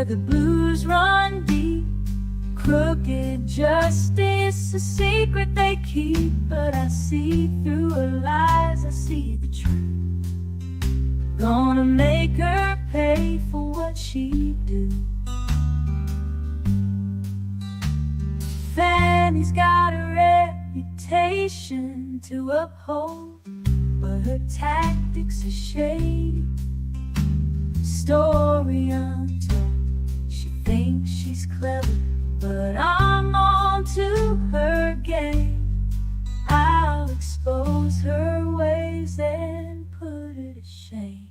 the blues run deep. Crooked justice, a secret they keep. But I see through her lies, I see the truth. Gonna make her pay for what she do. Fanny's got a reputation to uphold, but her tactics are shady. Story untold, she thinks she's clever, but I'm on to her game. I'll expose her ways and put her to shame.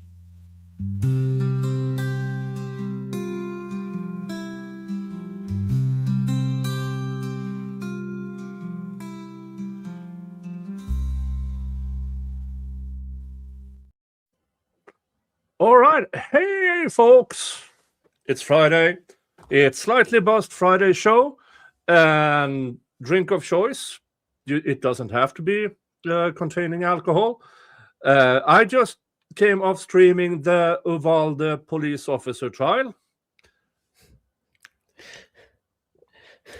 All right. Hey, folks. It's Friday. It's Slightly Buzzed Friday show. And drink of choice. It doesn't have to be containing alcohol. I just came off streaming the Uvalde police officer trial.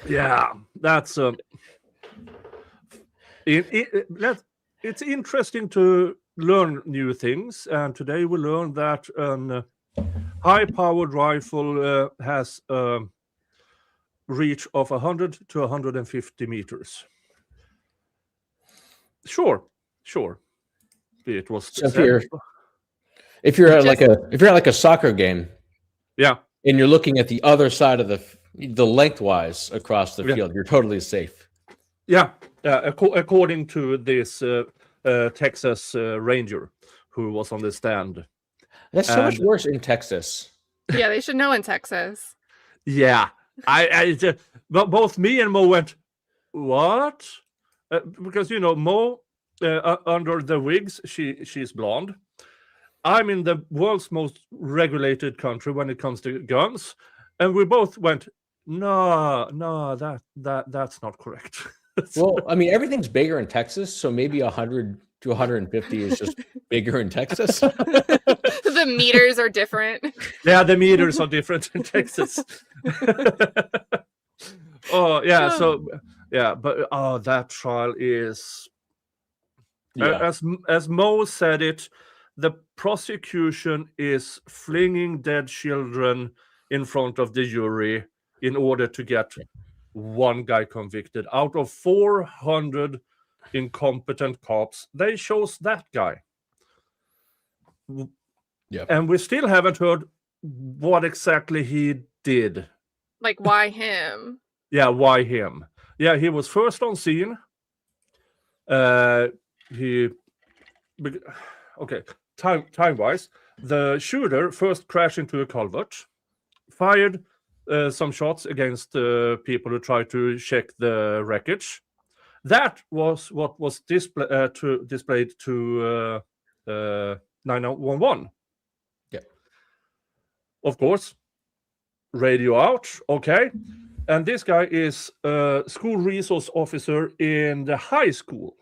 Yeah, that's... it's interesting to learn new things, and today we learned that a high-powered rifle has a reach of 100 to 150 meters. Sure. It was. So if you're at like a soccer game, yeah, and you're looking at the other side of the lengthwise across the field, you're totally safe. Yeah, according to this. Texas Ranger who was on the stand. That's so much worse in Texas. Yeah, they should know in Texas. Yeah, but both me and Mo went, what? Because Mo under the wigs, she's blonde. I'm in the world's most regulated country when it comes to guns, and we both went, no, that's not correct. Well, I mean, everything's bigger in Texas, so maybe 100 to 150 is just bigger in Texas. The meters are different. Yeah, the meters are different in Texas. Oh, yeah. So, yeah, but that trial is, as Mo said it, the prosecution is flinging dead children in front of the jury in order to get one guy convicted. Out of 400 incompetent cops, they chose that guy. Yeah, and we still haven't heard what exactly he did. Like, why him? Yeah, why him? Yeah, he was first on scene. Time wise, the shooter first crashed into a culvert, fired some shots against people who tried to check the wreckage. That was what was displayed to 911. Yeah. Of course, radio out. Okay. And this guy is a school resource officer in the high school.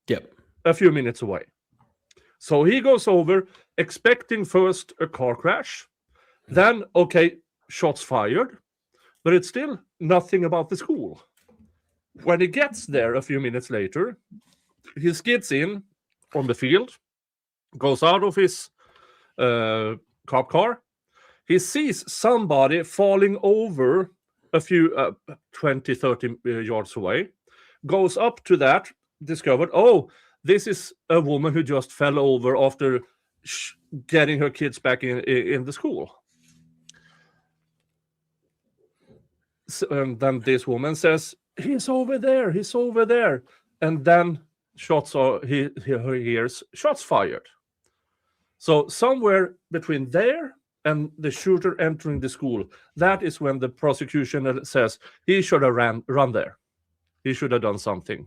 Yep. A few minutes away. So he goes over, expecting first a car crash. Then, okay, shots fired, but it's still nothing about the school. When he gets there a few minutes later, he skids in on the field, goes out of his cop car. He sees somebody falling over a few 20, 30 yards away, goes up to that, discovered, this is a woman who just fell over after getting her kids back in the school. So, and then this woman says, he's over there. And then he hears shots fired. So somewhere between there and the shooter entering the school, that is when the prosecution says he should have run there. He should have done something.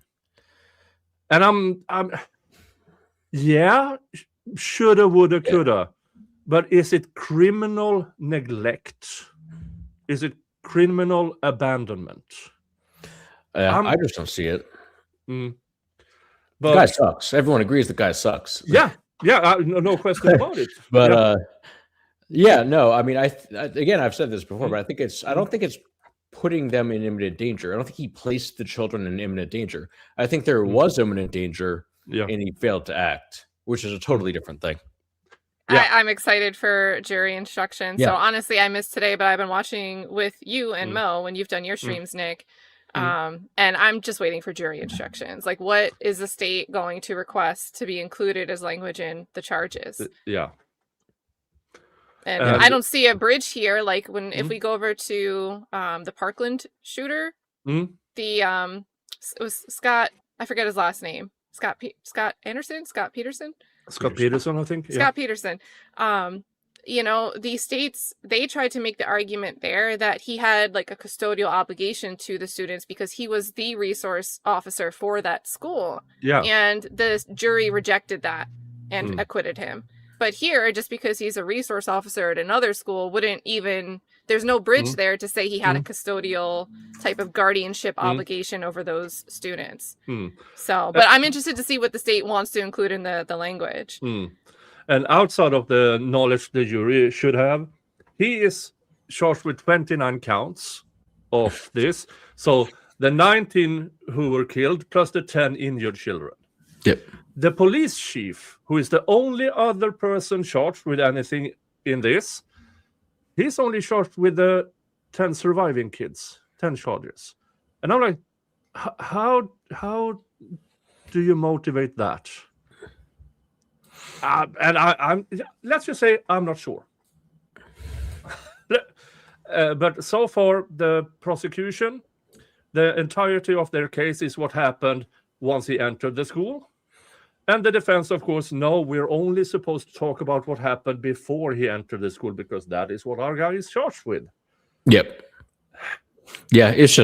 And I'm shoulda, woulda, coulda. But is it criminal neglect? Is it criminal abandonment? I just don't see it. But the guy sucks. Everyone agrees the guy sucks. Yeah, no question about it. But Yeah, no, I mean, again, I've said this before, but I don't think it's putting them in imminent danger. I don't think he placed the children in imminent danger. I think there was imminent danger, Yeah. and he failed to act, which is a totally different thing. Yeah. I'm excited for jury instruction. So Yeah. honestly, I missed today, but I've been watching with you and Mo when you've done your streams, Nick. And I'm just waiting for jury instructions. Like, what is the state going to request to be included as language in the charges? Yeah. And I don't see a bridge here. Like if we go over to the Parkland shooter, the it was Scott. I forget his last name. Scott Peterson. Scott Peterson, I think. Scott Peterson. The states, they tried to make the argument there that he had like a custodial obligation to the students because he was the resource officer for that school. Yeah. And the jury rejected that and acquitted him. But here, just because he's a resource officer at another school there's no bridge there to say he had a custodial type of guardianship obligation over those students. So, but I'm interested to see what the state wants to include in the language. And outside of the knowledge the jury should have, he is charged with 29 counts of this. So the 19 who were killed plus the 10 injured children. Yep. The police chief, who is the only other person charged with anything in this, he's only charged with the 10 surviving kids, 10 charges. And I'm like, how do you motivate that? And I'm let's just say I'm not sure. But so far, the prosecution, the entirety of their case is what happened once he entered the school. And the defense, of course, no, we're only supposed to talk about what happened before he entered the school because that is what our guy is charged with. Yep. Yeah, it's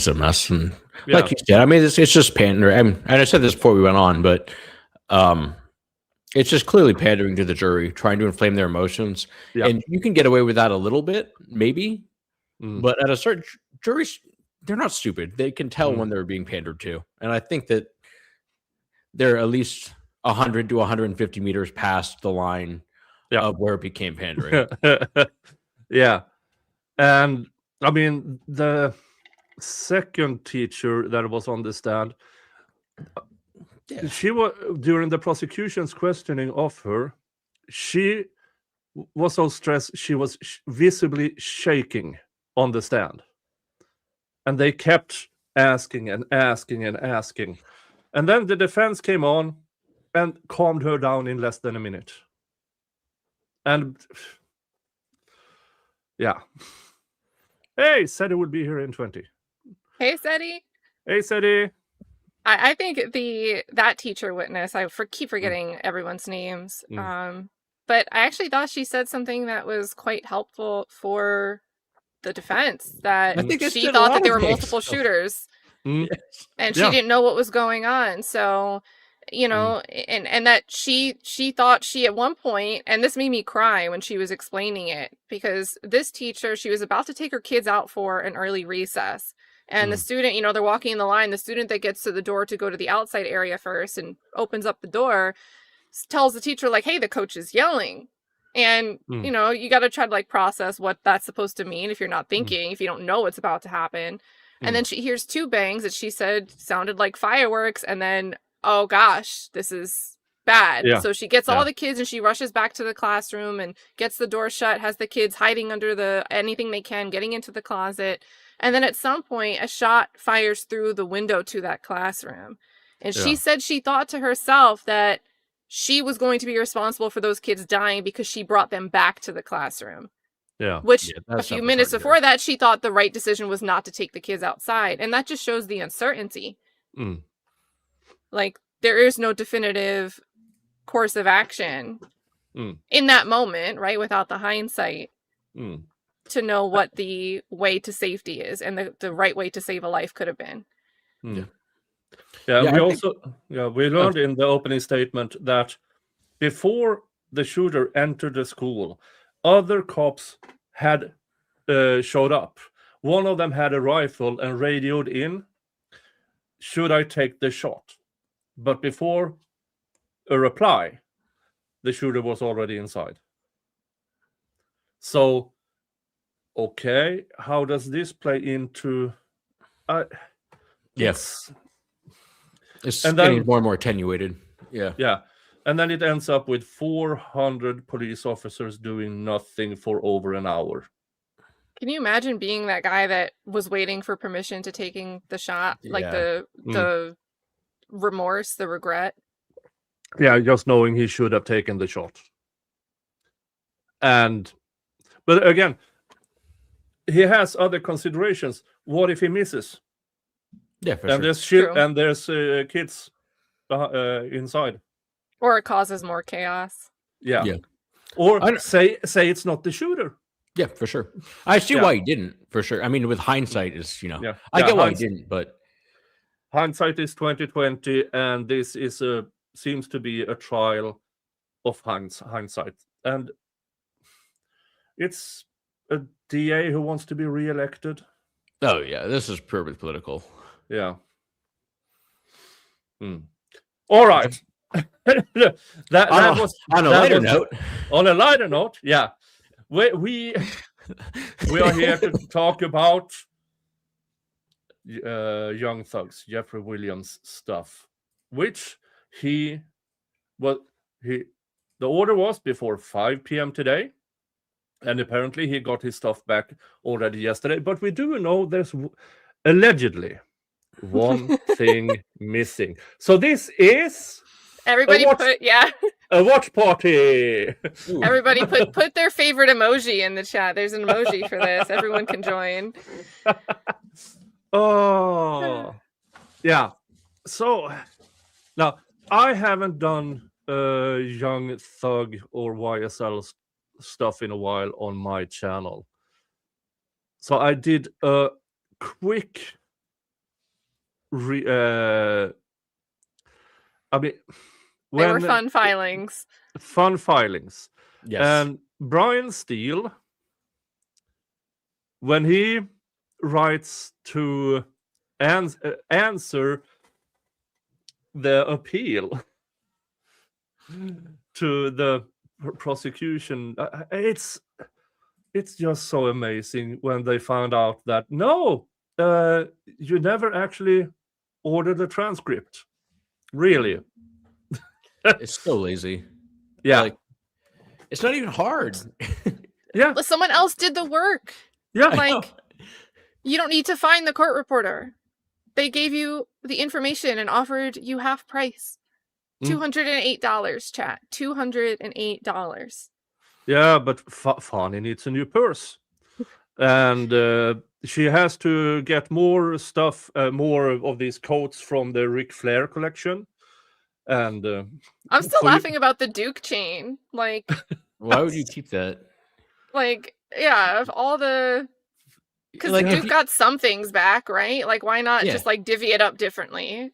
a mess. And like you said, I mean, it's just pandering. And I said this before we went on, but it's just clearly pandering to the jury, trying to inflame their emotions. Yeah. And you can get away with that a little bit, maybe. But at a certain juries, they're not stupid. They can tell when they're being pandered to. And I think that they're at least 100 to 150 meters past the line of where it became pandering. Yeah. And I mean, the second teacher that was on the stand, she was, during the prosecution's questioning of her, she was so stressed, she was visibly shaking on the stand. And they kept asking and asking and asking. And then the defense came on and calmed her down in less than a minute. And yeah. Hey, Ceddy will be here in 20. Hey, Ceddy. Hey, Ceddy. I think that teacher witness, keep forgetting everyone's names. But I actually thought she said something that was quite helpful for the defense, that she thought that there were multiple shooters. And she didn't know what was going on. So, and that she thought she at one point, and this made me cry when she was explaining it, because this teacher, she was about to take her kids out for an early recess. And the student, they're walking in the line. The student that gets to the door to go to the outside area first and opens up the door tells the teacher, like, hey, the coach is yelling. And, you got to try to process what that's supposed to mean if you're not thinking, if you don't know what's about to happen. And then she hears two bangs that she said sounded like fireworks. And then, oh gosh, this is bad. Yeah. So she gets all the kids and she rushes back to the classroom and gets the door shut, has the kids hiding under anything they can, getting into the closet. And then at some point, a shot fires through the window to that classroom. And she said she thought to herself that she was going to be responsible for those kids dying because she brought them back to the classroom. Yeah. Which a few minutes before that, she thought the right decision was not to take the kids outside. And that just shows the uncertainty. Like, there is no definitive course of action in that moment, right? Without the hindsight to know what the way to safety is and the right way to save a life could have been. We learned in the opening statement that before the shooter entered the school, other cops had showed up. One of them had a rifle and radioed in, should I take the shot? But before a reply, the shooter was already inside. So, okay, how does this play into? Yes, it's and getting then more and more attenuated. Yeah, yeah, and then it ends up with 400 police officers doing nothing for over an hour. Can you imagine being that guy that was waiting for permission to taking the shot? Like Yeah. the remorse, the regret. Yeah, just knowing he should have taken the shot. But again, he has other considerations. What if he misses? Yeah, for And sure. there's kids inside. Or it causes more chaos. Yeah. Yeah. Or say it's not the shooter. Yeah, for sure. I see why he didn't, for sure. I mean, with hindsight, is I get why he didn't, but hindsight is 2020, and this is seems to be a trial of hindsight, and it's a DA who wants to be re-elected. Oh yeah, this is purely political. Yeah. All right. that was on a lighter note. On a lighter note, yeah. We are here to talk about Young Thug's Jeffrey Williams stuff, which the order was before 5 p.m. today, and apparently he got his stuff back already yesterday. But we do know there's allegedly one thing missing. So this is everybody a watch party. Everybody put their favorite emoji in the chat. There's an emoji for this. Everyone can join. Oh, yeah. So now I haven't done Young Thug or YSL stuff in a while on my channel. So I did a quick they were fun filings. Fun filings. Yes. And Brian Steele, when he writes to answer the appeal to the prosecution, it's just so amazing when they found out that no, you never actually ordered a transcript. Really? It's so lazy. Yeah. Like, it's not even hard. Yeah. But someone else did the work. Yeah. Like, you don't need to find the court reporter. They gave you the information and offered you half price. $208, chat. $208. Yeah, but Fani needs a new purse. And she has to get more stuff, more of these coats from the Ric Flair collection. And I'm still laughing about the Duke chain. Like, why would you keep that? Like, yeah, of all the, because like, Duke got some things back, right? Like, why not just like divvy it up differently?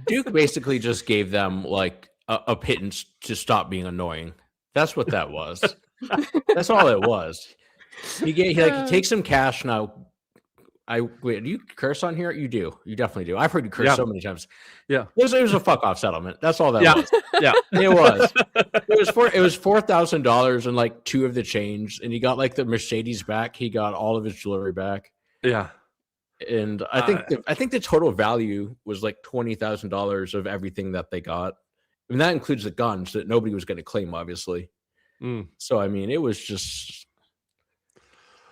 Duke basically just gave them like a pittance to stop being annoying. That's what that was. That's all it was. He takes some cash now. Wait, do you curse on here? You do. You definitely do. I've heard you curse so many times. Yeah. It was a fuck off settlement. That's all that was. Yeah. It was. It was $4,000 and like 2 of the change, and he got like the Mercedes back. He got all of his jewelry back. Yeah. And I think the total value was like $20,000 of everything that they got. I mean, that includes the guns that nobody was going to claim, obviously. So I mean, it was just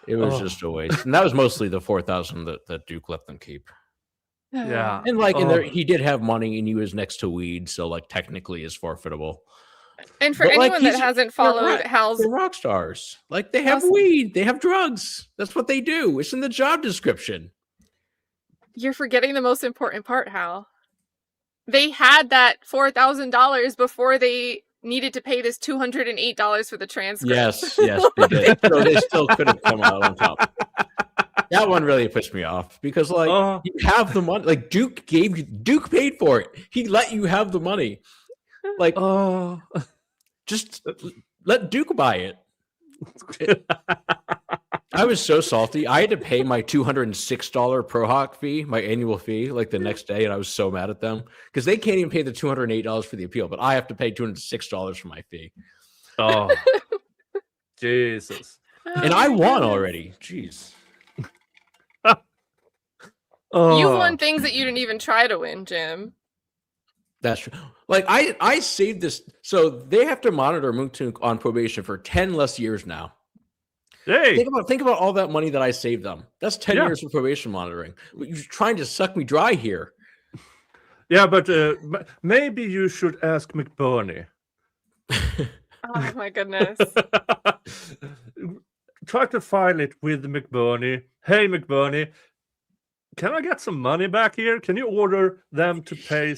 a waste, and that was mostly the $4,000 that Duke let them keep. Yeah, and like in there, he did have money, and he was next to weed, so like technically is forfeitable. And for anyone that hasn't followed Hal's, they're rock stars, like they have weed, they have drugs. That's what they do. It's in the job description. You're forgetting the most important part, Hal. They had that $4,000 before they needed to pay this $208 for the transcript. Yes, they did. So they still could have come out on top. That one really pissed me off because, like, you have the money. Like Duke paid for it. He let you have the money. Like, just let Duke buy it. I was so salty. I had to pay my $206 ProHawk fee, my annual fee, like the next day, and I was so mad at them because they can't even pay the $208 for the appeal, but I have to pay $206 for my fee. Oh, Jesus! And I won already. Jeez. You won things that you didn't even try to win, Jim. That's true. Like I saved this. So they have to monitor Moontoon on probation for 10 less years now. Hey, Think about all that money that I saved them. That's 10 years of probation monitoring. You're trying to suck me dry here. Yeah, but maybe you should ask McBurney. Oh my goodness. Try to file it with McBurney. Hey, McBurney, can I get some money back here? Can you order them to pay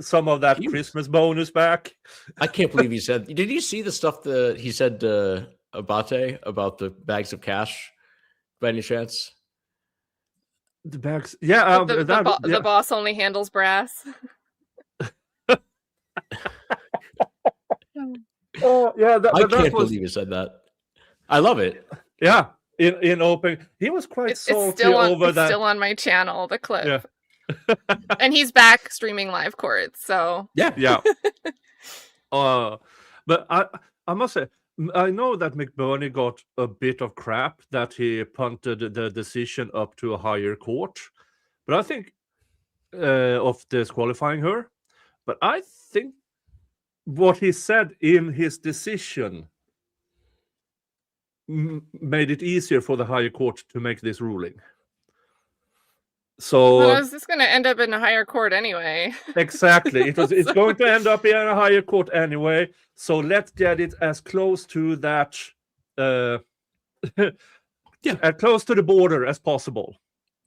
some of that Christmas bonus back? I can't believe he said. Did you see the stuff that he said to Abate about the bags of cash by any chance? The bags, yeah. The boss only handles brass. Yeah, I can't believe he said that. I love it. Yeah, in open, he was quite salty over that. It's still on my channel, the clip. Yeah. And he's back streaming live courts, so yeah. But I must say, I know that McBurney got a bit of crap that he punted the decision up to a higher court, but I think of disqualifying her. But I think what he said in his decision made it easier for the higher court to make this ruling. So well, is this going to end up in a higher court anyway? Exactly. It's going to end up in a higher court anyway. So let's get it as close to that, as close to the border as possible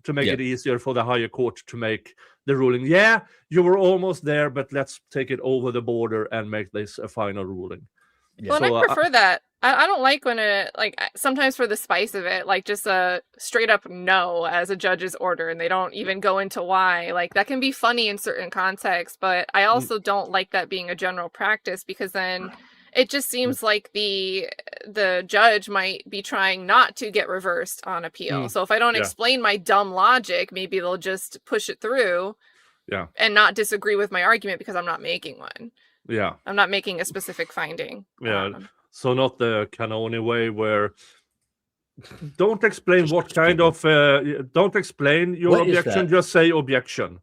to make it easier for the higher court to make the ruling. Yeah, you were almost there, but let's take it over the border and make this a final ruling. Yeah. Well, and I prefer that. I don't like when it, like, sometimes for the spice of it, like just a straight up no as a judge's order and they don't even go into why. Like, that can be funny in certain contexts, but I also don't like that being a general practice because then it just seems like the judge might be trying not to get reversed on appeal. So if I don't explain my dumb logic, maybe they'll just push it through and not disagree with my argument because I'm not making one. Yeah. I'm not making a specific finding. Yeah. So not the Canoni way where don't explain what kind of don't explain your objection, just say objection.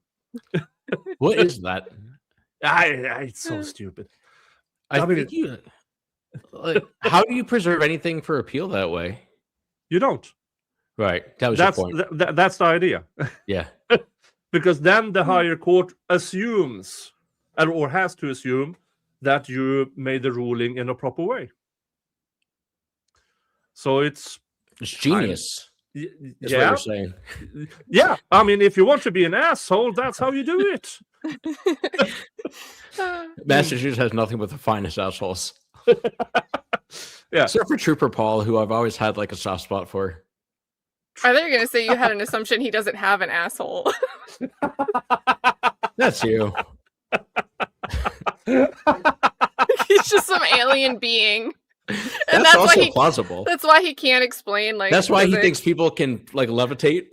What is that? It's so stupid. I mean, how do you preserve anything for appeal that way? You don't. Right. That was your point. That's the idea. Yeah. Because then the higher court assumes or has to assume that you made the ruling in a proper way. So it's genius. That's what you're saying. Yeah. I mean, if you want to be an asshole, that's how you do it. Massachusetts has nothing but the finest assholes. Yeah. Except for Trooper Paul, who I've always had like a soft spot for. I thought you were going to say you had an assumption he doesn't have an asshole. That's you. He's just some alien being. And that's also plausible. That's why he can't explain. Like, that's why he thinks people can like levitate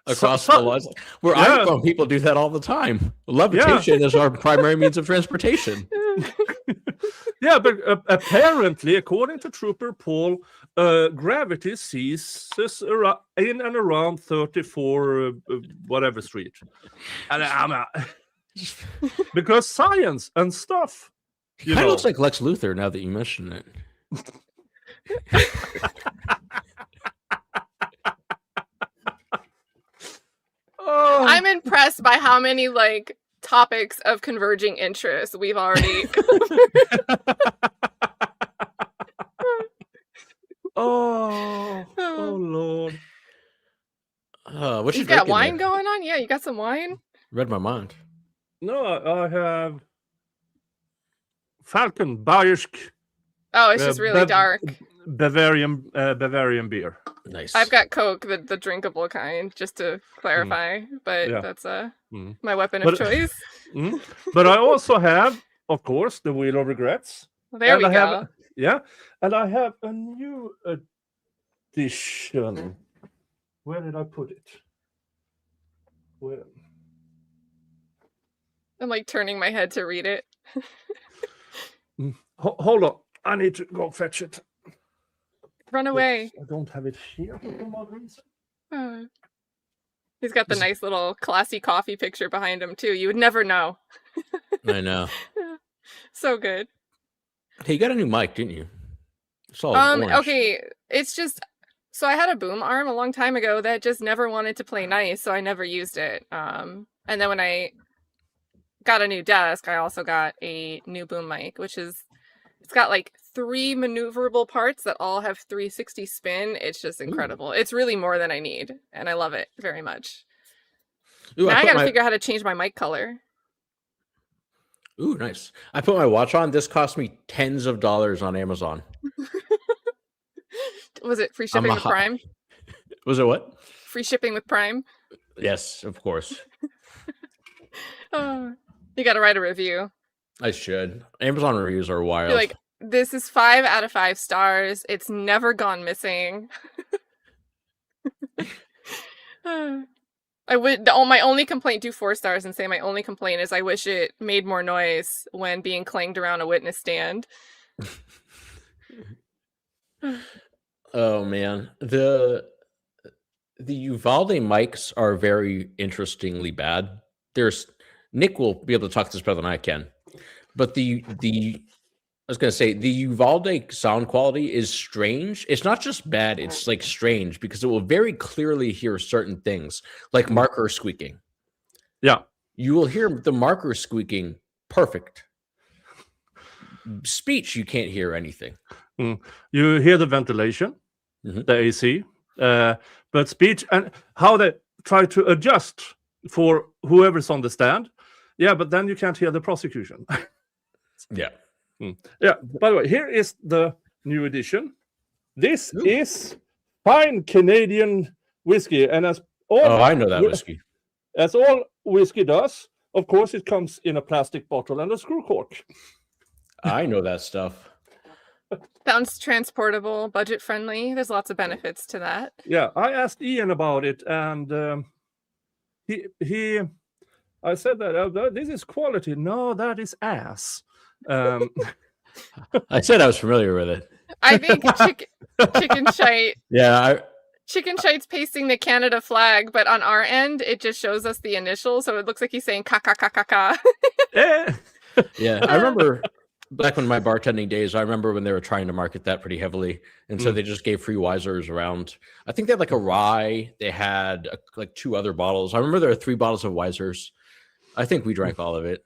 across the lines. Where I'm from, people do that all the time. Levitation is our primary means of transportation. Yeah, but apparently, according to Trooper Paul, gravity ceases in and around 34 whatever street. And because science and stuff. He kind of looks like Lex Luthor now that you mention it. I'm impressed by how many like topics of converging interests we've already covered. Oh Lord. What you got wine going on? Yeah, you got some wine? Read my mind. No, I have Falcon Bayersk. Oh, it's just really dark. Bavarian beer. Nice. I've got Coke, the drinkable kind, just to clarify. But that's my weapon of choice. But I also have, of course, the Wheel of Regrets. Well, there we go. And I have a new edition. Where did I put it? Where? I'm like turning my head to read it. Hold on. I need to go fetch it. Run away. I don't have it here for some odd reason. He's got the nice little classy coffee picture behind him too. You would never know. I know. So good. Hey, you got a new mic, didn't you? It's all orange. Okay. It's just so I had a boom arm a long time ago that just never wanted to play nice, so I never used it. And then when I got a new desk, I also got a new boom mic, which is it's got like 3 maneuverable parts that all have 360 spin. It's just incredible. It's really more than I need, and I love it very much. Ooh, now I gotta figure out how to change my mic color. Ooh, nice. I put my watch on. This cost me tens of dollars on Amazon. Was it free shipping with Prime? Was it what? Free shipping with Prime? Yes, of course. You got to write a review. I should. Amazon reviews are wild. You're like, this is 5 out of 5 stars. It's never gone missing. I would. My only complaint, do 4 stars and say my only complaint is I wish it made more noise when being clanged around a witness stand. Oh man, the Uvalde mics are very interestingly bad. There's Nick will be able to talk to this better than I can, but the I was gonna say the Uvalde sound quality is strange. It's not just bad; it's like strange because it will very clearly hear certain things, like marker squeaking. Yeah, you will hear the marker squeaking perfect. Speech, you can't hear anything. You hear the ventilation, the AC, but speech and how they try to adjust for whoever's on the stand. Yeah, but then you can't hear the prosecution. Yeah. Yeah. By the way, here is the new edition. This is fine Canadian whiskey, and as all I know that whiskey. As all whiskey does, of course, it comes in a plastic bottle and a screw cork. I know that stuff. Sounds transportable, budget friendly. There's lots of benefits to that. Yeah, I asked Ian about it, and I said that this is quality. No, that is ass. I said I was familiar with it. I think chicken shite. Yeah, Chicken shite's pasting the Canada flag, but on our end, it just shows us the initials, so it looks like he's saying ka ka ka ka ka. Yeah, I remember. Back when my bartending days, I remember when they were trying to market that pretty heavily. And so they just gave free Weisers around. I think they had like a rye. They had like 2 other bottles. I remember there were 3 bottles of Weisers. I think we drank all of it.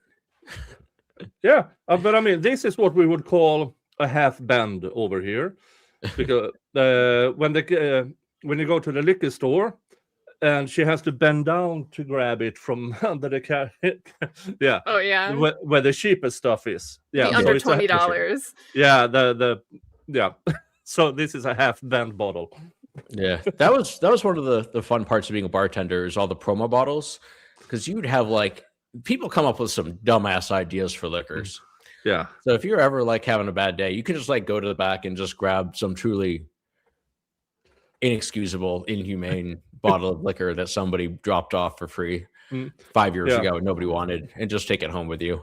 Yeah, but I mean, this is what we would call a half bend over here. Because when you go to the liquor store, and she has to bend down to grab it from under the car. Yeah. Oh yeah. Where the cheapest stuff is. Yeah. The under $20. Yeah. Yeah. So this is a half bend bottle. Yeah. That was one of the fun parts of being a bartender is all the promo bottles, because you'd have like people come up with some dumbass ideas for liquors. Yeah. So if you're ever like having a bad day, you can just like go to the back and just grab some truly inexcusable, inhumane bottle of liquor that somebody dropped off for free 5 years ago and nobody wanted, and just take it home with you.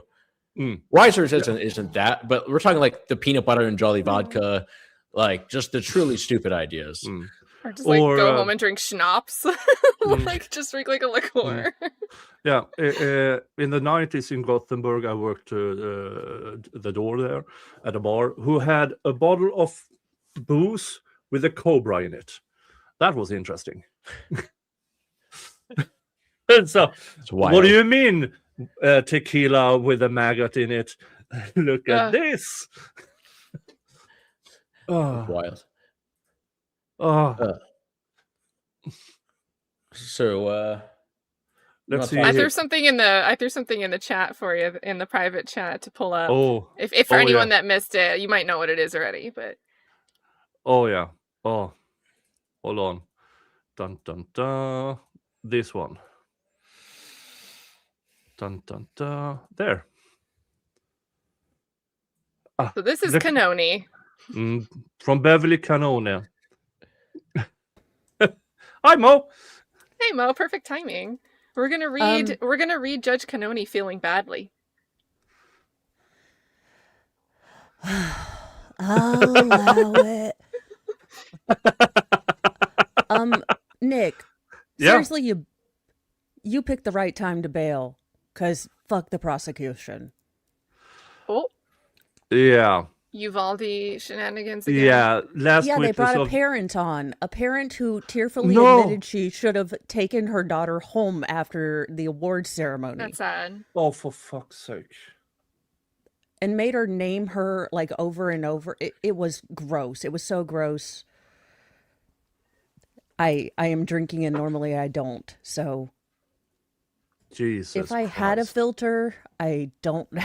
Weisers isn't that, but we're talking like the peanut butter and Jolly vodka, like just the truly stupid ideas. Or just like go home and drink schnapps. Like just drink like a liqueur. Yeah. In the 90s in Gothenburg, I worked the door there at a bar who had a bottle of booze with a cobra in it. That was interesting. And so, what do you mean tequila with a maggot in it? Look at this. Wild. So let's see. I threw something in the chat for you in the private chat to pull up. If for anyone that missed it, you might know what it is already, but hold on. Dun dun dun. This one. Dun dun dun. There. So this is Cannoni. From Beverly Cannoni. Hi Mo. Hey Mo, perfect timing. We're gonna read Judge Cannoni feeling badly. I'll allow it. Nick, Yeah. seriously, you picked the right time to bail, because fuck the prosecution. Oh, Yeah. Uvalde shenanigans again. Yeah. Last Yeah, they witness brought a of parent on. A parent who tearfully No. admitted she should have taken her daughter home after the awards ceremony That's sad. Oh, for fuck's sake. and made her name her like over and over. It was gross. It was so gross. I am drinking and normally I don't. So Jesus. if I had a Christ. filter, I don't know.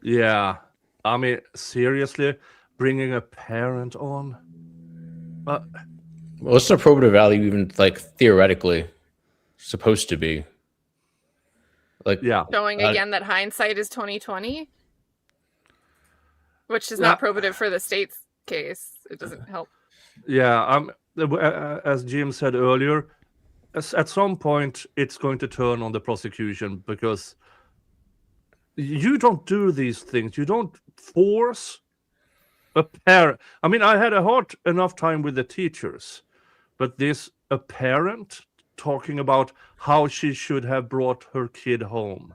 Yeah. I mean, seriously, bringing a parent on? What's the probative value even like theoretically supposed to be? Like, Yeah. Showing again that hindsight is 2020, which is not probative for the state's case. It doesn't help. Yeah. As Jim said earlier, at some point it's going to turn on the prosecution because you don't do these things. You don't force a parent. I mean, I had a hard enough time with the teachers, but a parent talking about how she should have brought her kid home.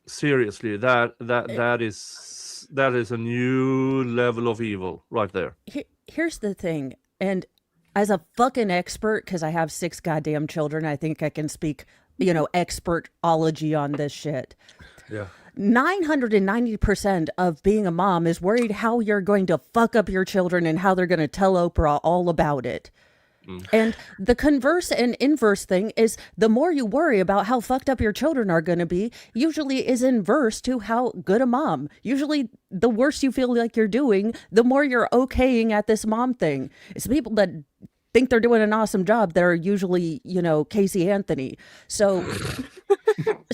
Seriously, that is a new level of evil right there. Here's the thing, and as a fucking expert, because I have 6 goddamn children, I think I can speak, expertology on this shit. Yeah. 990% of being a mom is worried how you're going to fuck up your children and how they're going to tell Oprah all about it. And the converse and inverse thing is the more you worry about how fucked up your children are going to be, usually is inverse to how good a mom. Usually the worse you feel like you're doing, the more you're okaying at this mom thing. It's people that think they're doing an awesome job that are usually, Casey Anthony. So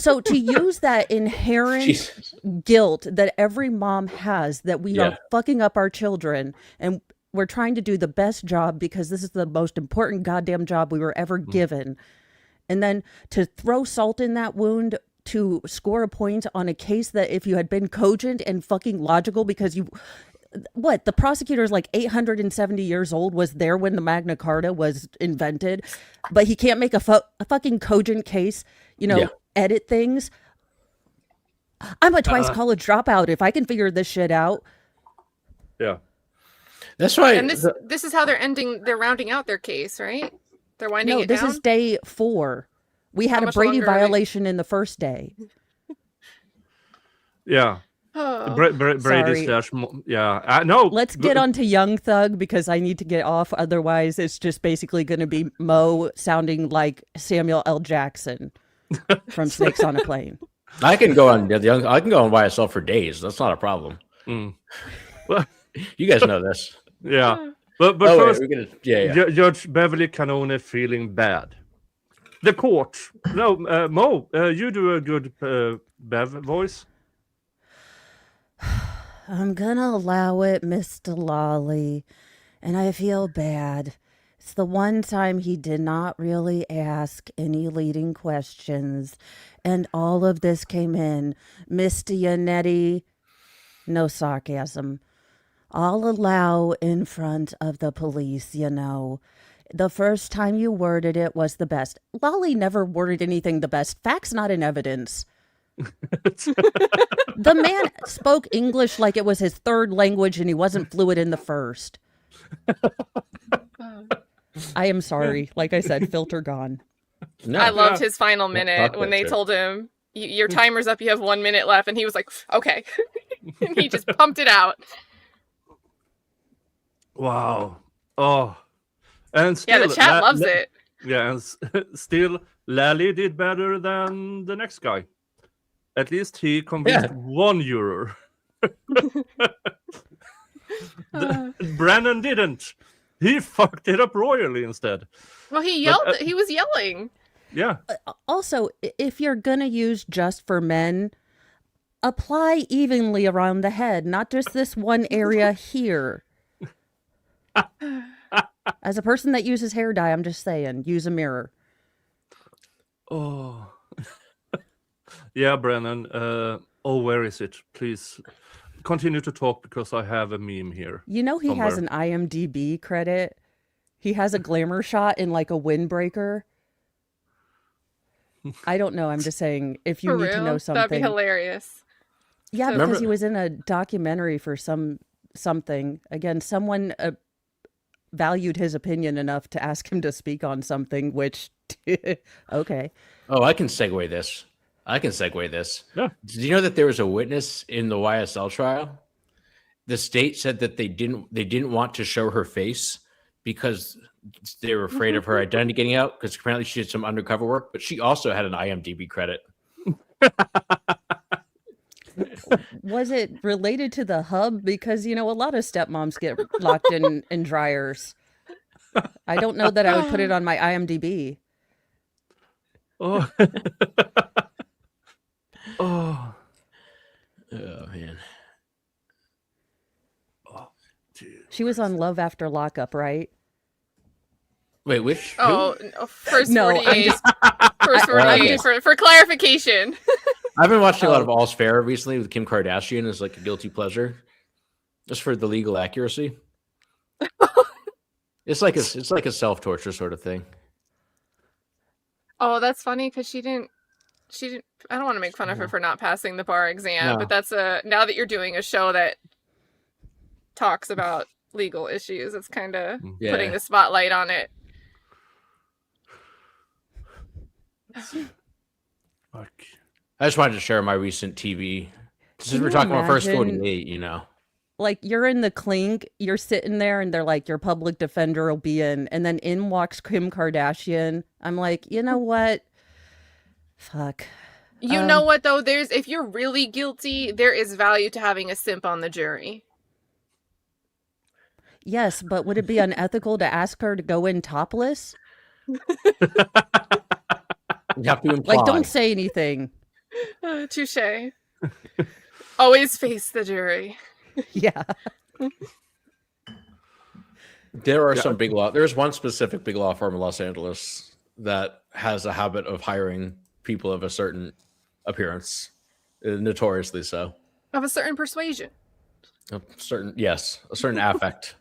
to use that inherent guilt that every mom has that we are fucking up our children and we're trying to do the best job because this is the most important goddamn job we were ever given. And then to throw salt in that wound to score a point on a case that if you had been cogent and fucking logical because the prosecutor's like 870 years old, was there when the Magna Carta was invented, but he can't make a fucking cogent case, edit things. I'm a twice college dropout. If I can figure this shit out. Yeah. That's right. And this is how they're rounding out their case, right? They're winding it down? No, this is day 4. We had a Brady violation in the first day. Yeah. Oh. Brady slash... Yeah. No. Let's get on to Young Thug because I need to get off. Otherwise, it's just basically going to be Mo sounding like Samuel L. Jackson from Snakes on a Plane. I can go on YSL for days. That's not a problem. Well, you guys know this. Yeah. But first, Judge Beverly Canone feeling bad. The court. No, Mo, you do a good Bev voice. I'm gonna allow it, Mr. Lolly, and I feel bad. It's the one time he did not really ask any leading questions, and all of this came in. Mr. Yannetti, no sarcasm. I'll allow in front of the police, The first time you worded it was the best. Lolly never worded anything the best. Facts not in evidence. The man spoke English like it was his third language and he wasn't fluent in the first. I am sorry. Like I said, filter gone. No. I loved his final minute when they told him, your timer's up, you have 1 minute left. And he was like, okay. And he just pumped it out. Wow. Oh. And still, the chat loves it. Yeah, and still, Lally did better than the next guy. At least he convinced one juror. Brennan didn't. He fucked it up royally instead. Well, he yelled. He was yelling. Yeah. Also, if you're going to use just for men, apply evenly around the head, not just this one area here. As a person that uses hair dye, I'm just saying, use a mirror. Oh. Yeah, Brennan. Where is it? Please continue to talk because I have a meme here. You know, he has somewhere. an IMDb credit. He has a glamour shot in like a windbreaker. I don't know. I'm just saying, if you For need to know real? That'd be something. hilarious. Yeah, So- because Remember- he was in a documentary for something. Again, someone valued his opinion enough to ask him to speak on something, which, okay. Oh, I can segue this. Yeah. Did you know that there was a witness in the YSL trial? The state said that they didn't want to show her face because they were afraid of her identity getting out, because apparently she did some undercover work, but she also had an IMDb credit. Was it related to the hub? Because, a lot of stepmoms get locked in dryers. I don't know that I would put it on my IMDb. Oh. Oh. Oh man. Oh, dude. She was on Love After Lockup, right? Wait, which? Oh, no, first No, I'm 48. just- First 48 for clarification. I've been watching a lot of All's Fair recently with Kim Kardashian as like a guilty pleasure, just for the legal accuracy. It's like a self-torture sort of thing. Oh, that's funny because she didn't. I don't want to make fun of her for not passing the bar exam, No. but that's now that you're doing a show that talks about legal issues, it's kind of Yeah. putting the spotlight on it. Fuck. I just wanted to share my recent TV. Since Can we're you talking about first imagine- 48, Like, you're in the clink, you're sitting there, and they're like, your public defender will be in. And then in walks Kim Kardashian. I'm like, you know what? Fuck. You know what though? If you're really guilty, there is value to having a simp on the jury. Yes, but would it be unethical to ask her to go in topless? You have to imply. Like, don't say anything. Touche. Always face the jury. Yeah. There are some big law. There's one specific big law firm in Los Angeles that has a habit of hiring people of a certain appearance, notoriously so. Of a certain persuasion. A certain affect.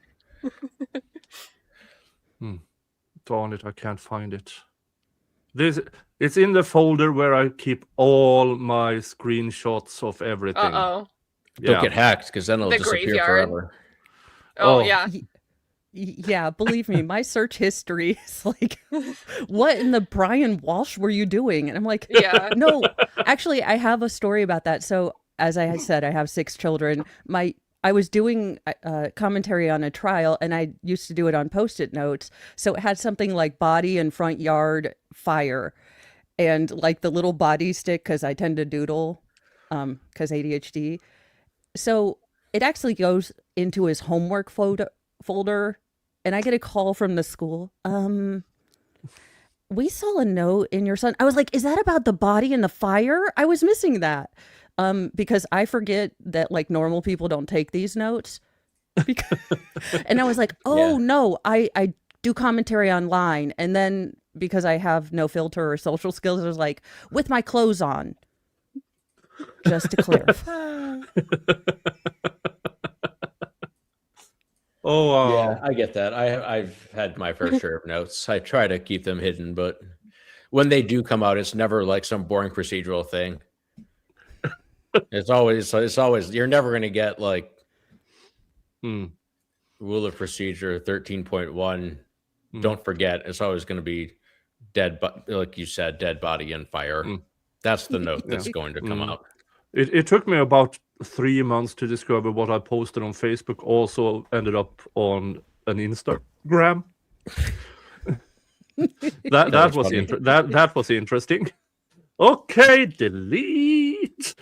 Darn it, I can't find it. It's in the folder where I keep all my screenshots of everything. Uh-oh. Don't get hacked, because then it'll The disappear graveyard. forever. Oh, Oh. yeah. Yeah, believe me, my search history is like, what in the Brian Walsh were you doing? And I'm like, Yeah. no, actually, I have a story about that. So, as I had said, I have 6 children. I was doing commentary on a trial, and I used to do it on Post-it notes. So it had something like body and front yard fire, and like the little body stick, because I tend to doodle, because ADHD. So it actually goes into his homework folder, and I get a call from the school. We saw a note in your son. I was like, is that about the body and the fire? I was missing that. Because I forget that like normal people don't take these notes. And I was like, oh Yeah. no, I do commentary online. And then because I have no filter or social skills, I was like, with my clothes on. Just to clarify. Oh, wow. Yeah, I get that. I've had my fair share of notes. I try to keep them hidden, but when they do come out, it's never like some boring procedural thing. It's always you're never going to get like rule of procedure 13.1. Don't forget, it's always going to be dead, like you said, dead body and fire. That's the note that's going to come out. It took me about 3 months to discover what I posted on Facebook also ended up on an Instagram. that was funny. that was interesting. Okay, delete.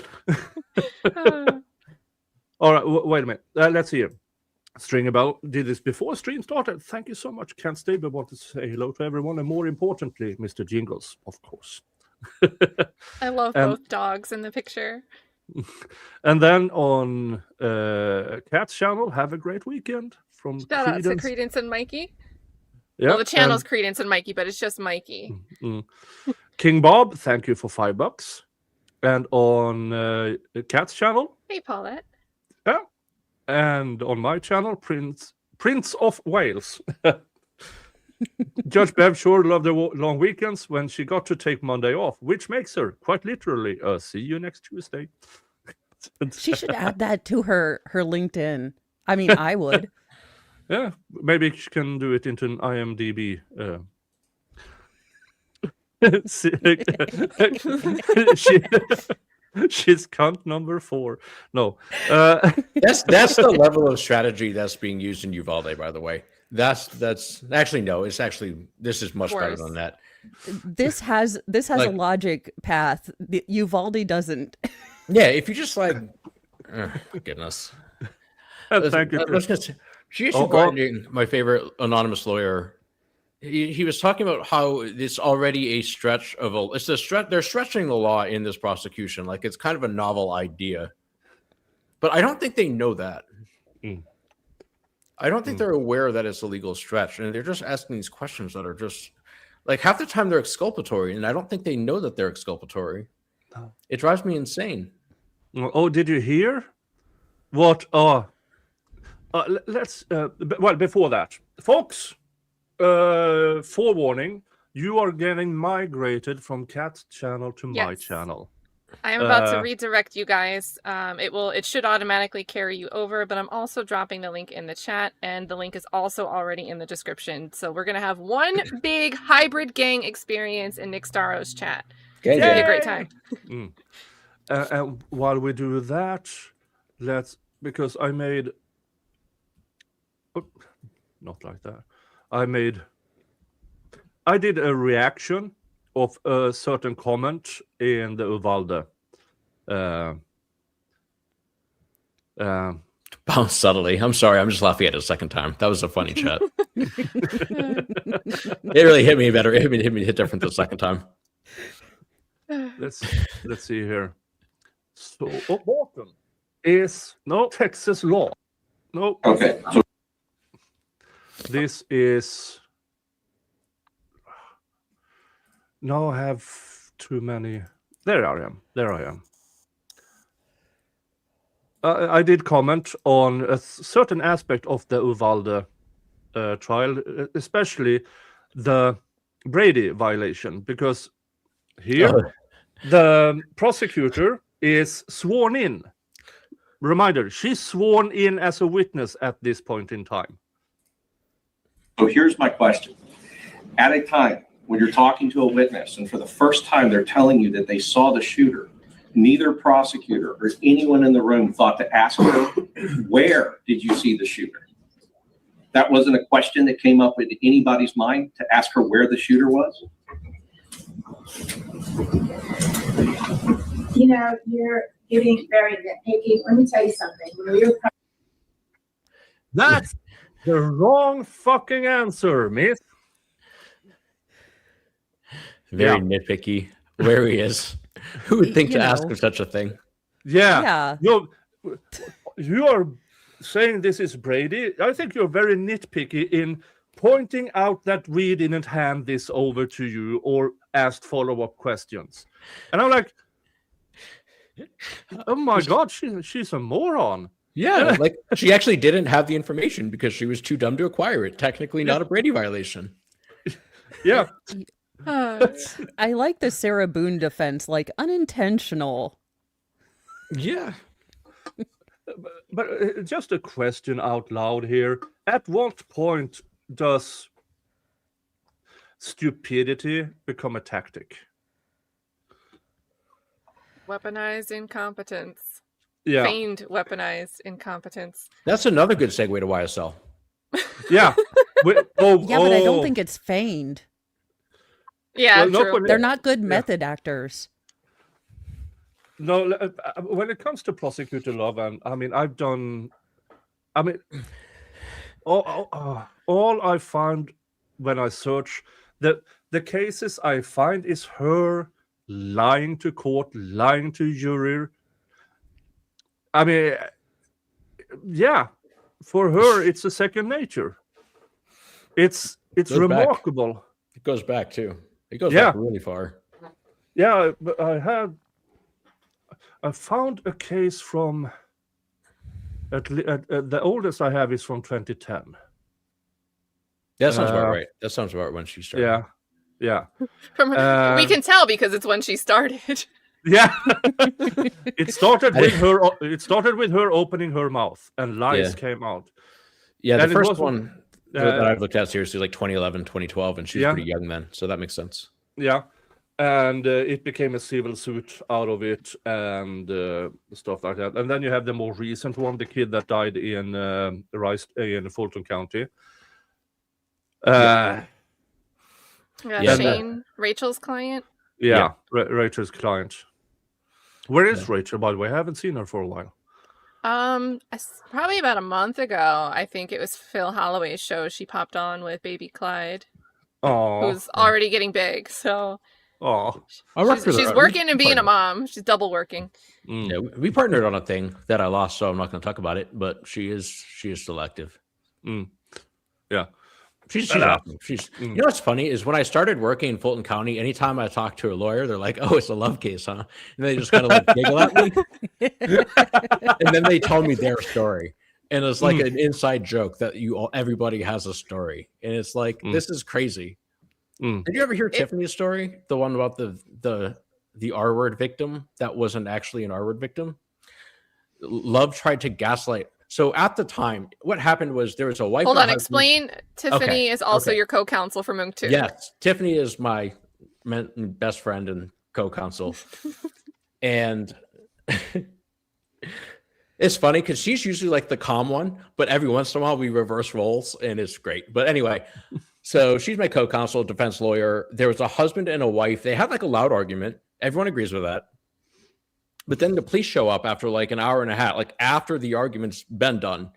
All right, wait a minute. Let's see here. String about did this before stream started. Thank you so much, Can't Stay, but want to say hello to everyone, and more importantly, Mr. Jingles, of course. I love both dogs in the picture. And then on Katt's channel, have a great weekend from Shout out to Credence. Credence and Mikey. Yeah, Well, the channel's Credence and Mikey, but it's just Mikey. King Bob, thank you for $5. And on Katt's channel, Hey, Paulette. Yeah. And on my channel, Prince of Wales. Judge Bev sure loved the long weekends when she got to take Monday off, which makes her quite literally see you next Tuesday. She should add that to her LinkedIn. I mean, I would. Yeah, maybe she can do it into an IMDb. She's cunt number 4. No, That's the level of strategy that's being used in Uvalde, by the way. That's actually no. It's actually this is much better than that. This has Like- a logic path. Uvalde doesn't. Yeah, if you just like, goodness. thank you. I was gonna say, she issued Gardner, my favorite anonymous lawyer. He was talking about how it's already a stretch of a. It's a stretch. They're stretching the law in this prosecution, like it's kind of a novel idea. But I don't think they know that. I don't think they're aware that it's a legal stretch, and they're just asking these questions that are just like half the time they're exculpatory, and I don't think they know that they're exculpatory. It drives me insane. Oh, did you hear what? Let's. Well, before that, folks. Forewarning: you are getting migrated from Katt's channel to my channel. I am about to redirect you guys. It should automatically carry you over, but I'm also dropping the link in the chat, and the link is also already in the description. So we're gonna have one big hybrid gang experience in Nick Staro's chat. It's gonna be a great time. And while we do that, because I made not like that. I did a reaction of a certain comment in the Uvalde. Bounce subtly. I'm sorry. I'm just laughing at it a second time. That was a funny chat. It really hit me better. It hit different the second time. Let's see here. So abortion is no Texas law. No. Okay. This is. No, I have too many. There I am. I did comment on a certain aspect of the Uvalde trial, especially the Brady violation, because here the prosecutor is sworn in. Reminder, she's sworn in as a witness at this point in time. So here's my question. At a time when you're talking to a witness and for the first time they're telling you that they saw the shooter, neither prosecutor or anyone in the room thought to ask her, where did you see the shooter? That wasn't a question that came up into anybody's mind to ask her where the shooter was? You know, you're getting very nitpicky. Let me tell you something. When we were That's the wrong fucking answer, miss. Very nitpicky. Where he is. Who would think to ask him such a thing? Yeah. You are saying this is Brady. I think you're very nitpicky in pointing out that we didn't hand this over to you or asked follow-up questions. And I'm like, oh my God, she's a moron. Yeah, like she actually didn't have the information because she was too dumb to acquire it. Technically not a Brady violation. Yeah. I like the Sarah Boone defense, like unintentional. Yeah. But just a question out loud here. At what point does stupidity become a tactic? Weaponized incompetence. Yeah. Feigned weaponized incompetence. That's another good segue to YSL. Yeah. But I don't think it's feigned. Yeah, well, true. They're not good method actors. No, when it comes to prosecutor love, and all I find when I search the cases I find is her lying to court, lying to jury. I mean, yeah, for her it's a second nature. It's remarkable. Back. It goes back too. It goes back really far. Yeah, but I found a case from The oldest I have is from 2010. That sounds about right. That sounds about when she started. Yeah. We can tell because it's when she started. Yeah. It started with her opening her mouth, and lies came out. Yeah, the And first one that I've looked at seriously, like 2011, 2012, and she was pretty young then, so that makes sense. Yeah, and it became a civil suit out of it and stuff like that. And then you have the more recent one, the kid that died in Fulton County. Shane, Rachel's client. Yeah. Rachel's client. Where is Rachel, by the way? I haven't seen her for a while. Probably about a month ago. I think it was Phil Holloway's show. She popped on with baby Clyde, who's already getting big. So, she's working and being a mom. She's double working. Yeah, we partnered on a thing that I lost, so I'm not going to talk about it. But she is still active. Yeah. She's awesome. You know what's funny is when I started working in Fulton County, anytime I talk to a lawyer, they're like, "Oh, it's a love case, huh?" And they just kind of like giggle at me. And then they tell me their story, and it's like an inside joke that everybody has a story, and it's like this is crazy. Did you ever hear Tiffany's story? The one about the R-word victim that wasn't actually an R-word victim. Love tried to gaslight. So at the time, what happened was there was a wife. Hold on, explain. Tiffany is also your co-counsel for Moon 2. Yes, Tiffany is my best friend and co-counsel. And it's funny because she's usually like the calm one, but every once in a while we reverse roles and it's great. But anyway, so she's my co-counsel, defense lawyer. There was a husband and a wife. They had like a loud argument. Everyone agrees with that. But then the police show up after like an hour and a half, like after the argument's been done.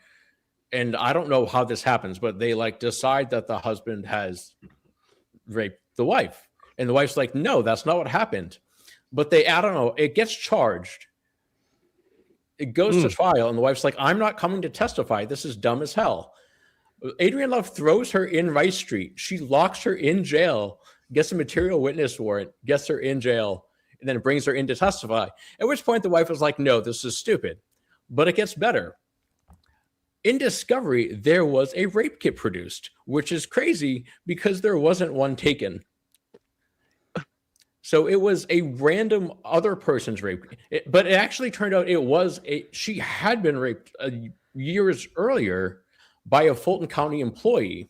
And I don't know how this happens, but they like decide that the husband has raped the wife. And the wife's like, no, that's not what happened. But I don't know, it gets charged. It goes to trial. And the wife's like, I'm not coming to testify. This is dumb as hell. Adrienne Love throws her in Rice Street. She locks her in jail, gets a material witness warrant, gets her in jail, and then brings her in to testify. At which point the wife was like, no, this is stupid. But it gets better. In discovery, there was a rape kit produced, which is crazy because there wasn't one taken. So it was a random other person's rape. But it actually turned out she had been raped years earlier by a Fulton County employee.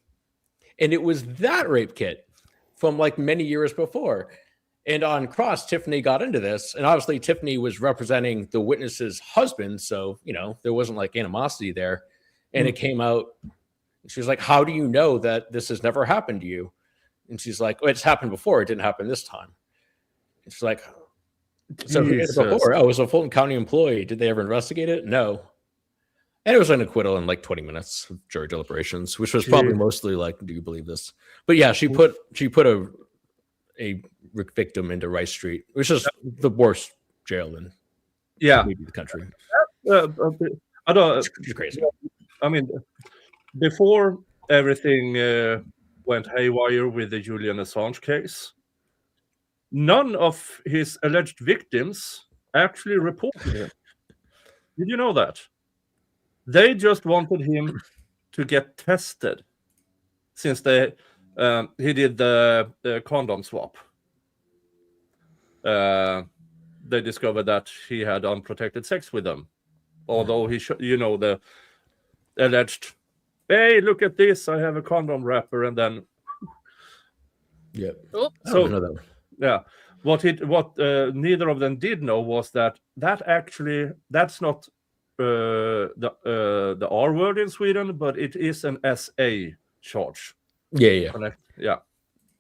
And it was that rape kit from like many years before. And on cross, Tiffany got into this. And obviously, Tiffany was representing the witness's husband. So, there wasn't like animosity there. And it came out. She was like, how do you know that this has never happened to you? And she's like, well, it's happened before. It didn't happen this time. And she's like, so before, it was a Fulton County employee. Did they ever investigate it? No. And it was an acquittal in like 20 minutes of jury deliberations, which was probably mostly like, do you believe this? But yeah, she put a victim into Rice Street, which is the worst jail in maybe the country. I don't. It's crazy. I mean, before everything went haywire with the Julian Assange case, none of his alleged victims actually reported him. Did you know that? They just wanted him to get tested, since he did the condom swap. They discovered that he had unprotected sex with them, although the alleged, hey, look at this, I have a condom wrapper, and then what neither of them did know was that that's not the R word in Sweden, but it is an SA charge. Yeah.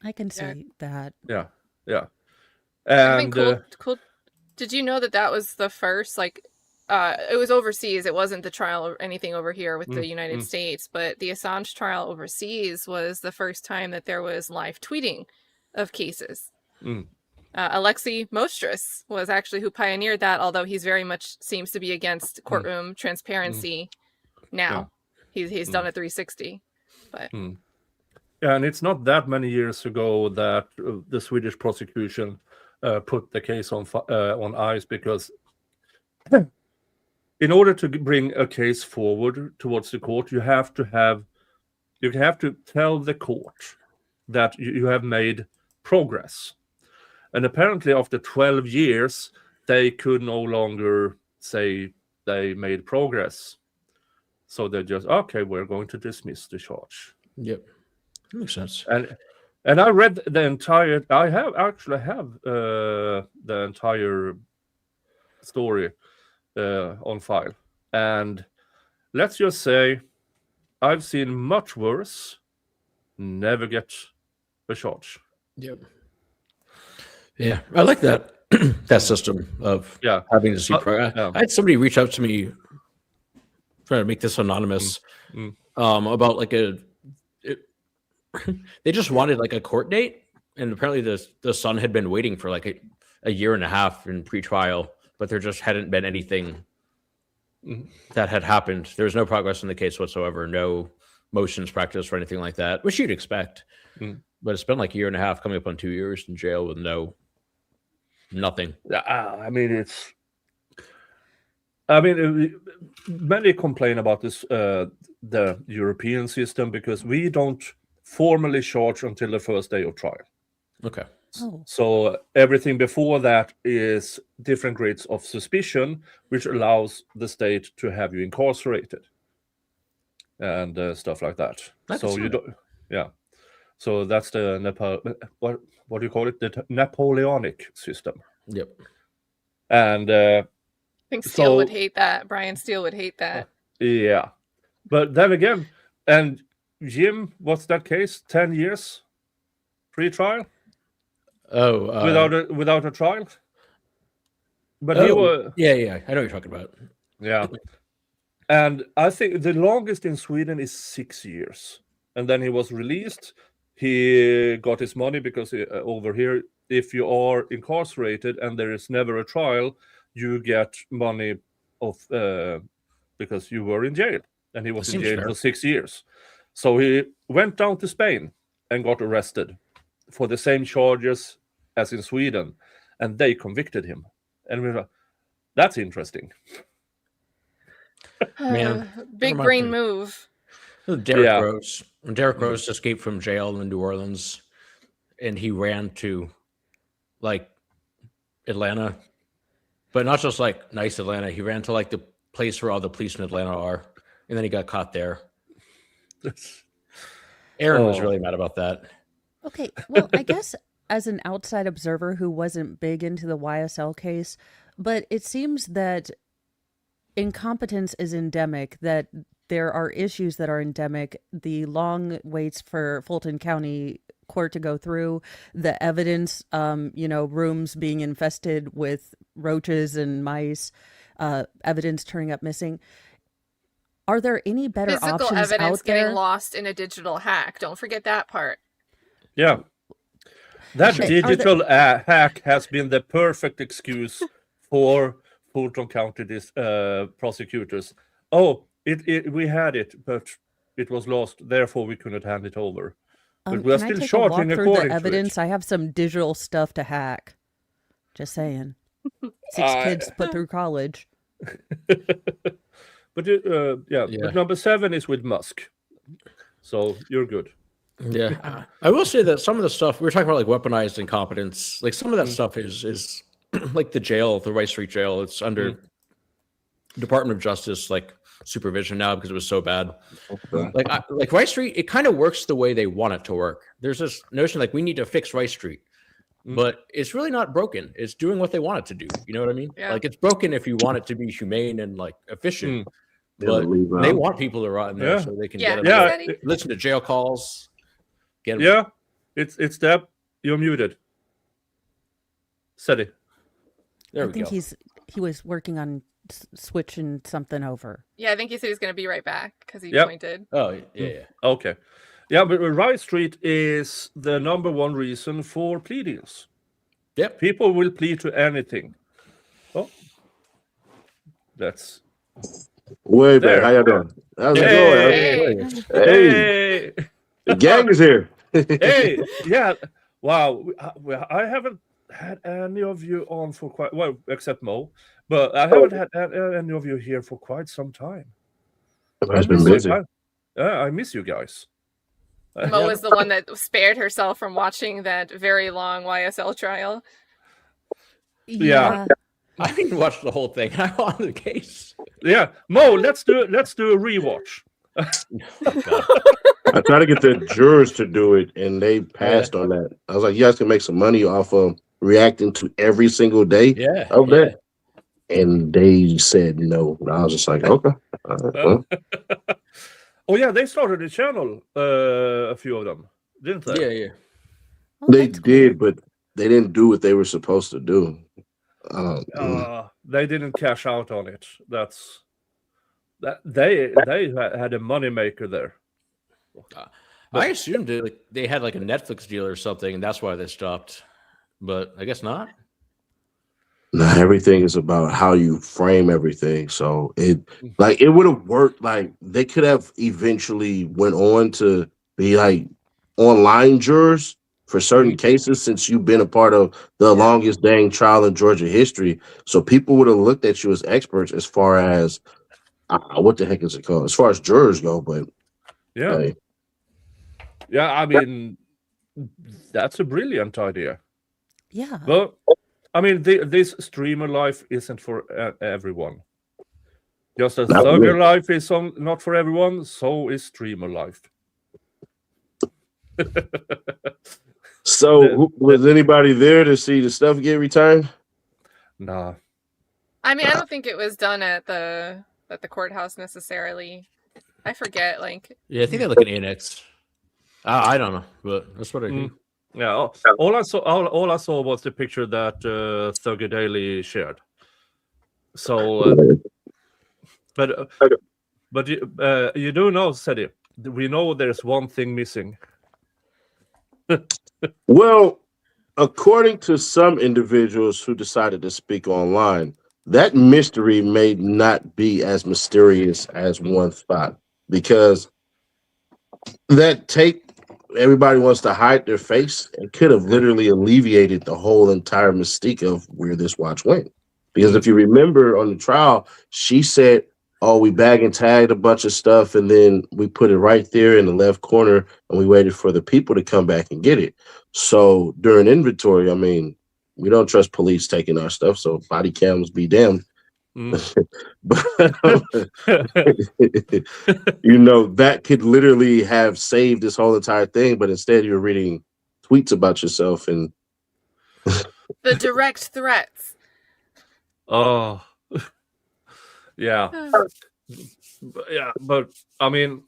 I can see that. Yeah. And cool. Did you know that was the first, it was overseas. It wasn't the trial or anything over here with the United States, but the Assange trial overseas was the first time that there was live tweeting of cases. Alexei Mostris was actually who pioneered that, although he's very much seems to be against courtroom transparency now. He's done a 360. But and it's not that many years ago that the Swedish prosecution put the case on ice because in order to bring a case forward towards the court, you have to tell the court that you have made progress. And apparently after 12 years, they could no longer say they made progress. So they just, okay, we're going to dismiss the charge. Yep. That makes sense. And I read the entire, I have the entire story on file. And let's just say I've seen much worse never get a charge. Yep. Yeah, I like that that system of having to see progress. I had somebody reach out to me trying to make this anonymous about like they just wanted like a court date, and apparently the son had been waiting for like a year and a half in pretrial, but there just hadn't been anything that had happened. There was no progress in the case whatsoever, no motions practiced or anything like that, which you'd expect. But it's been like a year and a half, coming up on 2 years in jail with nothing. I mean, many complain about this, the European system, because we don't formally charge until the first day of trial. Okay. Oh. So everything before that is different grades of suspicion, which allows the state to have you incarcerated and stuff like that. So you don't, So that's the what do you call it? The Napoleonic system. Yep. And I think Steele would hate that. Brian Steele would hate that. Yeah, but then again, and Jim, what's that case? 10 years pre-trial. Without a trial. But he was. Yeah. I know what you're talking about. Yeah, and I think the longest in Sweden is 6 years, and then he was released. He got his money because over here, if you are incarcerated and there is never a trial, you get money of because you were in jail, and he was in jail for 6 years. So he went down to Spain and got arrested for the same charges as in Sweden, and they convicted him. And we were, that's interesting. Man, big brain move. Derrick Rose. When Derrick Rose escaped from jail in New Orleans, and he ran to like Atlanta, but not just like nice Atlanta. He ran to like the place where all the police in Atlanta are, and then he got caught there. Aaron was really mad about that. Okay, well, I guess as an outside observer who wasn't big into the YSL case, but it seems that incompetence is endemic, that there are issues that are endemic, the long waits for Fulton County court to go through, the evidence, rooms being infested with roaches and mice, evidence turning up missing. Are there any better Physical options evidence out there? getting lost in a digital hack. Don't forget that part. Yeah. That digital hack has been the perfect excuse for Fulton County prosecutors. Oh, we had it, but it was lost. Therefore, we couldn't hand it over. But we're still charging according to evidence. I have some digital stuff to hack. Just saying. 6 kids put through college. But but number 7 is with Musk. So you're good. Yeah. I will say that some of the stuff we were talking about, like weaponized incompetence, like some of that stuff is like the jail, the Rice Street jail. It's under Department of Justice, like supervision now because it was so bad. Like Rice Street, it kind of works the way they want it to work. There's this notion like we need to fix Rice Street, but it's really not broken. It's doing what they want it to do. You know what I mean? Yeah. Like it's broken if you want it to be humane and like efficient. But they want people to rot in there so they can get them. Listen to jail calls. Get them. Yeah, it's that. You're muted. Ceddy. I think he was working on switching something over. Yeah, I think he said he's going to be right back because he pointed. Oh, yeah. Okay. Yeah, but Rice Street is the number one reason for plea deals. Yep. People will plead to anything. Oh, that's way better. How y'all doing? How's it going? Hey, the gang is here. Hey, yeah. Wow, I haven't had any of you on for quite well, except Mo, but I haven't had any of you here for quite some time. I've been busy. I miss you guys. Mo is the one that spared herself from watching that very long YSL trial. Yeah. I didn't watch the whole thing. I'm on the case. Yeah, Mo, let's do a rewatch. I tried to get the jurors to do it, and they passed on that. I was like, you guys can make some money off of reacting to every single day of that. And they said no. And I was just like, okay. Well. Oh, yeah, they started a channel, a few of them, didn't they? Yeah. Oh, They that's did, cool. but they didn't do what they were supposed to do. They didn't cash out on it. They had a moneymaker there. I assumed they had like a Netflix deal or something, and that's why they stopped. But I guess not. No, everything is about how you frame everything. So it would have worked. Like they could have eventually went on to be like online jurors for certain cases, since you've been a part of the longest dang trial in Georgia history. So people would have looked at you as experts as far as what the heck is it called? As far as jurors go, but yeah, I mean, that's a brilliant idea. Yeah. But I mean, this streamer life isn't for everyone. Just as thugger life is not for everyone, so is streamer life. So, was anybody there to see the stuff get returned? Nah. I mean, I don't think it was done at the courthouse necessarily. I forget. Like, yeah, I think they like an annex. I don't know, but that's what I think. Yeah, all I saw was the picture that Thugger Daily shared. So, but you do know, Ceddy, we know there's one thing missing. Well, according to some individuals who decided to speak online, that mystery may not be as mysterious as one thought, because that tape, everybody wants to hide their face, and could have literally alleviated the whole entire mystique of where this watch went. Because if you remember on the trial, she said, oh, we bag and tagged a bunch of stuff, and then we put it right there in the left corner, and we waited for the people to come back and get it. So during inventory, I mean, we don't trust police taking our stuff, so body cams be damned. But you know, that could literally have saved this whole entire thing, but instead you're reading tweets about yourself and the direct threats. Oh, yeah. But I mean,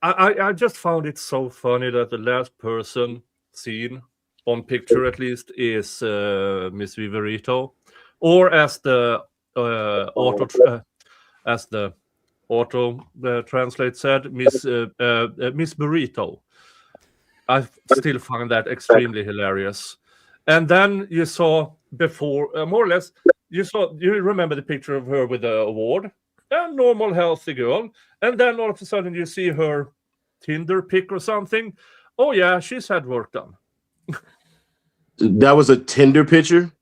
I just found it so funny that the last person seen on picture, at least, is Miss Viverito, or as the auto translate said, Miss Burrito. I still find that extremely hilarious. And then you saw before, more or less, you remember the picture of her with the award, a normal, healthy girl, and then all of a sudden you see her Tinder pic or something. Oh yeah, she's had work done. That was a Tinder picture?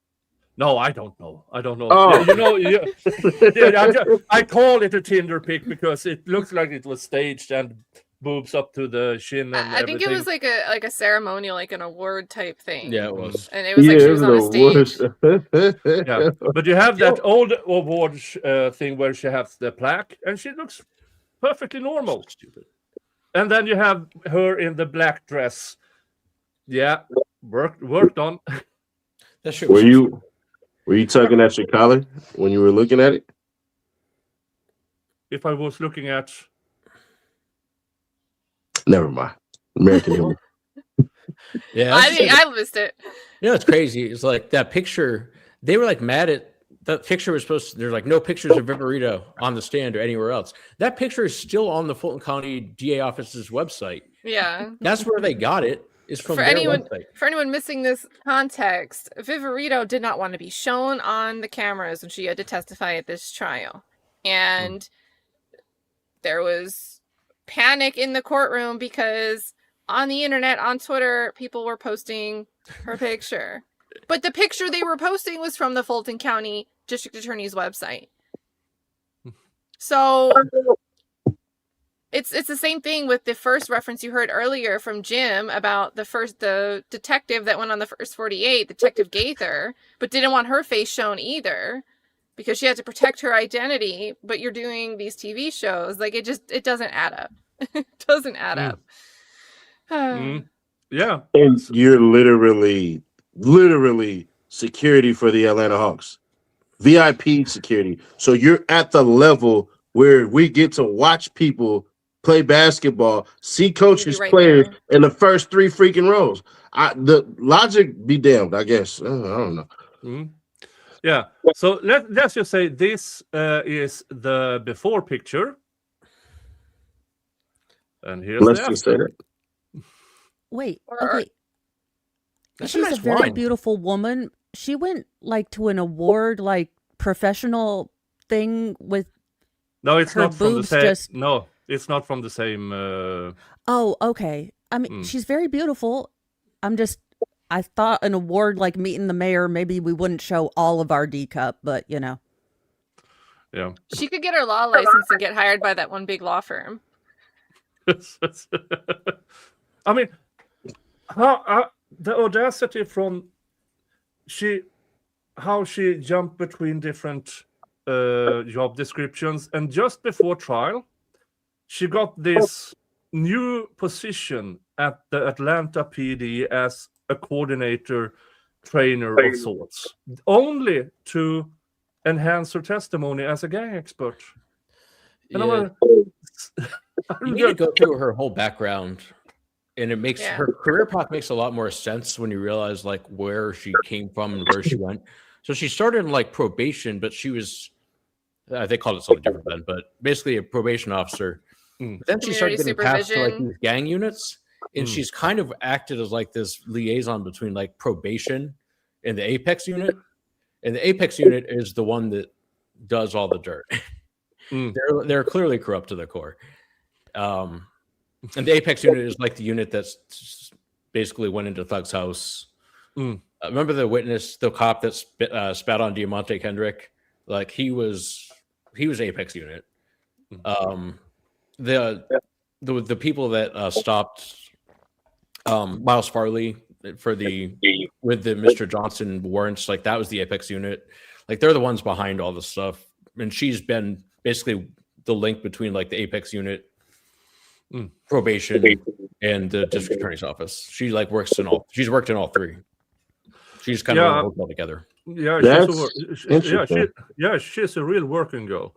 No, I don't know. Oh. I call it a Tinder pic because it looks like it was staged and boobs up to the chin. And I think it was like a ceremonial, like an award type thing. Yeah, it was. And it was like she was on a stage. Yeah, but you have that old award thing where she has the plaque, and she looks perfectly normal. Stupid. And then you have her in the black dress. Yeah, worked on. Were you tugging at your collar when you were looking at it? If I was looking at, never mind. American humor. Yeah, I think I missed it. You know, it's crazy. It's like that picture. They were like mad at that picture. Was supposed to. There's like no pictures of Viverito on the stand or anywhere else. That picture is still on the Fulton County DA office's website. Yeah, that's where they got it. Is from for their anyone website. For anyone missing this context, Viverito did not want to be shown on the cameras when she had to testify at this trial, and there was panic in the courtroom because on the internet, on Twitter, people were posting her picture. But the picture they were posting was from the Fulton County District Attorney's website. So it's the same thing with the first reference you heard earlier from Jim about the detective that went on the first 48, Detective Gaither, but didn't want her face shown either because she had to protect her identity. But you're doing these TV shows, like it doesn't add up. It doesn't add up. Yeah, And you're literally security for the Atlanta Hawks. VIP security. So you're at the level where we get to watch people play basketball, see coaches, Right players there. in the first 3 freaking rows. The logic be damned, I guess. I don't know. Yeah. So let's just say this is the before picture. And here's Let's the just say after. that. Wait, Or- okay. That's She's a nice a very wine. beautiful woman. She went like to an award, like professional thing with. No, it's Her not from the boobs same. just- No, it's not from the same. Oh, okay. I mean, she's very beautiful. I thought an award like meeting the mayor, maybe we wouldn't show all of our D cup, but you know. Yeah. She could get her law license and get hired by that one big law firm. I mean, how the audacity from how she jumped between different job descriptions, and just before trial, she got this new position at the Atlanta PD as a coordinator, trainer of sorts, only to enhance her testimony as a gang expert. And Yeah. You need to go through her whole background, and it makes Yeah. her career path makes a lot more sense when you realize like where she came from and where she went. So she started in like probation, but she was they called it something different then, but basically a probation officer. But then she started Community getting passed to like supervision. these gang units, and she's kind of acted as like this liaison between like probation and the Apex unit. And the Apex unit is the one that does all the dirt. They're clearly corrupt to the core. And the Apex unit is like the unit that's basically went into Thug's house. Remember the witness, the cop that spat on Diamante Kendrick? Like he was Apex unit. The people that stopped Miles Farley with the Mr. Johnson warrants, like that was the Apex unit. Like they're the ones behind all this stuff, and she's been basically the link between like the Apex unit, probation, and the district attorney's office. She like works in all. She's worked in all three. She's kind of worked all together. Yeah, That's she's a real working girl.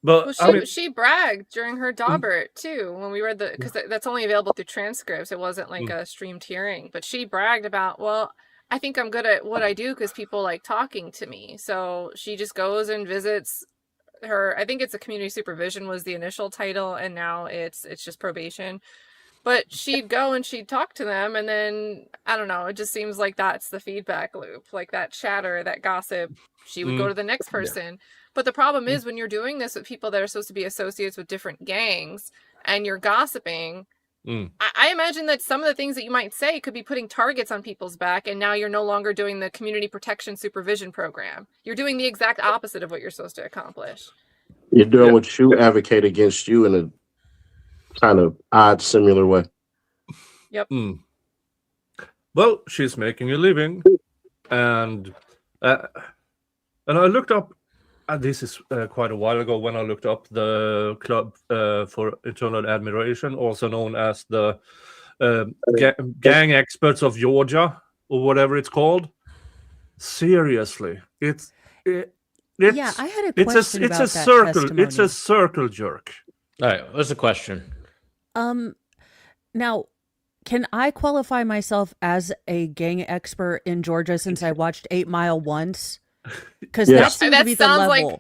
But Well, she bragged during her Daubert too when we read because that's only available through transcripts. It wasn't like a streamed hearing, but she bragged about, well, I think I'm good at what I do because people like talking to me. So she just goes and visits her. I think it's a community supervision was the initial title, and now it's just probation. But she'd go and she'd talk to them, and then I don't know. It just seems like that's the feedback loop, like that chatter, that gossip. She would go to the next person. Yeah. But the problem is when you're doing this with people that are supposed to be associates with different gangs and you're gossiping, I imagine that some of the things that you might say could be putting targets on people's back, and now you're no longer doing the community protection supervision program. You're doing the exact opposite of what you're supposed to accomplish. You're doing what you advocate against you in a kind of odd, similar way. Yep. Well, she's making a living, and I looked up. This is quite a while ago when I looked up the Club for Eternal Admiration, also known as the Gang Experts of Georgia, or whatever it's called. Seriously, it's yeah, I had a question about that circle. testimony. It's a circle jerk. All right, what's the question? Now, can I qualify myself as a gang expert in Georgia since I watched 8 Mile once? Because that seems to be the level.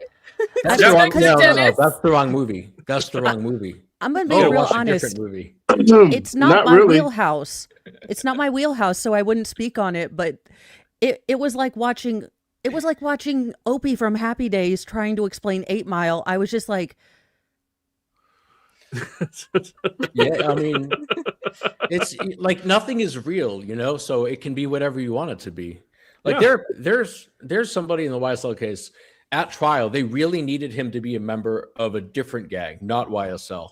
That's the wrong, no, that's the wrong movie. That's the wrong movie. I'm going to be real honest. Movie. It's not my really. wheelhouse. It's not my wheelhouse, so I wouldn't speak on it. But it was like watching. It was like watching Opie from Happy Days trying to explain 8 Mile. I was just like, Yeah, I mean, it's like nothing is real, you know, so it can be whatever you want it to be. Like Yeah. there's somebody in the YSL case at trial. They really needed him to be a member of a different gang, not YSL,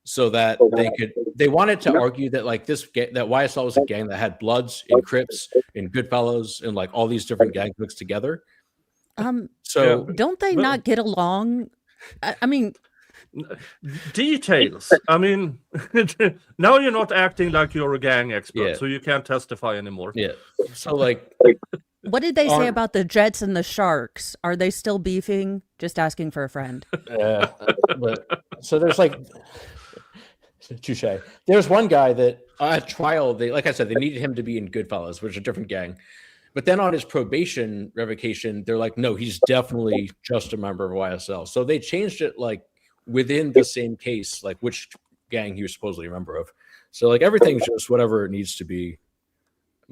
so that they wanted to argue that like that YSL was a gang that had Bloods and Crips and Goodfellas and like all these different gangs mixed together. So Don't they not get along? I mean, details. I mean, now you're not acting like you're a gang expert, so you can't testify anymore. Yeah. So like, what did they say about the Jets and the Sharks? Are they still beefing? Just asking for a friend. but so there's like, touche. There's one guy that at trial, like I said, they needed him to be in Goodfellas, which is a different gang. But then on his probation revocation, they're like, no, he's definitely just a member of YSL. So they changed it like within the same case, like which gang he was supposedly a member of. So like everything's just whatever it needs to be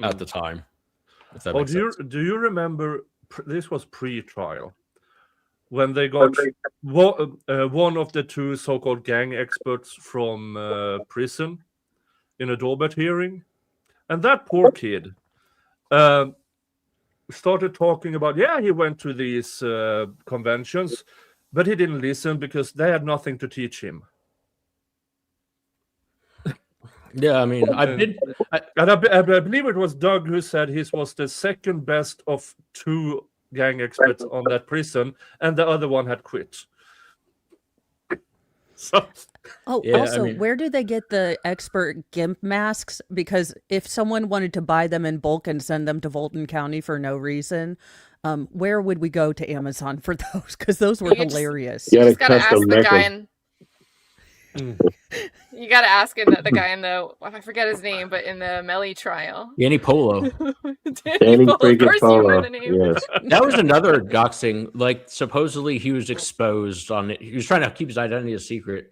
at the time. If that makes sense. Do you remember? This was pre-trial when they got one of the two so-called gang experts from prison in a Dorbet hearing, and that poor kid started talking about, he went to these conventions, but he didn't listen because they had nothing to teach him. Yeah, I mean, I believe it was Doug who said he was the second best of two gang experts on that prison, and the other one had quit. So, where do they get the expert GIMP masks? Because if someone wanted to buy them in bulk and send them to Fulton County for no reason, where would we go to Amazon for those? Because those were hilarious. You just gotta ask the guy. You gotta ask the guy in the, I forget his name, but in the Melly trial. Danny Polo. Danny freaking Polo. Yes. That was another doxing. Like supposedly he was exposed on it. He was trying to keep his identity a secret.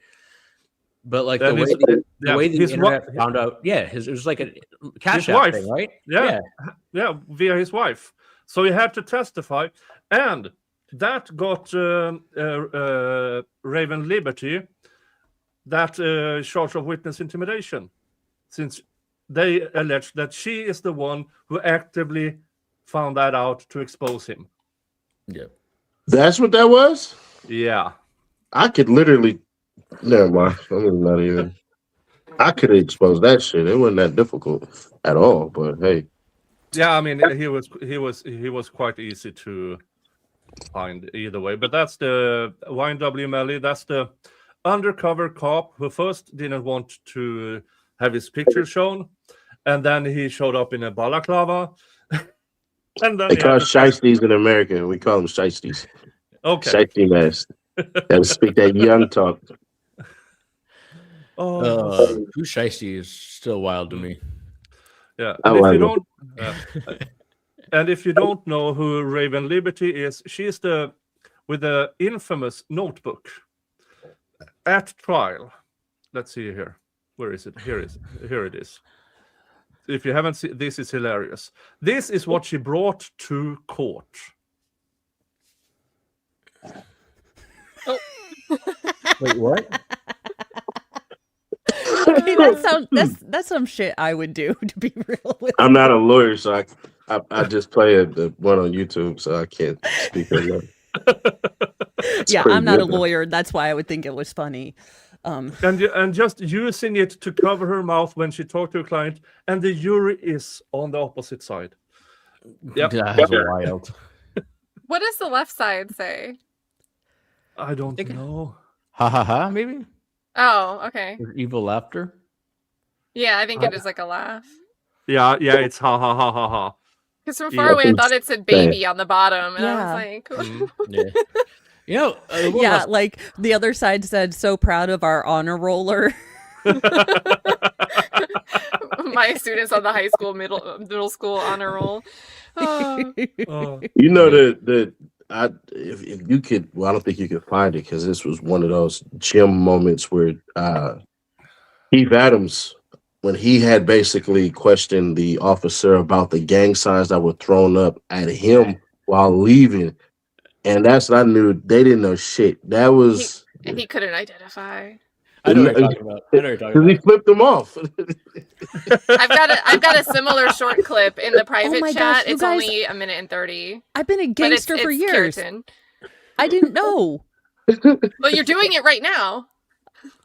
But like the way the internet found out, it was like a cash app thing, right? Yeah, via his wife. So he had to testify, and that got Raven Liberty that charge of witness intimidation, since they allege that she is the one who actively found that out to expose him. Yeah. That's what that was? Yeah. I could literally, never mind. I'm not even, I could have exposed that shit. It wasn't that difficult at all, but hey. Yeah, I mean, he was quite easy to find either way. But that's the YNW Melly. That's the undercover cop who first didn't want to have his picture shown, and then he showed up in a balaclava. And then they call shiesties in America. We call them shiesties. Okay. Shiesty mask. Gotta speak that young talk. Who shiesty is still wild to me. Yeah. And if you don't know who Raven Liberty is, she's with the infamous notebook at trial. Let's see here. Where is it? Here it is. If you haven't seen, this is hilarious. This is what she brought to court. Oh. Wait, what? I mean, that's some shit I would do, to be real with I'm not a lawyer, so I just play the one on YouTube, so I can't speak on that. Yeah, I'm not a lawyer. That's why I would think it was funny. And just using it to cover her mouth when she talked to a client, and the jury is on the opposite side. Yep. That's wild. What does the left side say? I don't know. Ha ha ha, maybe? Oh, okay. Or evil laughter? Yeah, I think it is like a laugh. Yeah, it's ha ha ha ha ha. Because from far away, I thought it said baby on the bottom, and I was like, yeah. You know, like the other side said, "So proud of our honor roller." My students on the high school, middle school honor roll. You know that if you could, well, I don't think you could find it because this was one of those gym moments where Keith Adams, when he had basically questioned the officer about the gang signs that were thrown up at him while leaving. And that's what I knew. They didn't know shit. That was... And he couldn't identify. I know what you're talking about. I know what you're talking Because he about. flipped them off. I've got a similar short clip in the private my chat. gosh, you It's guys- only 1 minute and 30. I've been a But it's gangster for years. keratin. I didn't know. Well, you're doing it right now.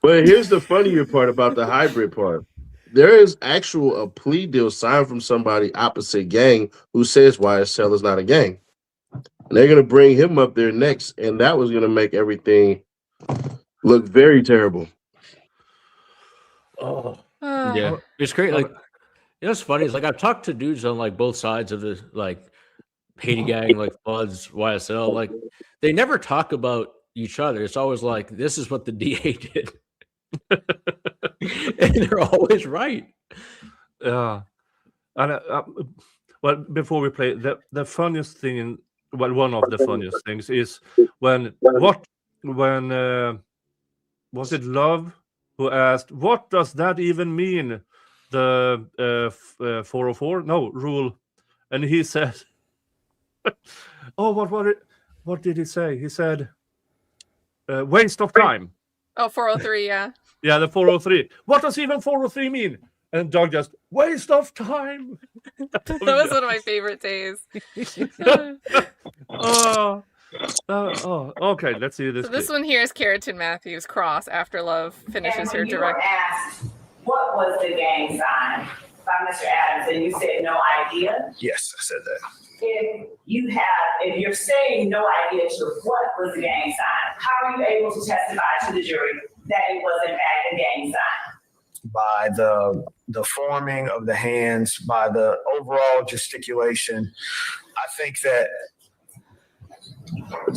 But here's the funnier part about the hybrid part. There is a plea deal signed from somebody opposite gang who says YSL is not a gang. And they're going to bring him up there next, and that was going to make everything look very terrible. Oh, Yeah, it's great. Like, you know, what's funny is like I've talked to dudes on like both sides of the like Haiti gang, like Bloods, YSL. Like, they never talk about each other. It's always like, this is what the DA did. And they're always right. yeah. And well, before we play, the funniest thing, one of the funniest things is when was it Love who asked, "What does that even mean?" The 404 rule, and he said, "Oh, what did he say?" He said, "Waste of time." Oh, 403, yeah. Yeah, the 403. What does even 403 mean? And Doug just, waste of time. That was one of my favorite days. Okay, let's see this. So this one here is Keratin Matthews Cross after Love finishes her And when you direct. were asked, what was the gang sign by Mr. Adams, and you said no idea. Yes, I said that. If you're saying no idea to what was the gang sign, how are you able to testify to the jury that it was in fact a gang sign? By the forming of the hands, by the overall gesticulation, I think that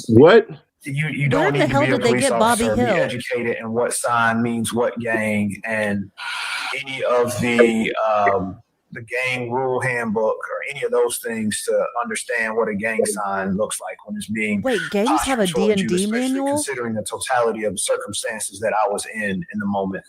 What? you don't the need to hell be a did they police get Bobby officer, be Hill? educated in what sign means what gang, and any of the gang rule handbook or any of those things to understand what a gang sign looks like when it's being Wait, gangs have a postured towards you, D&D especially manual? considering the totality of the circumstances that I was in the moment.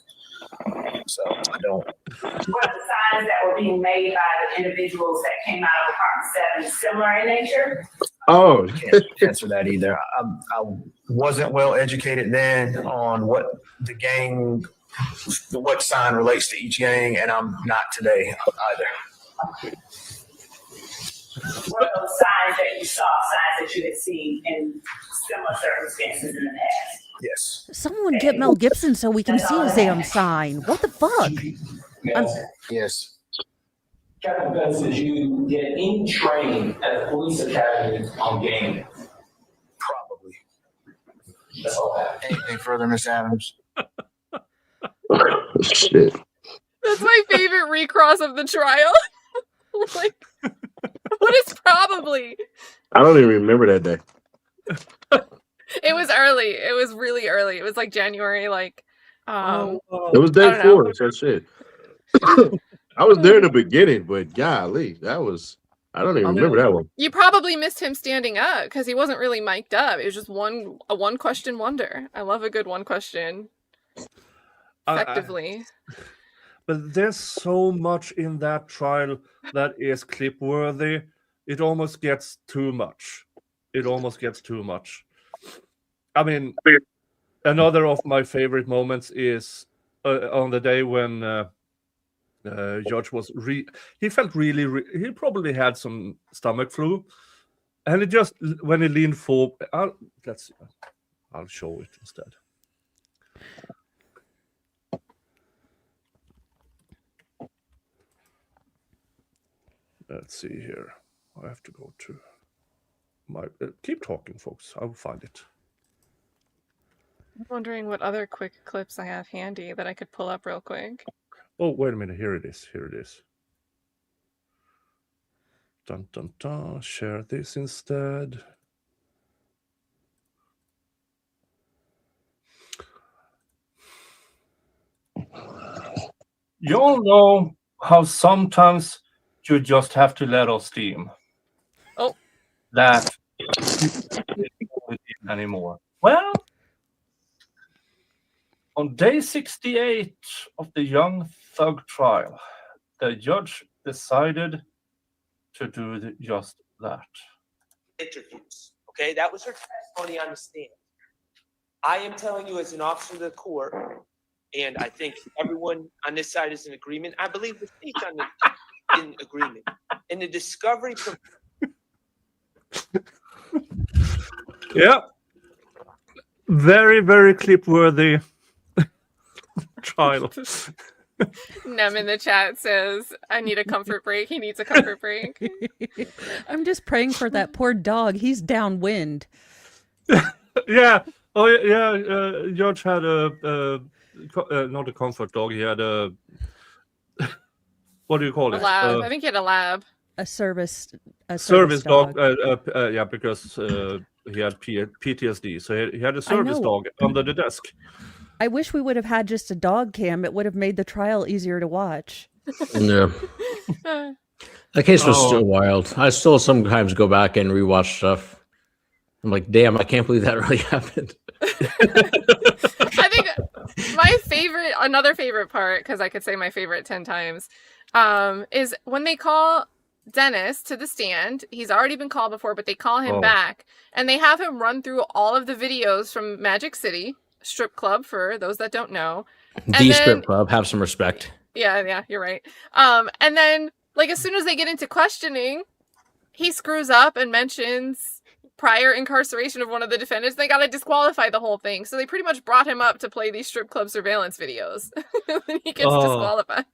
So I don't. Were the signs that were being made by the individuals that came out of Department 7 similar in nature? Oh, Can't answer that either. I wasn't well educated then on what the gang, what sign relates to each gang, and I'm not today either. Were those signs that you saw signs that you had seen in similar circumstances in the past? Yes. Someone get Mel Gibson so we can see his damn sign. What the fuck? Yes. Captain Bennett, did you get any training at the police academy on gang? Probably. That's all I have. Anything further, Miss Adams? shit. That's my favorite recross of the trial. Like, what is probably? I don't even remember that day. It was early. It was really early. It was like January, like. It was day I don't 4, so shit. I was there in the beginning, but golly, I don't even remember that one. You probably missed him standing up because he wasn't really mic'd up. It was just a one question wonder. I love a good one question. Effectively. But there's so much in that trial that is clip worthy. It almost gets too much. I mean, another of my favorite moments is on the day when Judge was he felt really he probably had some stomach flu, and it just when he leaned forward, I'll show it instead. Let's see here. I have to go to my keep talking, folks. I'll find it. I'm wondering what other quick clips I have handy that I could pull up real quick. Oh, wait a minute. Here it is. Dun, dun, dun. Share this instead. You all know how sometimes you just have to let off steam. Oh. That anymore. Well, on day 68 of the Young Thug trial, the judge decided to do just that. Interviews, okay? That was her testimony on the stand. I am telling you as an officer of the court, And I think everyone on this side is in agreement. I believe the state's in agreement. And the discovery from Yeah. Very, very clip-worthy trial. Nem in the chat says, I need a comfort break. He needs a comfort break. I'm just praying for that poor dog. He's downwind. Yeah. Oh, yeah. George had not a comfort dog. He had a what do you call A it? lab. I think he had a lab. A service dog. Yeah, because he had PTSD, so he had a service dog under the desk. I wish we would have had just a dog cam. It would have made the trial easier to watch. Yeah. That case was still wild. I still sometimes go back and rewatch stuff. I'm like, damn, I can't believe that really happened. I think another favorite part, because I could say my favorite 10 times, is when they call Dennis to the stand. He's already been called before, but they call him back, and they have him run through all of the videos from Magic City strip club, for those that don't know. Strip club, have some respect. Yeah, you're right. And then, like, as soon as they get into questioning, he screws up and mentions prior incarceration of one of the defendants. They got to disqualify the whole thing. So they pretty much brought him up to play these strip club surveillance videos. And he gets disqualified.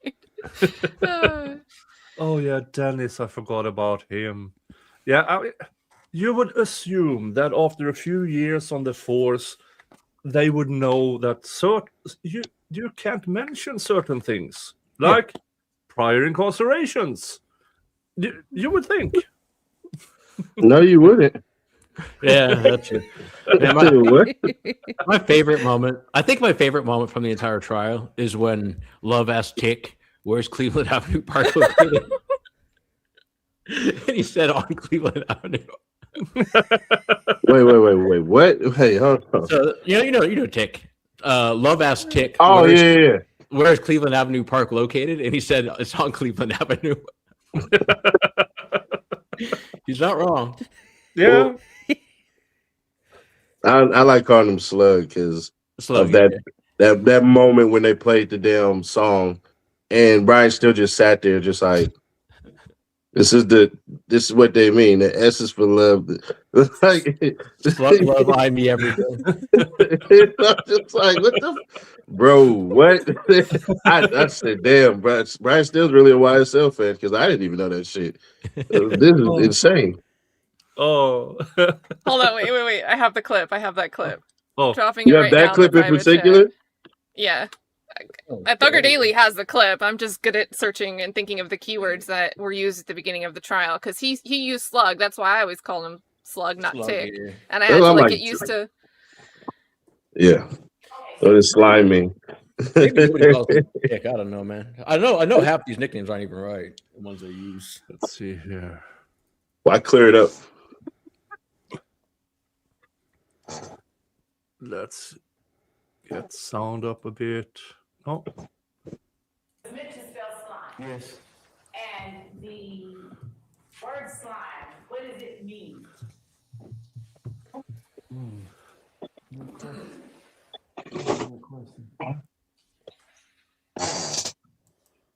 Oh, yeah, Dennis, I forgot about him. Yeah, you would assume that after a few years on the force, they would know that you can't mention certain things, like prior incarcerations. You would think. No, you wouldn't. Yeah, that's it. My favorite moment, I think my favorite moment from the entire trial is when Love asked Tick, where's Cleveland Avenue Park located? And he said on Cleveland Avenue. Wait, what? Hey, hold on. So, you know, Tick. Love asked Tick. Oh, yeah. Where's Cleveland Avenue Park located? And he said it's on Cleveland Avenue. He's not wrong. Yeah. I like calling him Slug because of that moment when they played the damn song, and Brian still just sat there, just like, this is what they mean. The S is for love. love, I me everything. Just like, what the bro? What? I said, damn, bro. Brian Still's really a YSL fan because I didn't even know that shit. This is insane. Oh. Hold on, wait. I have the clip. I have that clip. Oh, dropping you it have right that now clip in particular? chat. Yeah. Thugger Daily has the clip. I'm just good at searching and thinking of the keywords that were used at the beginning of the trial, because he used slug. That's why I always call him slug, not tick. Yeah. And I had to get used to. Yeah. So it's slimy. Maybe nobody calls him Tick. I don't know, man. I know half these nicknames aren't even right. The ones they use. Let's see here. Well, I clear it up. Let's get sound up a bit. Oh. It's meant to spell slime. Yes. And the word slime, what does it mean?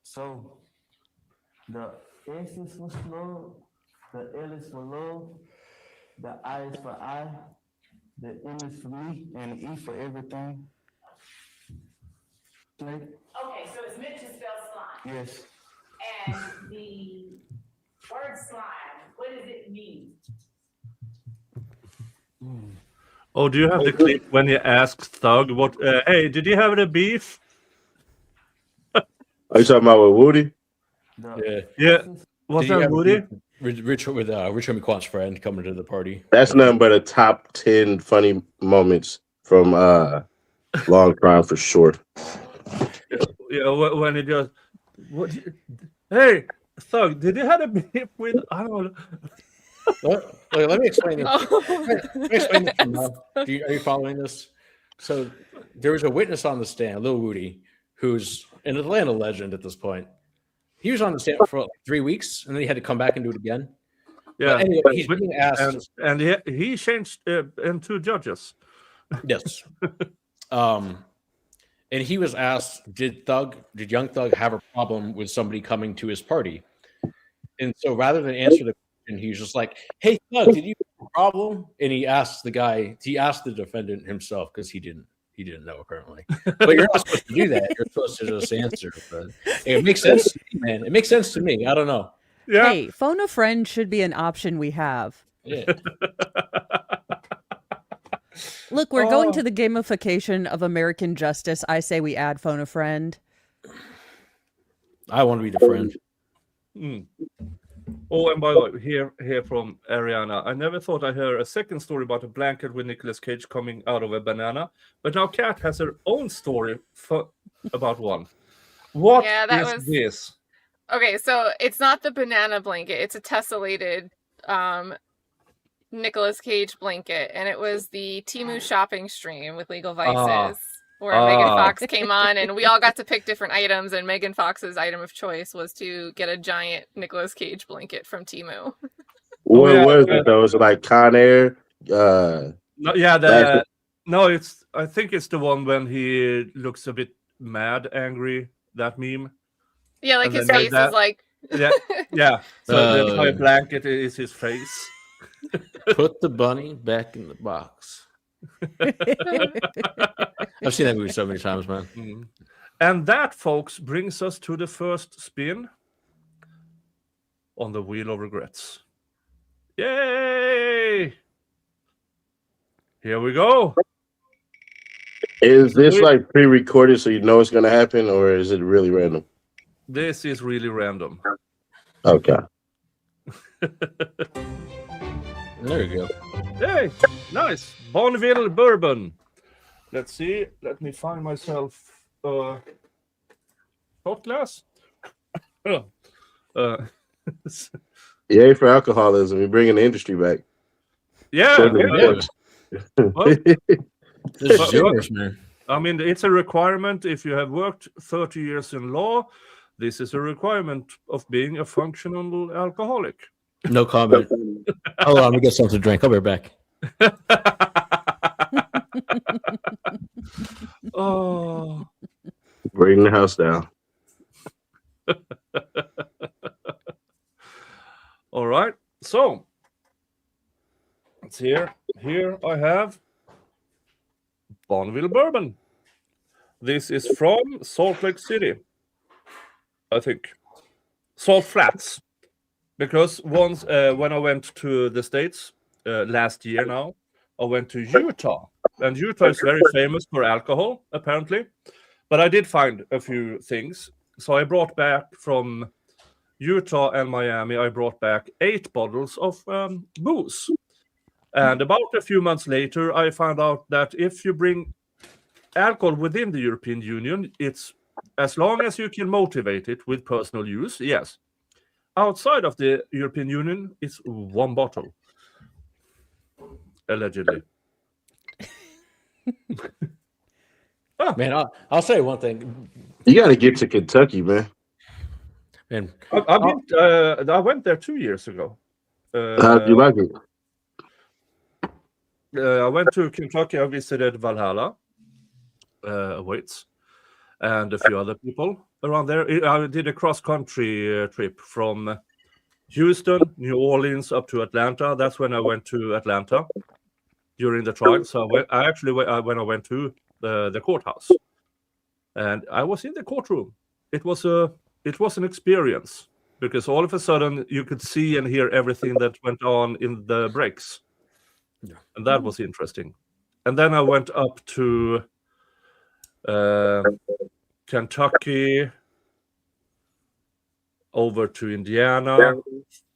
So, the S is for slow, the L is for love, the I is for I, the M is for me, and the E for everything. Okay, so it's meant to spell slime. Yes. And the word slime, what does it mean? Oh, do you have the clip when you asked Thug what? Hey, did you have a beef? Are you talking about with Woody? Yeah. What's that, Woody? Richard McQuan's friend coming to the party. That's nothing but a top 10 funny moments from Long Crime for sure. Yeah, when he just, hey, Thug, did you have a beef with? I don't know. Let me explain this. Let me explain this now. Are you following this? So there was a witness on the stand, Lil Woody, who's an Atlanta legend at this point. He was on the stand for like 3 weeks, and then he had to come back and do it again. Yeah, anyway, he's being asked, and he changed into judges. Yes. and he was asked, did Young Thug have a problem with somebody coming to his party? And so rather than answer the question, he was just like, hey, Thug, did you have a problem? And he asked the defendant himself because he didn't know apparently. But you're not supposed to do that. You're supposed to just answer. But it makes sense to me, man. It makes sense to me. I don't know. Yeah. Hey, phone a friend should be an option we have. Yeah. Look, we're going to the gamification of American justice. I say we add phone a friend. I want to be the friend. Oh, and by the way, here from Ariana, I never thought I heard a second story about a blanket with Nicolas Cage coming out of a banana, but now Katt has her own story about one. What is this? Okay, so it's not the banana blanket; it's a tessellated Nicolas Cage blanket, and it was the Temu shopping stream with Legal Vices. Where Megan Fox came on, and we all got to pick different items, and Megan Fox's item of choice was to get a giant Nicolas Cage blanket from Temu. What was it though? Was it like Con Air? No, I think it's the one when he looks a bit mad, angry. That meme. Yeah, like his face is like. Yeah. So the entire blanket is his face. Put the bunny back in the box. I've seen that movie so many times, man. And that, folks, brings us to the first spin on the Wheel of Regrets. Yay! Here we go. Is this like pre-recorded so you know it's going to happen, or is it really random? This is really random. Okay. There you go. Hey, nice. Bonneville Bourbon. Let's see. Let me find myself a shot glass. Yay for alcoholism. You're bringing the industry back. Yeah. Well, this is yours, man. I mean, it's a requirement. If you have worked 30 years in law, this is a requirement of being a functional alcoholic. No comment. Hold on, let me get something to drink. I'll be right back. Oh, bring the house down. All right. So it's here. Here I have Bonneville Bourbon. This is from Salt Lake City, I think. Salt Flats. Because once when I went to the States last year now, I went to Utah. And Utah is very famous for alcohol, apparently. But I did find a few things. So I brought back from Utah and Miami, I brought back 8 bottles of booze. And about a few months later, I found out that if you bring alcohol within the European Union, it's as long as you can motivate it with personal use, yes. Outside of the European Union, it's 1 bottle. Allegedly. Man, I'll say one thing. You got to get to Kentucky, man. And I went there 2 years ago. How'd you like it? I went to Kentucky. I visited Valhalla, Waits, and a few other people around there. I did a cross-country trip from Houston, New Orleans, up to Atlanta. That's when I went to Atlanta during the trial. So when I went to the courthouse, and I was in the courtroom. It was an experience because all of a sudden you could see and hear everything that went on in the breaks. Yeah. And that was interesting. And then I went up to Kentucky, over to Indiana,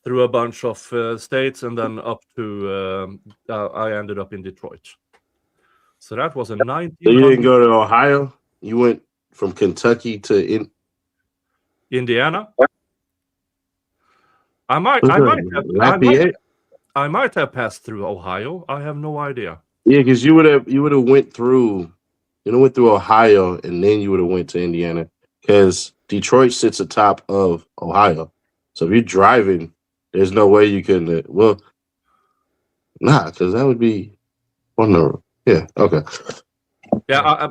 through a bunch of states, and then up to I ended up in Detroit. So that was a 19. So you didn't go to Ohio? You went from Kentucky to Indiana? I might have passed through Ohio. I have no idea. Yeah, because you would have went through Ohio, and then you would have went to Indiana, because Detroit sits atop of Ohio. So if you're driving, there's no way you can. Because that would be on the. Yeah. Okay. Yeah.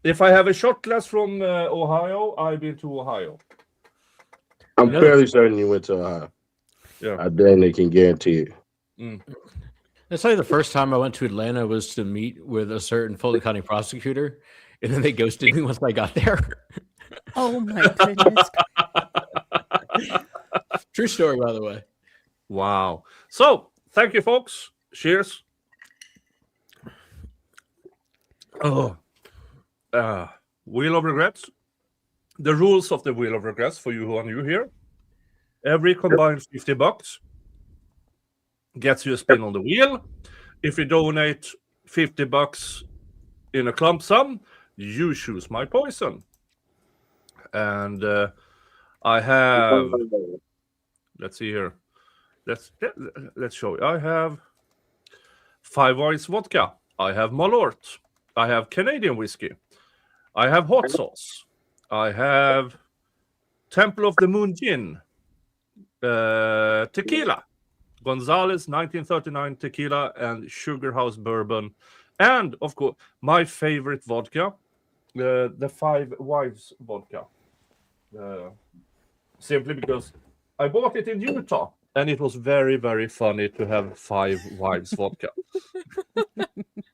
If I have a shot glass from Ohio, I've been to Ohio. I'm fairly certain you went to Ohio. Yeah. I definitely can guarantee it. I'll tell you, the first time I went to Atlanta was to meet with a certain Fulton County prosecutor, and then they ghosted me once I got there. Oh my goodness. True story, by the way. Wow. So, thank you, folks. Cheers. Oh. Wheel of Regrets. The rules of the Wheel of Regrets for you who are new here. Every combined $50 gets you a spin on the wheel. If you donate $50 in a clump sum, you choose my poison. And I have, let's see here. Let's show you. I have 5 Ice vodka. I have Malort. I have Canadian whiskey. I have hot sauce. I have Temple of the Moon gin. Tequila. Gonzalez 1939 tequila and Sugar House bourbon. And, of course, my favorite vodka, the 5 Wives vodka. Simply because I bought it in Utah, and it was very, very funny to have 5 Wives vodka.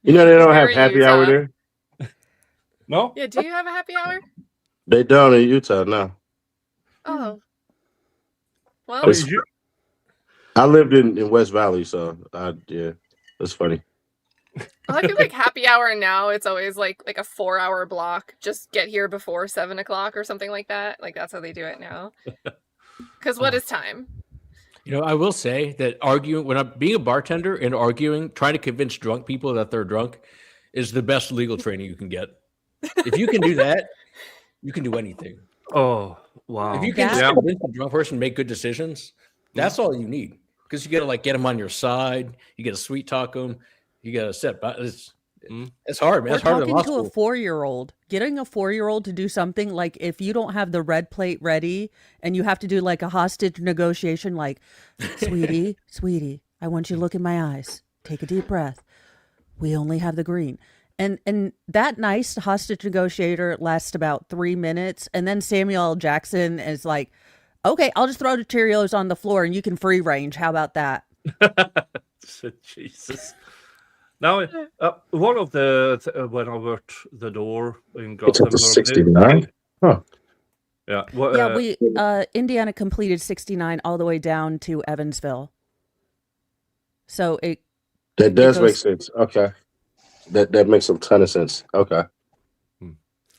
You know they don't have Very happy hour Utah. there? No? Yeah, do you have a happy hour? They don't in Utah, no. Oh. Well, Oh, you- I lived in West Valley, so yeah, that's funny. I feel like happy hour now, it's always like a 4-hour block. Just get here before 7 o'clock or something like that. Like that's how they do it now. Because what is time? You know, I will say that arguing, when I'm being a bartender and arguing, trying to convince drunk people that they're drunk is the best legal training you can get. If you can do that, you can do anything. Oh, wow. If you can just convince a drunk person to make good decisions, that's all you need. Because you got to like get them on your side. You got to sweet talk them. You got to set. It's hard, man. We're It's harder than talking law to a school. 4-year-old. Getting a 4-year-old to do something like if you don't have the red plate ready and you have to do like a hostage negotiation, like, sweetie, I want you to look in my eyes. Take a deep breath. We only have the green. And that nice hostage negotiator lasts about 3 minutes. And then Samuel L. Jackson is like, okay, I'll just throw the Cheerios on the floor and you can free range. How about that? Jesus. Now, one of the when I worked the door in Gothenburg. 69? Huh. Yeah. Well, Yeah, we Indiana completed 69 all the way down to Evansville. So that does goes- make sense. Okay. That makes a ton of sense. Okay.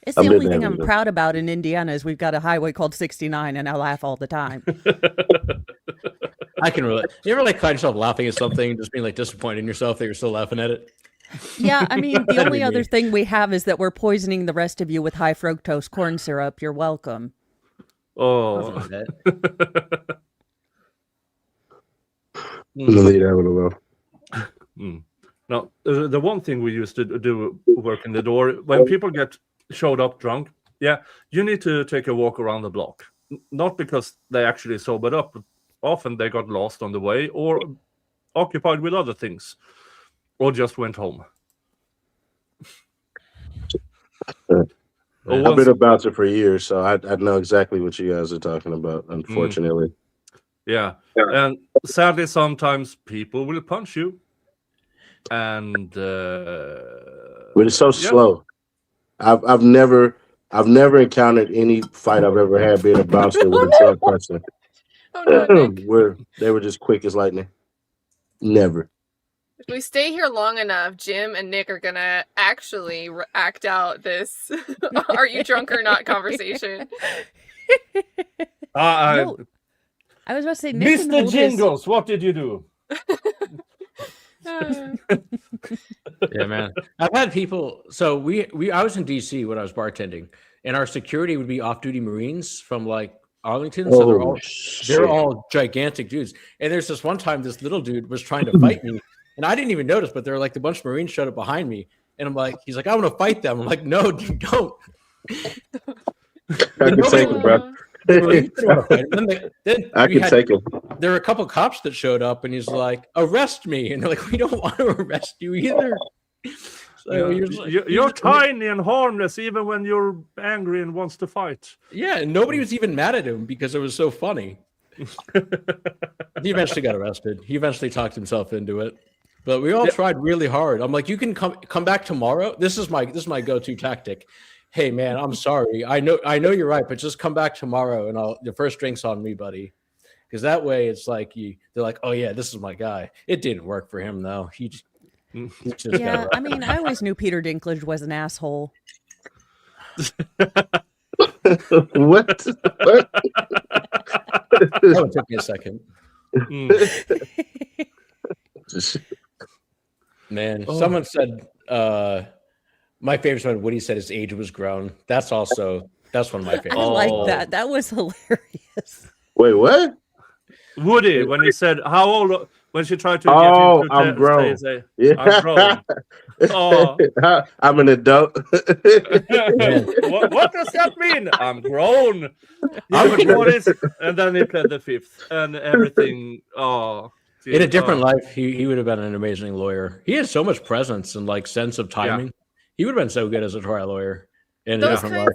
it's the I've only been thing there I'm before. proud about in Indiana is we've got a highway called 69 and I laugh all the time. I can relate. You ever like find yourself laughing at something, just being like disappointed in yourself that you're still laughing at it? Yeah, I mean, the That'd only be other me. thing we have is that we're poisoning the rest of you with high fructose corn syrup. You're welcome. Oh. Leave that one alone. Now, the one thing we used to do work in the door, when people showed up drunk, yeah, you need to take a walk around the block. Not because they actually sobered up, but often they got lost on the way or occupied with other things or just went home. I've been a bouncer for years, so I know exactly what you guys are talking about, unfortunately. Yeah. And sadly, sometimes people will punch you. And But it's so slow. I've never encountered any fight I've ever had being a bouncer with a drunk person where they were just quick as lightning. Never. If we stay here long enough, Jim and Nick are gonna actually act out this "Are you drunk or not?" conversation. No, I was about to say, Nick can Mr. hold his- Jingles, what did you do? Yeah, man. I've had people. So I was in DC when I was bartending, and our security would be off-duty Marines from like Arlington. So they're all gigantic dudes. And there's this one time this little dude was trying to fight me, and I didn't even notice, but there were like a bunch of Marines showed up behind me, and I'm like, he's like, I want to fight them. I'm like, no, you don't. I can take it, bro. I can take it. There were a couple cops that showed up, and he's like, arrest me. And they're like, we don't want to arrest you either. So you're tiny and harmless even when you're angry and wants to fight. Yeah, and nobody was even mad at him because it was so funny. He eventually got arrested. He eventually talked himself into it. But we all tried really hard. I'm like, you can come back tomorrow. This is my go-to tactic. Hey man, I'm sorry. I know you're right, but just come back tomorrow and the first drink's on me, buddy. Because that way it's like they're like, oh yeah, this is my guy. It didn't work for him though. He just yeah, I mean, I always knew Peter Dinklage was an asshole. What? That would take me a second. Man, someone said my favorite one. Woody said his age was grown. That's one of my favorites. I like that. That was hilarious. Wait, what? Woody, when he said how old, when she tried to get Oh, him to I'm grown. say, Yeah. I'm grown. Oh, I'm an adult. what does that mean? I'm grown. And then he played the fifth, and everything. Oh, geez, in a different life, he would have been an amazing lawyer. He has so much presence and like sense of timing. Yeah. He would have been so good as a trial lawyer in a different life.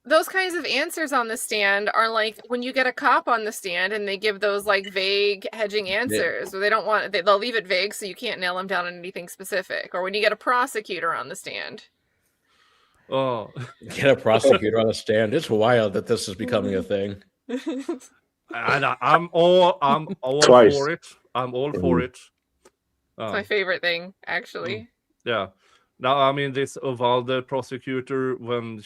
Those kinds of answers on the stand are like when you get a cop on the stand and they give those like vague hedging answers, or they'll leave it vague so you can't nail them down on anything specific. Or when you get a prosecutor on the stand. Oh, get a prosecutor on the stand. It's wild that this is becoming a thing. And I'm all Twice. for it. I'm all for it. It's my favorite thing, actually. Yeah. Now, I mean, this Uvalde prosecutor, when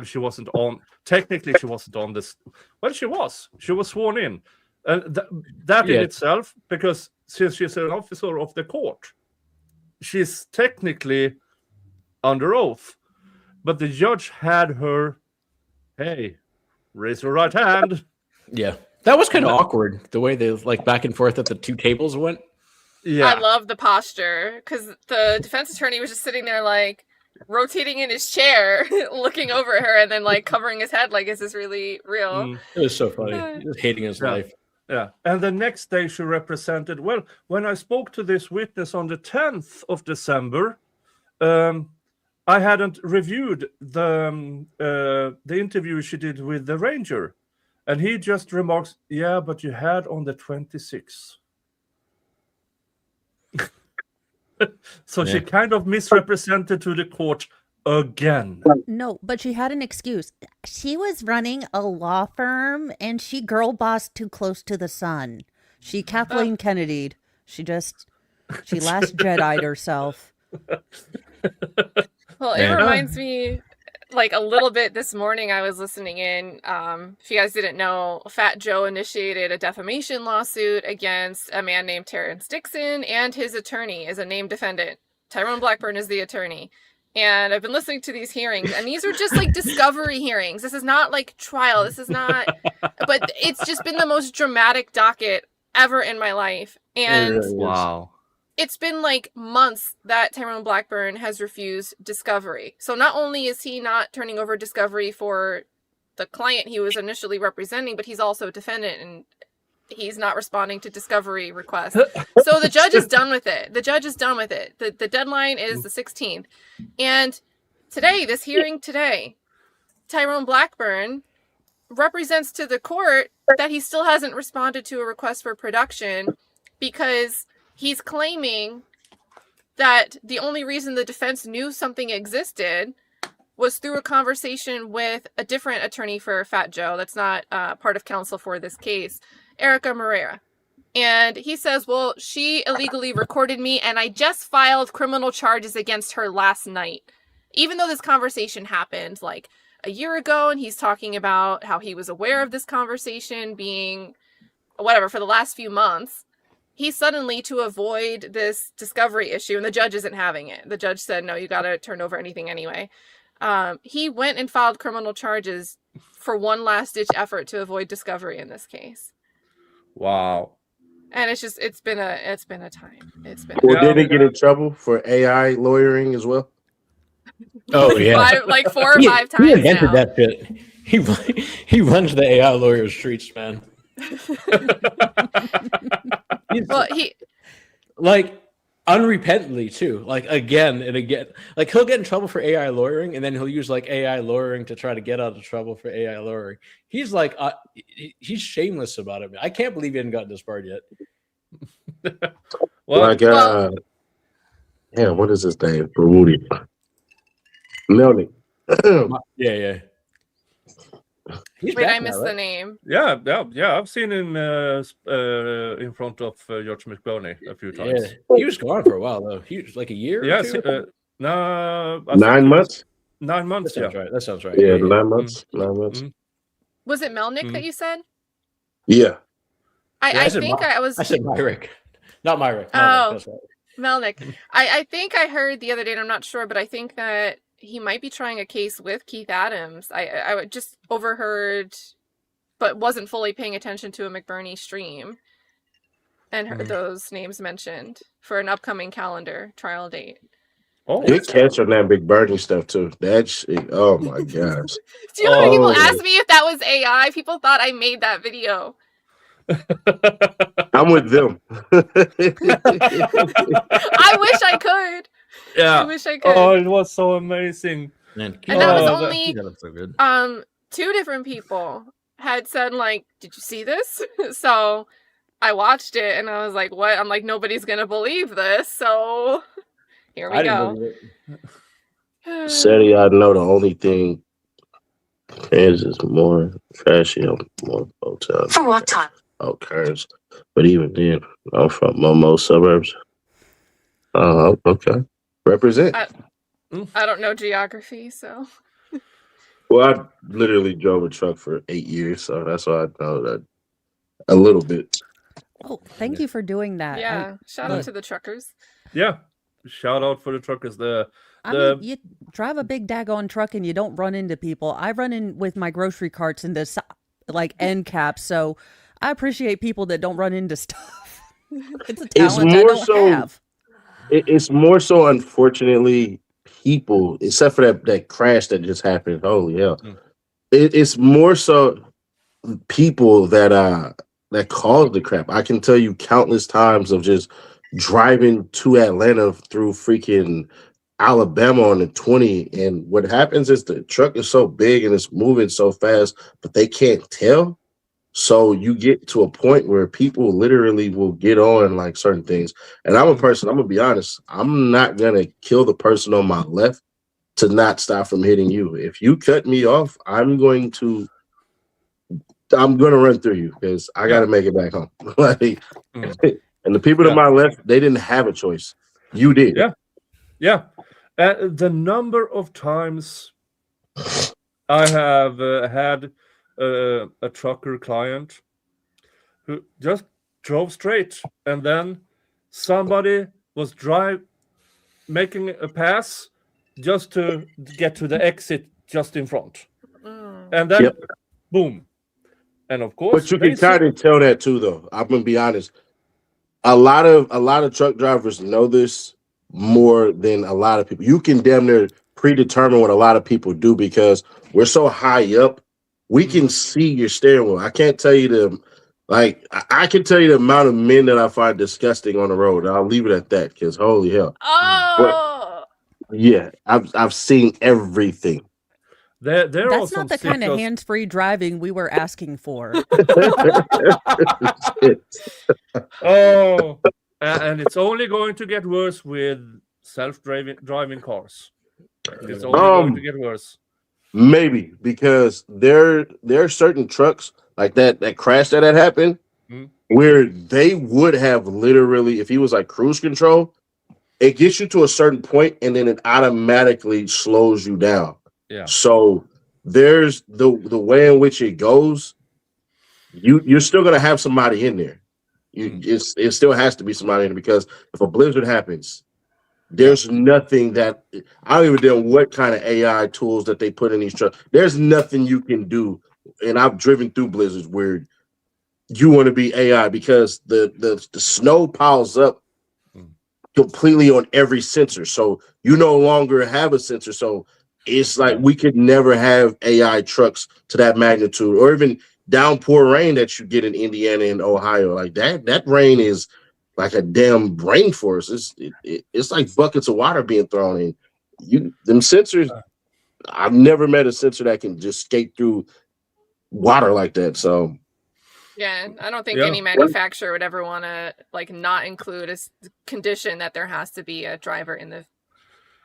she wasn't on, technically she wasn't on this. Well, she was sworn in. And that in itself, because since she's an officer of the court, she's technically under oath. But the judge had her, hey, raise your right hand. Yeah. That was kind of awkward, the way they like back and forth at the two tables went. Yeah. I love the posture because the defense attorney was just sitting there like rotating in his chair, looking over at her and then like covering his head like, is this really real? It was so funny. Just hating his life. Yeah. And the next day she represented, well, when I spoke to this witness on the 10th of December, I hadn't reviewed the interview she did with the ranger. And he just remarks, yeah, but you had on the 26th. So she kind of misrepresented to the court again. No, but she had an excuse. She was running a law firm and she girl bossed too close to the sun. She Kathleen Kennedy'd. She last Jedi'd herself. Well, it reminds me like a little bit this morning I was listening in. If you guys didn't know, Fat Joe initiated a defamation lawsuit against a man named Terrence Dixon, and his attorney is a named defendant. Tyrone Blackburn is the attorney. And I've been listening to these hearings, and these are just like discovery hearings. This is not like trial. This is not, but it's just been the most dramatic docket ever in my life. And wow. It's been like months that Tyrone Blackburn has refused discovery. So not only is he not turning over discovery for the client he was initially representing, but he's also a defendant and he's not responding to discovery requests. So the judge is done with it. The deadline is the 16th. And today, this hearing today, Tyrone Blackburn represents to the court that he still hasn't responded to a request for production because he's claiming that the only reason the defense knew something existed was through a conversation with a different attorney for Fat Joe that's not part of counsel for this case, Erica Moreira. And he says, well, she illegally recorded me and I just filed criminal charges against her last night. Even though this conversation happened like a year ago, and he's talking about how he was aware of this conversation being whatever for the last few months. He suddenly, to avoid this discovery issue, and the judge isn't having it. The judge said, no, you got to turn over anything anyway. He went and filed criminal charges for one last ditch effort to avoid discovery in this case. Wow. And it's been a time. Well, did he get in trouble for AI lawyering as well? Oh yeah, like 4 or 5 times. He invented that shit. He runs the AI lawyer streets, man. unrepentantly too, like again and again. Like he'll get in trouble for AI lawyering, and then he'll use like AI lawyering to try to get out of trouble for AI lawyering. He's like, he's shameless about it. I can't believe he hasn't gotten this far yet. Like, yeah, what is his name? Bermudi. Melnick. Yeah. Wait, I missed the name. Yeah. I've seen him in front of George McBurney a few times. Yeah. He was gone for a while though. He was like a year. Yes. No, 9 months. 9 months. That sounds right. That sounds right. Yeah, 9 months. 9 months. Was it Melnick that you said? Yeah. I think I was. I said Myrick, not Myrick. Oh, that's right. Melnick. I think I heard the other day, and I'm not sure, but I think that he might be trying a case with Keith Adams. I just overheard, but wasn't fully paying attention to a McBurney stream, and heard those names mentioned for an upcoming calendar trial date. Oh, good catch on that big Bernie stuff too. That's oh my gosh. Do you know how many people asked me if that was AI? People thought I made that video. I'm with them. I wish I could. Yeah. I wish I could. Oh, it was so amazing. Man, and that was only so good. 2 different people had said, like, did you see this? So I watched it and I was like, what? I'm like, nobody's gonna believe this. So here we go. Ceddy, I know the only thing Kansas is more trashy on more hotels. For what time? Occurs. But even then, I'm from Momo suburbs. Oh, okay. Represent. I don't know geography, so. Well, I literally drove a truck for 8 years, so that's why I know that a little bit. Oh, thank you for doing that. Yeah, shout out to the truckers. Yeah, shout out for the truckers. I mean, you drive a big daggone truck and you don't run into people. I run in with my grocery carts into like end caps, so I appreciate people that don't run into stuff. It's a talent I don't have. It's more so, unfortunately, people, except for that crash that just happened. Holy hell! It's more so people that cause the crap. I can tell you countless times of just driving to Atlanta through freaking Alabama on the 20, and what happens is the truck is so big and it's moving so fast, but they can't tell. So you get to a point where people literally will get on like certain things. And I'm a person, I'm gonna be honest, I'm not gonna kill the person on my left to not stop from hitting you. If you cut me off, I'm gonna run through you because I gotta make it back home. And the people to my left, they didn't have a choice. You did. Yeah. The number of times I have had a trucker client who just drove straight, and then somebody was making a pass just to get to the exit just in front, and then boom. And of course, but you can kind of tell that too, though. I'm gonna be honest. A lot of truck drivers know this more than a lot of people. You can damn near predetermine what a lot of people do because we're so high up. We can see your steering wheel. I can't tell you I can tell you the amount of men that I find disgusting on the road. I'll leave it at that because holy hell. Oh. But, yeah, I've seen everything. That's not the kind of hands-free driving we were asking for. Oh, and it's only going to get worse with self-driving cars. It's only going to get worse. Maybe because there are certain trucks like that crash that happened where they would have literally, if he was like cruise control, it gets you to a certain point and then it automatically slows you down. Yeah. So there's the way in which it goes. You're still gonna have somebody in there. It still has to be somebody in there because if a blizzard happens, there's nothing that I don't even know what kind of AI tools that they put in these trucks. There's nothing you can do. And I've driven through blizzards where you want to be AI because the snow piles up completely on every sensor. So you no longer have a sensor. So it's like we could never have AI trucks to that magnitude or even downpour rain that you get in Indiana and Ohio. Like that rain is like a damn rainforest. It's like buckets of water being thrown in. Them sensors, I've never met a sensor that can just skate through water like that. So yeah, I don't think any manufacturer would ever want to like not include a condition that there has to be a driver in the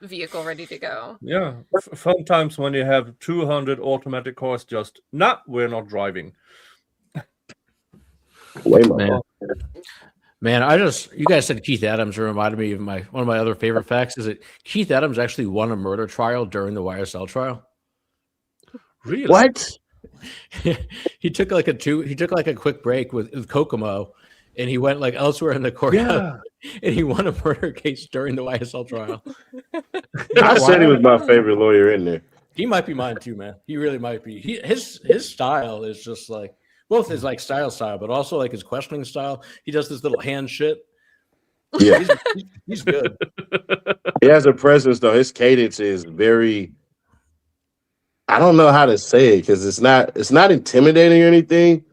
vehicle ready to go. Yeah, sometimes when you have 200 automatic cars, just we're not driving. Man, you guys said Keith Adams reminded me of one of my other favorite facts is that Keith Adams actually won a murder trial during the YSL trial. Really? What? He took like a quick break with Kokomo, and he went like elsewhere in the courthouse, and he won a murder case during the YSL trial. I said he was my favorite lawyer in there. He might be mine too, man. He really might be. His style is just like both his like style, but also like his questioning style. He does this little hand shit. Yeah, he's good. He has a presence though. His cadence is very. I don't know how to say it because it's not intimidating or anything,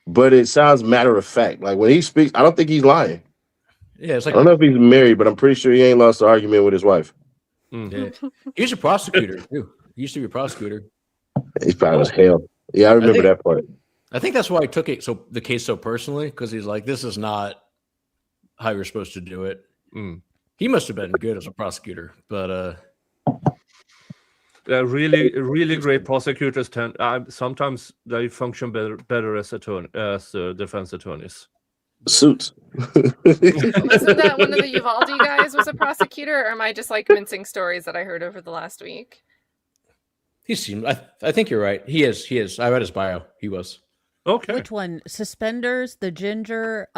but it sounds matter of fact. Like when he speaks, I don't think he's lying. Yeah, it's like I don't know if he's married, but I'm pretty sure he ain't lost an argument with his wife. Yeah. He's a prosecutor too. He used to be a prosecutor. He's proud as hell. Yeah, I remember that part. I think that's why he took the case so personally, because he's like, this is not how you're supposed to do it. He must have been good as a prosecutor, but really great prosecutors sometimes they function better as defense attorneys. Suits. Wasn't that one of the Uvalde guys was a prosecutor, or am I just like mincing stories that I heard over the last week? He seemed. I think you're right. He is. I read his bio. He was. Okay. Which one? Suspenders, the Ginger,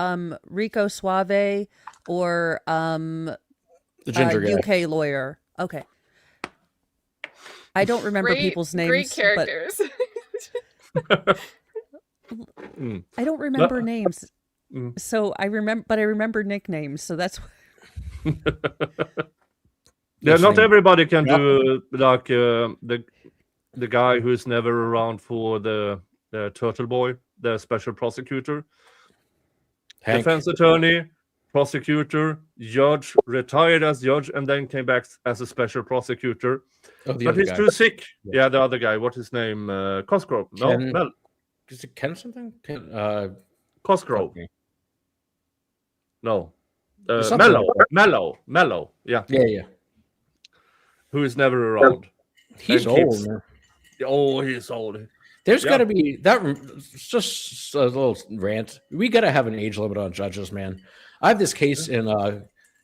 Rico Suave, or the Ginger guy. UK lawyer. Okay. I don't remember people's names. Great characters. I don't remember names. So I remember nicknames. So that's. Not everybody can do like the guy who's never around for the Turtle Boy, the special prosecutor, Hank. Defense attorney, prosecutor, judge, retired as judge, and then came back as a special prosecutor. But he's too sick. Yeah, the other guy. What's his name? Cosgrove. No, is it Ken something? Cosgrove. Okay. No. Mellow. Yeah. Yeah. Who is never around. He's old. Man. Oh, he's old. There's got to be that. Just a little rant. We got to have an age limit on judges, man. I have this case in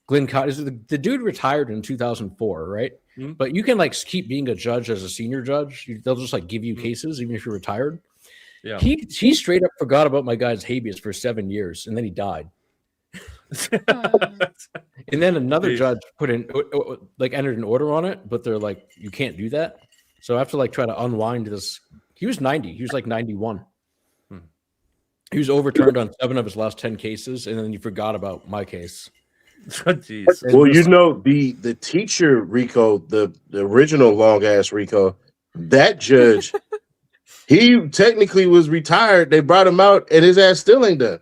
Glenn Katt. The dude retired in 2004, right? But you can like keep being a judge as a senior judge. They'll just like give you cases even if you're retired. Yeah. He straight up forgot about my guy's habeas for 7 years, and then he died. And then another judge entered an order on it, but they're like, you can't do that. So I have to like try to unwind this. He was 90. He was like 91. He was overturned on 7 of his last 10 cases, and then he forgot about my case. Jeez. Well, you know, the teacher Rico, the original long ass Rico, that judge, he technically was retired. They brought him out, and his ass still ain't done.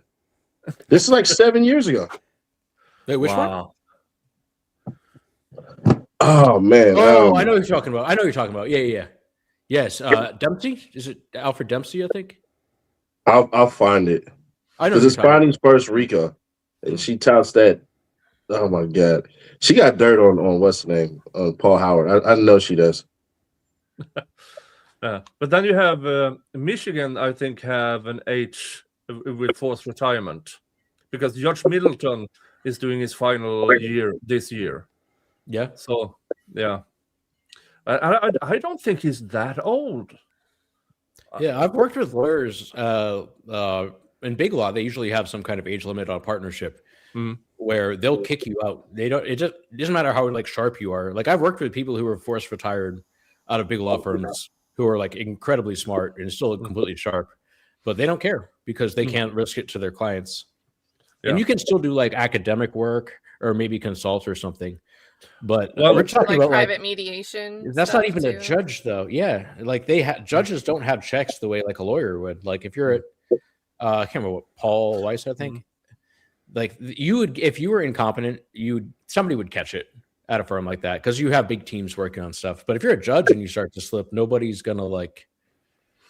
This is like 7 years ago. Wait, which one? Oh man! Oh, I know what you're talking about. Yeah. Yes, Dempsey. Is it Alfred Dempsey? I think. I'll find it. I know. Because it's Fani's first Rico, and she touts that. Oh my god, she got dirt on what's the name? Paul Howard. I know she does. But then you have Michigan. I think have an age with forced retirement because Judge Middleton is doing his final year this year. Yeah. So yeah, I don't think he's that old. Yeah, I've worked with lawyers in big law. They usually have some kind of age limit on partnership where they'll kick you out. It doesn't matter how like sharp you are. Like I've worked with people who were forced retired out of big law firms who are like incredibly smart and still completely sharp, but they don't care because they can't risk it to their clients. Yeah. And you can still do like academic work or maybe consult or something. But we're talking about private mediation. That's not even a judge, though. Yeah, like judges don't have checks the way like a lawyer would. Like if you're at, I can't remember what Paul Weiss, I think. like you would, if you were incompetent, somebody would catch it at a firm like that because you have big teams working on stuff. But if you're a judge and you start to slip, nobody's gonna like.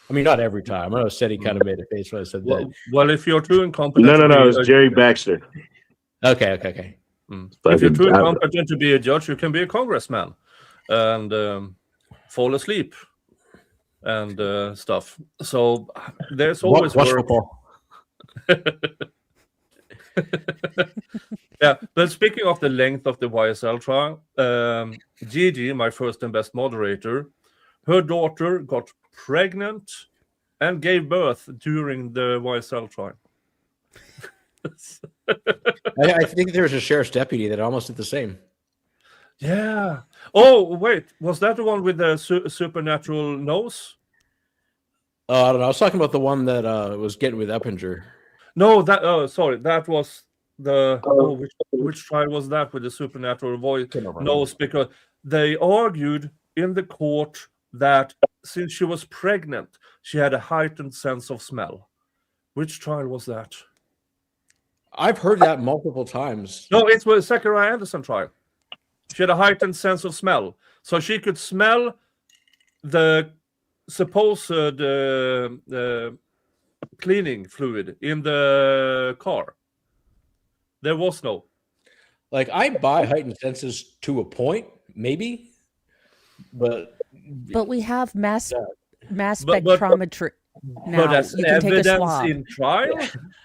I mean, not every time. I know Ceddy kind of made a face when I said that. Well, if you're too incompetent, No, it's Jerry Baxter. Okay. If you're too incompetent to be a judge, you can be a congressman and fall asleep and stuff. So there's always work. Yeah, but speaking of the length of the YSL trial, Gigi, my first and best moderator, her daughter got pregnant and gave birth during the YSL trial. I think there was a sheriff's deputy that almost did the same. Yeah. Oh, wait. Was that the one with the supernatural nose? I don't know. I was talking about the one that was getting with Eppinger. No, sorry. That was the which trial was that with the supernatural voice nose? Because they argued in the court that since she was pregnant, she had a heightened sense of smell. Which trial was that? I've heard that multiple times. No, it was Zachariah Anderson trial. She had a heightened sense of smell, so she could smell the supposed cleaning fluid in the car. There was no. Like, I buy heightened senses to a point, maybe, but we have mass spectrometry. Now, but that's you can take a evidence swab. in trial.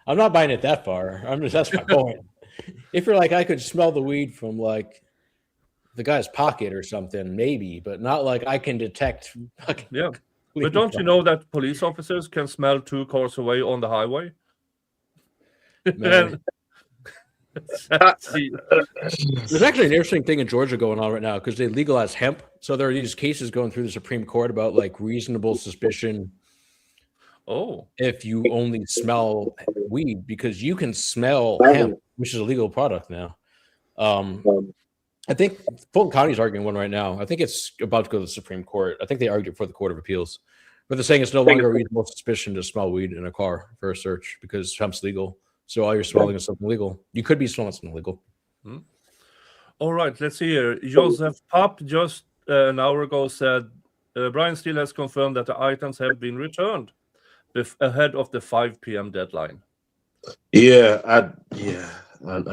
I'm not buying it that far. That's my point. If you're like, I could smell the weed from like the guy's pocket or something, maybe, but not like I can detect. Yeah, but don't you know that police officers can smell 2 cars away on the highway? There's actually an interesting thing in Georgia going on right now because they legalized hemp. So there are these cases going through the Supreme Court about like reasonable suspicion. Oh, if you only smell weed, because you can smell hemp, which is a legal product now. I think Fulton County is arguing one right now. I think it's about to go to the Supreme Court. I think they argued for the Court of Appeals, but they're saying it's no longer a reasonable suspicion to smell weed in a car for a search because hemp's legal. So all you're smelling is something legal. You could be smelling something illegal. All right, let's see here. Joseph Papp just an hour ago said Brian Steele has confirmed that the items have been returned ahead of the 5 p.m. deadline. Yeah, I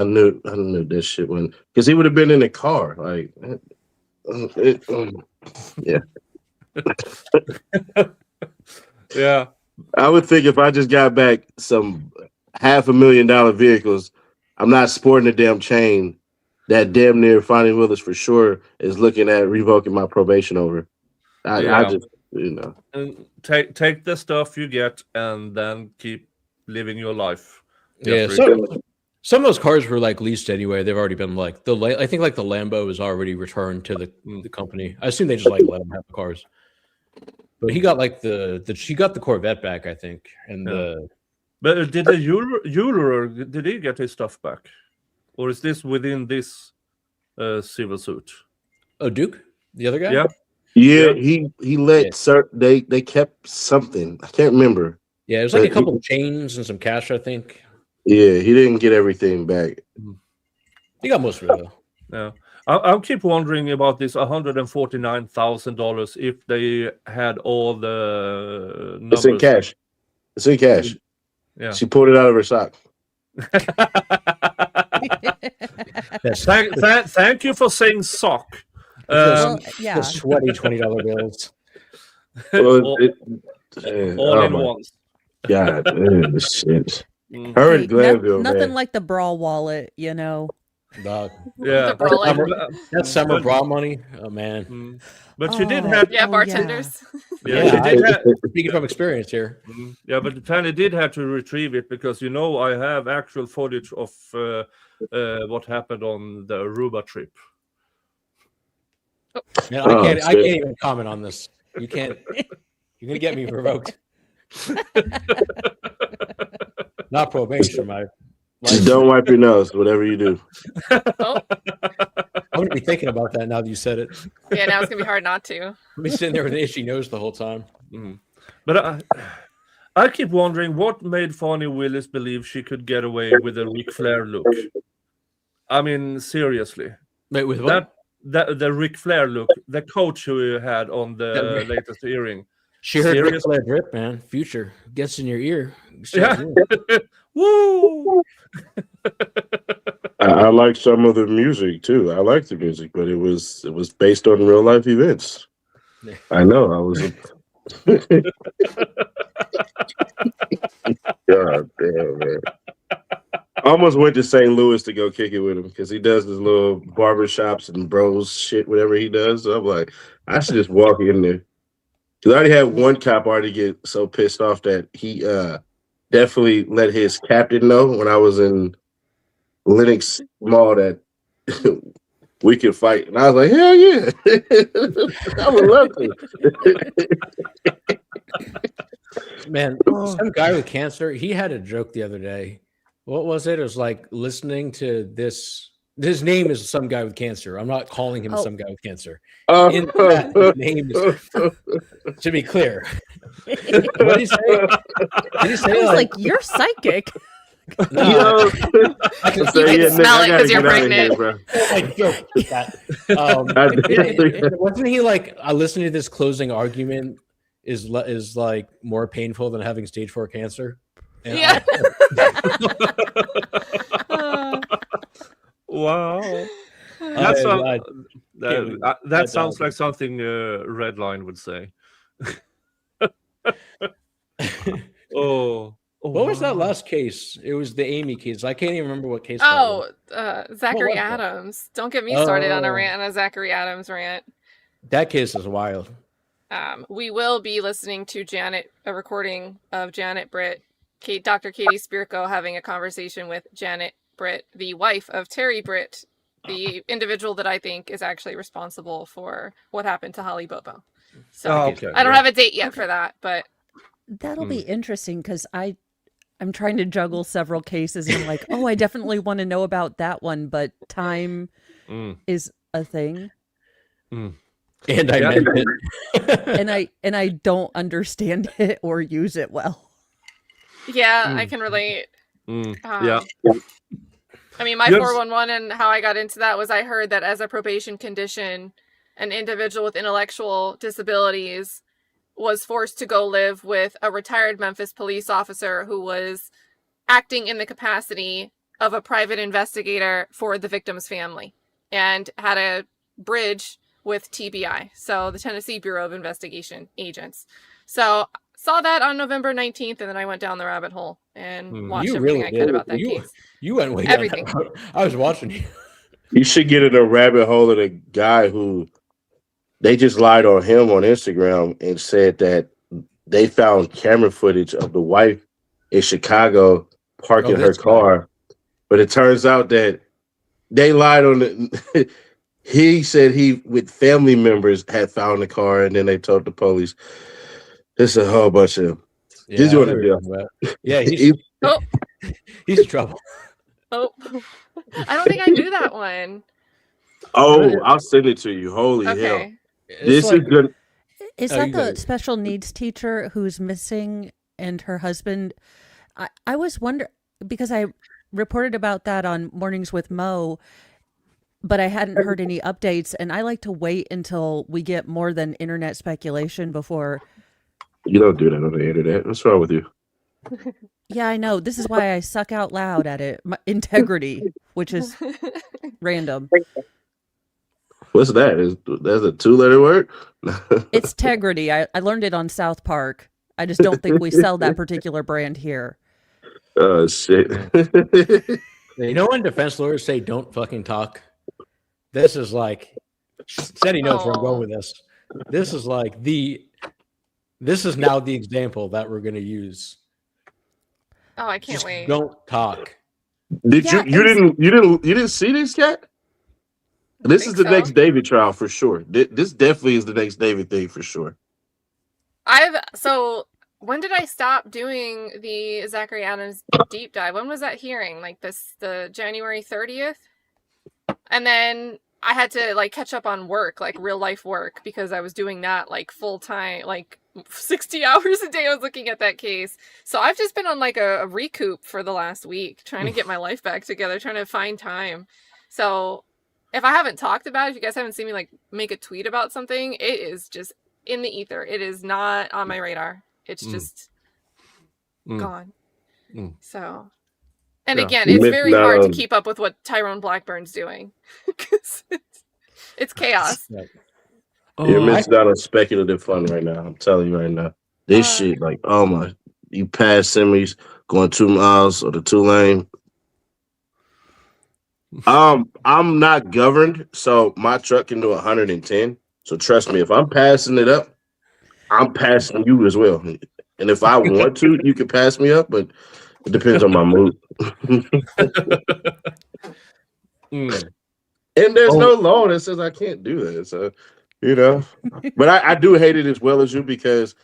knew this shit when, because he would have been in the car. Like, yeah. Yeah. I would think if I just got back some $500,000 vehicles, I'm not sporting a damn chain, that damn near Fani Willis for sure is looking at revoking my probation over. I just, and take the stuff you get and then keep living your life. Yeah, some of those cars were like leased anyway. They've already been like I think like the Lambo is already returned to the company. I assume they just like let him have the cars. But he got like he got the Corvette back, I think, and But did the Euler did he get his stuff back, or is this within this civil suit? Oh, Duke, the other guy. Yeah. He let they kept something. I can't remember. Yeah, it was like a couple of chains and some cash, I think. Yeah, he didn't get everything back. He got most of it though. Yeah. I'll keep wondering about this $149,000 if they had all the numbers. It's in cash. It's in cash. Yeah. She pulled it out of her sock. Thank you for saying sock. The sweaty $20 bills. All in ones. God, shit. Her and Glanville, nothing man. like the bra wallet, you know. Yeah, That's summer bra money. Oh man! But she did have bartenders. Yeah, she did have, speaking from experience here. Yeah, but Fanny did have to retrieve it because I have actual footage of what happened on the Aruba trip. Man, I can't even comment on this. You can't. You're gonna get me revoked. Not probation, my. Just don't wipe your nose, whatever you do. Oh. I'm gonna be thinking about that now that you said it. Yeah, now it's gonna be hard not to. I'll be sitting there with an itchy nose the whole time. But I keep wondering what made Fani Willis believe she could get away with a Ric Flair look. I mean, seriously. Wait, with what? That the Ric Flair look, the coach who had on the latest hearing. She heard Ric Flair drip, man. Future gets in your ear. Yeah. Woo! I like some of the music too. I like the music, but it was based on real life events. I know. I was. God damn, man. I almost went to St. Louis to go kick it with him because he does his little barbershops and bros shit, whatever he does. So I'm like, I should just walk in there. Because I already had one cop already get so pissed off that he definitely let his captain know when I was in Lenox Mall that we could fight. And I was like, hell yeah. I would love to. Man, some guy with cancer, he had a joke the other day. What was it? It was like listening to this. His name is some guy with cancer. I'm not calling him some guy with cancer. In that, his name is, to be clear. What did he say? Did he say like you're psychic? No, I can smell it because you're pregnant. Wasn't he like, listening to this closing argument is like more painful than having stage 4 cancer? And yeah. Wow. That sounds like something Redline would say. What was that last case? It was the Amy case. I can't even remember what case. Zachary Adams. Don't get me started on a Zachary Adams rant. That case is wild. We will be listening to a recording of Janet Britt, Dr. Katie Spirko having a conversation with Janet Britt, the wife of Terry Britt, the individual that I think is actually responsible for what happened to Holly Bobo. So I don't have a date yet for that, but that'll be interesting because I'm trying to juggle several cases and I'm like, oh, I definitely want to know about that one, but time is a thing. And I meant it. and I don't understand it or use it well. Yeah, I can relate. Yeah. I mean, my 411 and how I got into that was I heard that as a probation condition, an individual with intellectual disabilities was forced to go live with a retired Memphis police officer who was acting in the capacity of a private investigator for the victim's family and had a bridge with TBI, so the Tennessee Bureau of Investigation agents. So saw that on November 19th, and then I went down the rabbit hole and watched everything I could about that case. You went way everything. Down. I was watching you. You should get in a rabbit hole of a guy who they just lied on him on Instagram and said that they found camera footage of the wife in Chicago parking her car. But it turns out that they lied on the he said he with family members had found the car and then they told the police. It's a whole bunch of he's doing a deal. Yeah, he's in trouble. Oh, I don't think I knew that one. Oh, I'll send it to you. Holy hell. This is good. Is that the special needs teacher who's missing and her husband? I was wondering because I reported about that on Mornings with Mo, but I hadn't heard any updates, and I like to wait until we get more than internet speculation before. You don't do that on the internet. What's wrong with you? Yeah, I know. This is why I suck out loud at it. My integrity, which is random. What's that? That's a 2-letter word? It's integrity. I learned it on South Park. I just don't think we sell that particular brand here. Oh, shit. You know when defense lawyers say don't fucking talk? This is like, Ceddy knows where I'm going with this. This is like this is now the example that we're going to use. Oh, I can't wait. Don't talk. You didn't see this cat? This is the next David trial for sure. This definitely is the next David thing for sure. When did I stop doing the Zachary Adams deep dive? When was that hearing? Like the January 30th? And then I had to like catch up on work, like real life work, because I was doing that like full time, like 60 hours a day I was looking at that case. So I've just been on like a recoup for the last week, trying to get my life back together, trying to find time. So if I haven't talked about it, if you guys haven't seen me like make a tweet about something, it is just in the ether. It is not on my radar. It's just gone. So, and again, it's very hard to keep up with what Tyrone Blackburn's doing because it's chaos. You're missing out on speculative fun right now. I'm telling you right now. This shit, like, oh my, you pass semis going 2 miles or the 2-lane. I'm not governed, so my truck can do 110. So trust me, if I'm passing it up, I'm passing you as well. And if I want to, you can pass me up, but it depends on my mood. And there's no law that says I can't do that. So, but I do hate it as well as you, because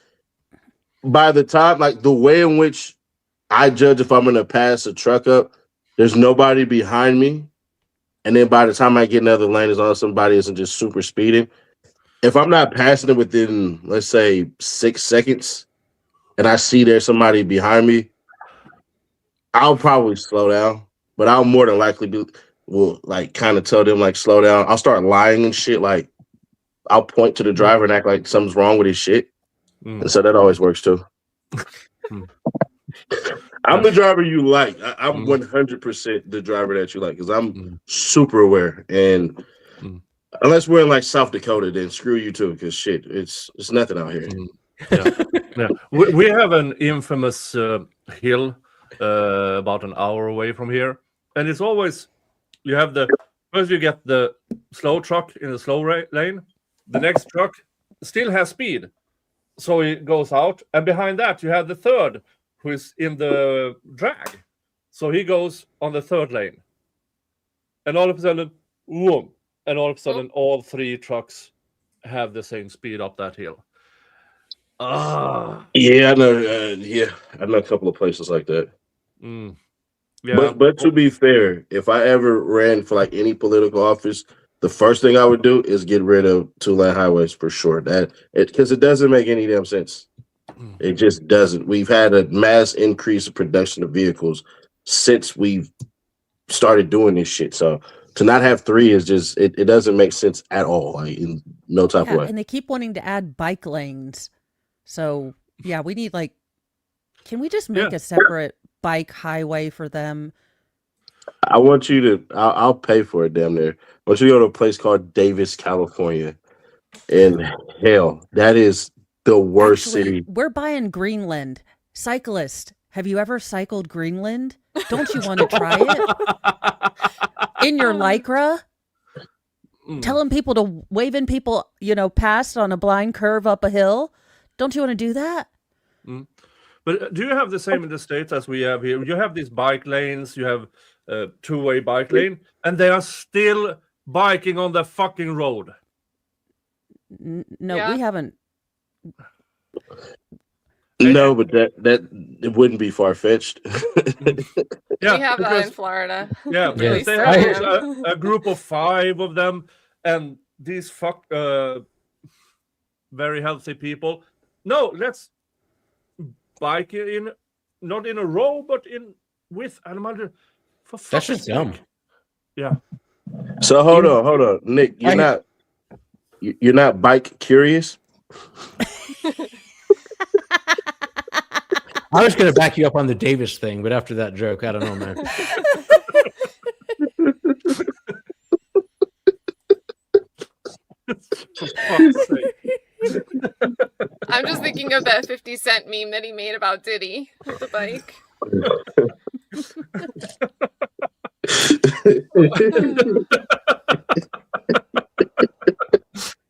by the time, like, the way in which I judge if I'm going to pass a truck up, there's nobody behind me. And then by the time I get another lane, as long as somebody isn't just super speeding, if I'm not passing it within, let's say, 6 seconds, and I see there's somebody behind me, I'll probably slow down. But I'll more than likely will like kind of tell them like slow down. I'll start lying and shit. Like I'll point to the driver and act like something's wrong with his shit. And so that always works too. I'm the driver you like. I'm 100% the driver that you like, because I'm super aware. And unless we're in like South Dakota, then screw you too, because shit, it's nothing out here. Yeah. We have an infamous hill about an hour away from here, and it's always first you get the slow truck in the slow lane, the next truck still has speed, so he goes out, and behind that you have the third who is in the drag, so he goes on the third lane, and all of a sudden, whoom, and all of a sudden all 3 trucks have the same speed up that hill. Yeah, I know. I know a couple of places like that. Yeah, but to be fair, if I ever ran for like any political office, the first thing I would do is get rid of 2-lane highways for sure. Because it doesn't make any damn sense. It just doesn't. We've had a mass increase of production of vehicles since we've started doing this shit. So to not have 3 is just it doesn't make sense at all. Like, in no type of way. And they keep wanting to add bike lanes. So yeah, we need like, can we just make a separate bike highway for them? I want you to, I'll pay for it damn near. I want you to go to a place called Davis, California. And hell, that is the worst city. We're buying Greenland. Cyclist, have you ever cycled Greenland? Don't you want to try it? In your Lycra? Telling people to waving people, past on a blind curve up a hill? Don't you want to do that? But do you have the same in the States as we have here? You have these bike lanes, you have a 2-way bike lane, and they are still biking on the fucking road. No, we haven't. No, but that it wouldn't be far-fetched. Yeah, we have that in Florida. Yeah, because they have a group of 5 of them, and these very healthy people. No, let's bike in, not in a row, but with animal. That's just dumb. Yeah. So hold on, Nick. You're not bike curious. I was going to back you up on the Davis thing, but after that joke, I don't know, man. For fuck's sake. I'm just thinking of that 50 Cent meme that he made about Diddy with the bike.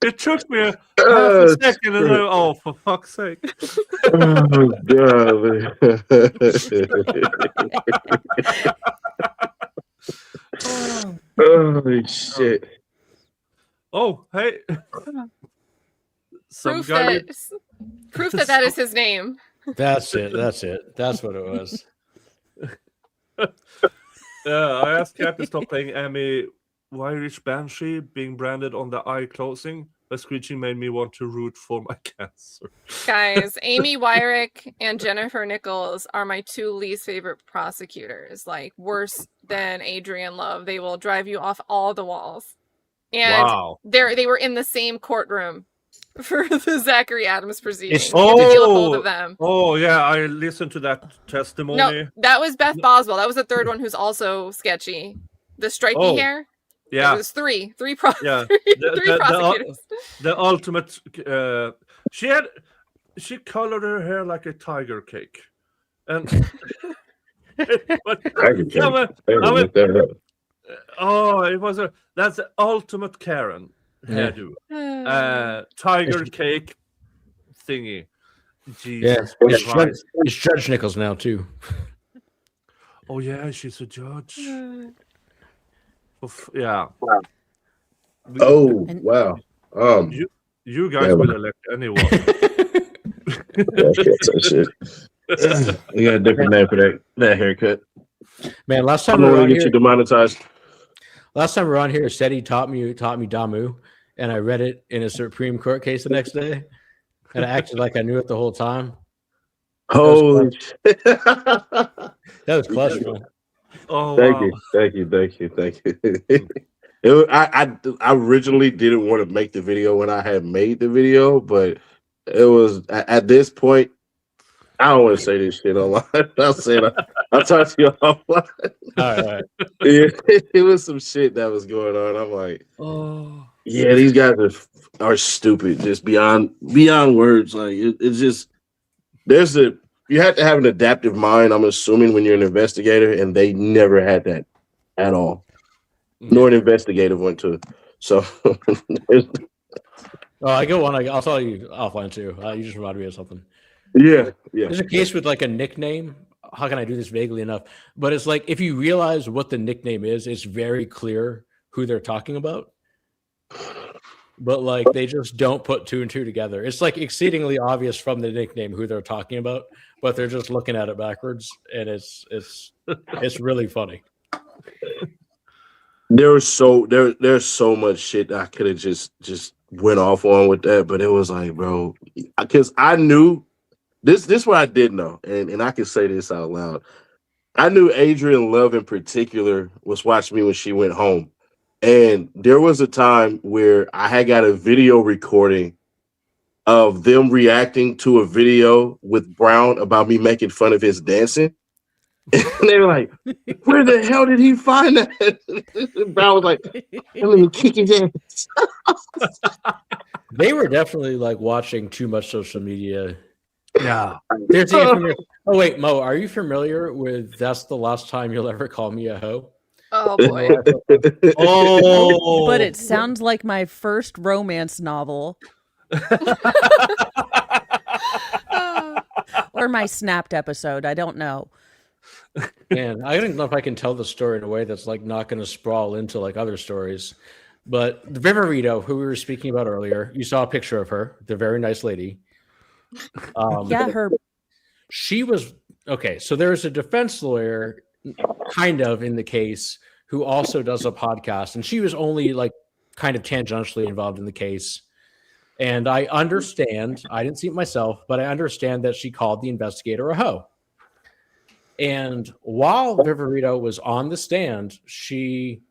It took me half a second and then, for fuck's sake. Oh, God. Holy shit. Oh, hey. Proof that is his name. That's it. That's what it was. I asked Katt to stop playing Amy Irish Banshee being branded on the eye closing. Her screeching made me want to root for my cancer. Guys, Amy Wyrick and Jennifer Nichols are my 2 least favorite prosecutors. Like, worse than Adrian Love. They will drive you off all the walls. And Wow. they were in the same courtroom for the Zachary Adams proceedings. Oh, You have to deal with both of them. Oh, yeah, I listened to that testimony. No, that was Beth Boswell. That was the third one who's also sketchy. The stripy hair. Yeah. It was three Yeah. prosecutors. The ultimate. She colored her hair like a tiger cake, and it was that's the ultimate Karen hairdo, tiger cake thingy. Jesus Christ. It's Judge Nichols now too. Oh yeah, she's a judge. Yeah. Oh wow. You guys will elect anyone. Shit. We got a different name for that haircut. Man, last time I'm gonna get you demonetized. Last time we were on here, Ceddy taught me Damu, and I read it in a Supreme Court case the next day, and I acted like I knew it the whole time. Holy shit. That was clutch, man. Oh, Thank you. I originally didn't want to make the video when I had made the video, but it was at this point. I don't want to say this shit online. I'll talk to you offline. All right. It was some shit that was going on. I'm like, yeah, these guys are stupid, just beyond words. Like it's just you have to have an adaptive mind. I'm assuming when you're an investigator, and they never had that at all. Nor an investigative one too. So, I go on. I'll tell you offline too. You just reminded me of something. Yeah. There's a case with like a nickname. How can I do this vaguely enough? But it's like if you realize what the nickname is, it's very clear who they're talking about. But like they just don't put 2 and 2 together. It's like exceedingly obvious from the nickname who they're talking about, but they're just looking at it backwards, and it's really funny. There's so much shit I could have just went off on with that, but it was like, bro, because I knew this is what I did know, and I can say this out loud. I knew Adrian Love in particular was watching me when she went home. And there was a time where I had got a video recording of them reacting to a video with Brown about me making fun of his dancing. And they were like, where the hell did he find that? Brown was like, let me kick his ass. They were definitely like watching too much social media. Yeah. There's the oh wait, Mo, are you familiar with "That's the Last Time You'll Ever Call Me a Hoe"? Oh boy. Oh, but it sounds like my first romance novel. Or my Snapped episode. I don't know. And I don't know if I can tell the story in a way that's like not going to sprawl into like other stories. But the Viverito, who we were speaking about earlier, you saw a picture of her, the very nice lady. She was okay. So there's a defense lawyer kind of in the case who also does a podcast, and she was only like kind of tangentially involved in the case. And I understand, I didn't see it myself, but I understand that she called the investigator a hoe. And while Viverito was on the stand, she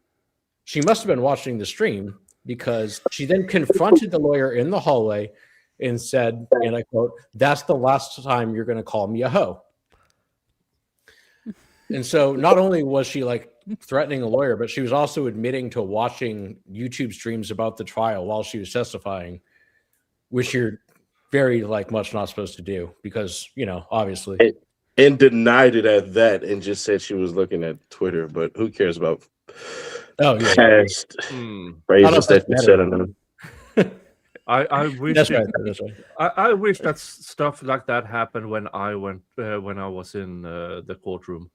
must have been watching the stream, because she then confronted the lawyer in the hallway and said, and I quote, "That's the last time you're going to call me a hoe." And so not only was she like threatening a lawyer, but she was also admitting to watching YouTube streams about the trial while she was testifying, which you're very like much not supposed to do because, you know, obviously. And denied it at that and just said she was looking at Twitter, but who cares about past phrases that you said on them? I wish that's right. I wish that stuff like that happened when I was in the courtroom.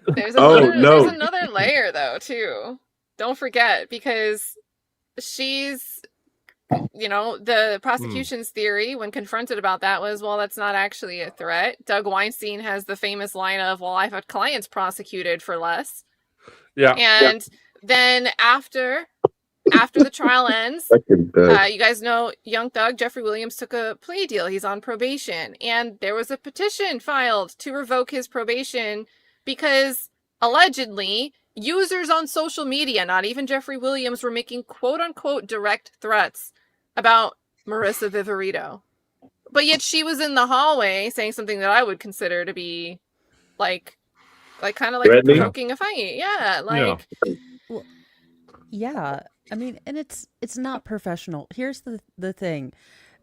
There's another layer though too. Don't forget, because she's, you know, the prosecution's theory when confronted about that was, well, that's not actually a threat. Doug Weinstein has the famous line of, well, I've had clients prosecuted for less. Yeah. And then after after the trial ends, Fucking Doug. you guys know Young Thug, Jeffrey Williams, took a plea deal. He's on probation. And there was a petition filed to revoke his probation because allegedly users on social media, not even Jeffrey Williams, were making quote unquote direct threats about Marissa Viverito. But yet she was in the hallway saying something that I would consider to be like kind of like Threatening? provoking a fight. Yeah. Like, Well, yeah, I mean, and it's not professional. Here's the thing.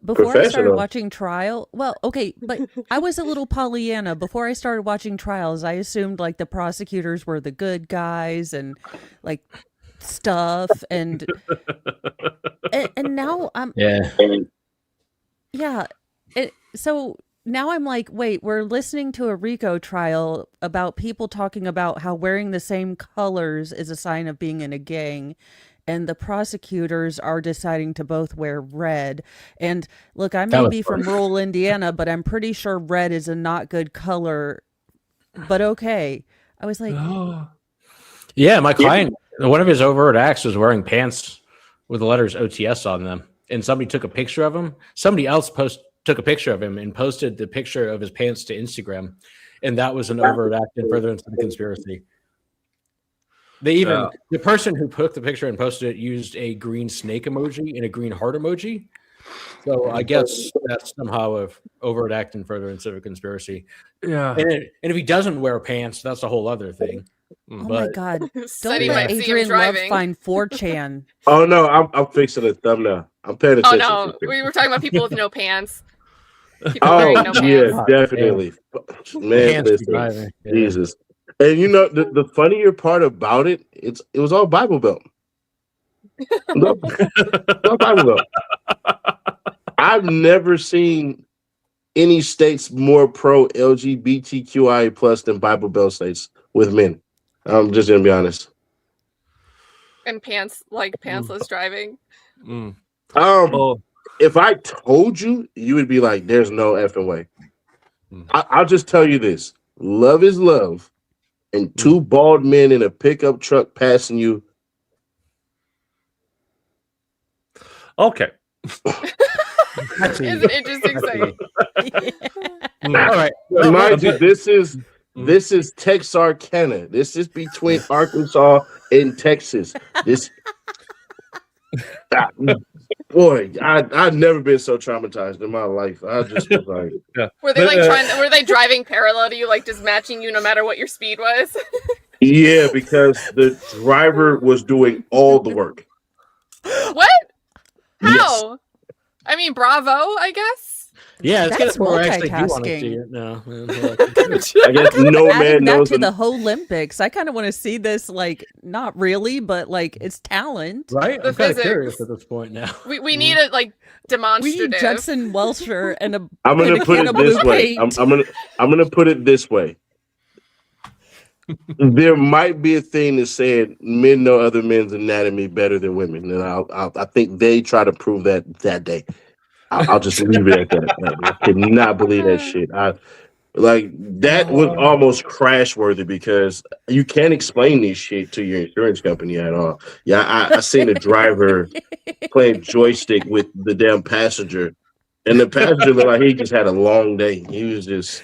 Before I started Professional. watching trial, well, okay, but I was a little Pollyanna. Before I started watching trials, I assumed like the prosecutors were the good guys and like stuff and now I'm yeah. So now I'm like, wait, we're listening to a RICO trial about people talking about how wearing the same colors is a sign of being in a gang. And the prosecutors are deciding to both wear red. And look, I may be from rural Indiana, but I'm pretty sure red is a not good color. But okay. I was like, yeah, my client, one of his overt acts was wearing pants with the letters OTS on them. And somebody took a picture of him. Somebody else took a picture of him and posted the picture of his pants to Instagram. And that was an overt act in furtherance of the conspiracy. They even, the person who took the picture and posted it used a green snake emoji and a green heart emoji. So I guess that's somehow an overt act in furtherance of a conspiracy. Yeah. And if he doesn't wear pants, that's a whole other thing. oh my God. Don't Ceddy let might see him Adrian Love driving. find 4chan. Oh no, I'm fixing a thumbnail. I'm paying Oh attention. no, we were talking about people with no pants. People Oh wearing no yeah, pants. definitely. Man, Pants be listen, driving. Yeah. Jesus. And you know the funnier part about it, it was all Bible Belt. No, all Bible Belt. I've never seen any states more pro LGBTQI plus than Bible Belt states with men. I'm just gonna be honest. And pants, like pantsless driving. If I told you, you would be like, "There's no effing way." I'll just tell you this: love is love, and two bald men in a pickup truck passing you. Okay. Isn't it just exciting? All right. Mind you, this is Texarkana. This is between Arkansas and Texas. This boy, I've never been so traumatized in my life. I just was like, Were they like were they driving parallel to you, like just matching you no matter what your speed was? yeah, because the driver was doing all the work. What? How? Yes. I mean, bravo, I guess. Yeah, it's That's getting more actually you want to multitasking. see it now. I guess no man Adding that knows. to the whole Olympics. I kind of want to see this, like, not really, but like it's talent. Right? The I'm kind of physics. curious at this point now. We need a like We demonstrative. need Judson Welcher and a I'm and gonna a put can it of this blue way. paint. I'm gonna put it this way. There might be a thing that said men know other men's anatomy better than women, and I think they try to prove that day. I'll just leave it at that. I cannot believe that shit. That was almost crash worthy because you can't explain this shit to your insurance company at all. Yeah, I seen a driver playing joystick with the damn passenger, and the passenger looked like he just had a long day. He was just.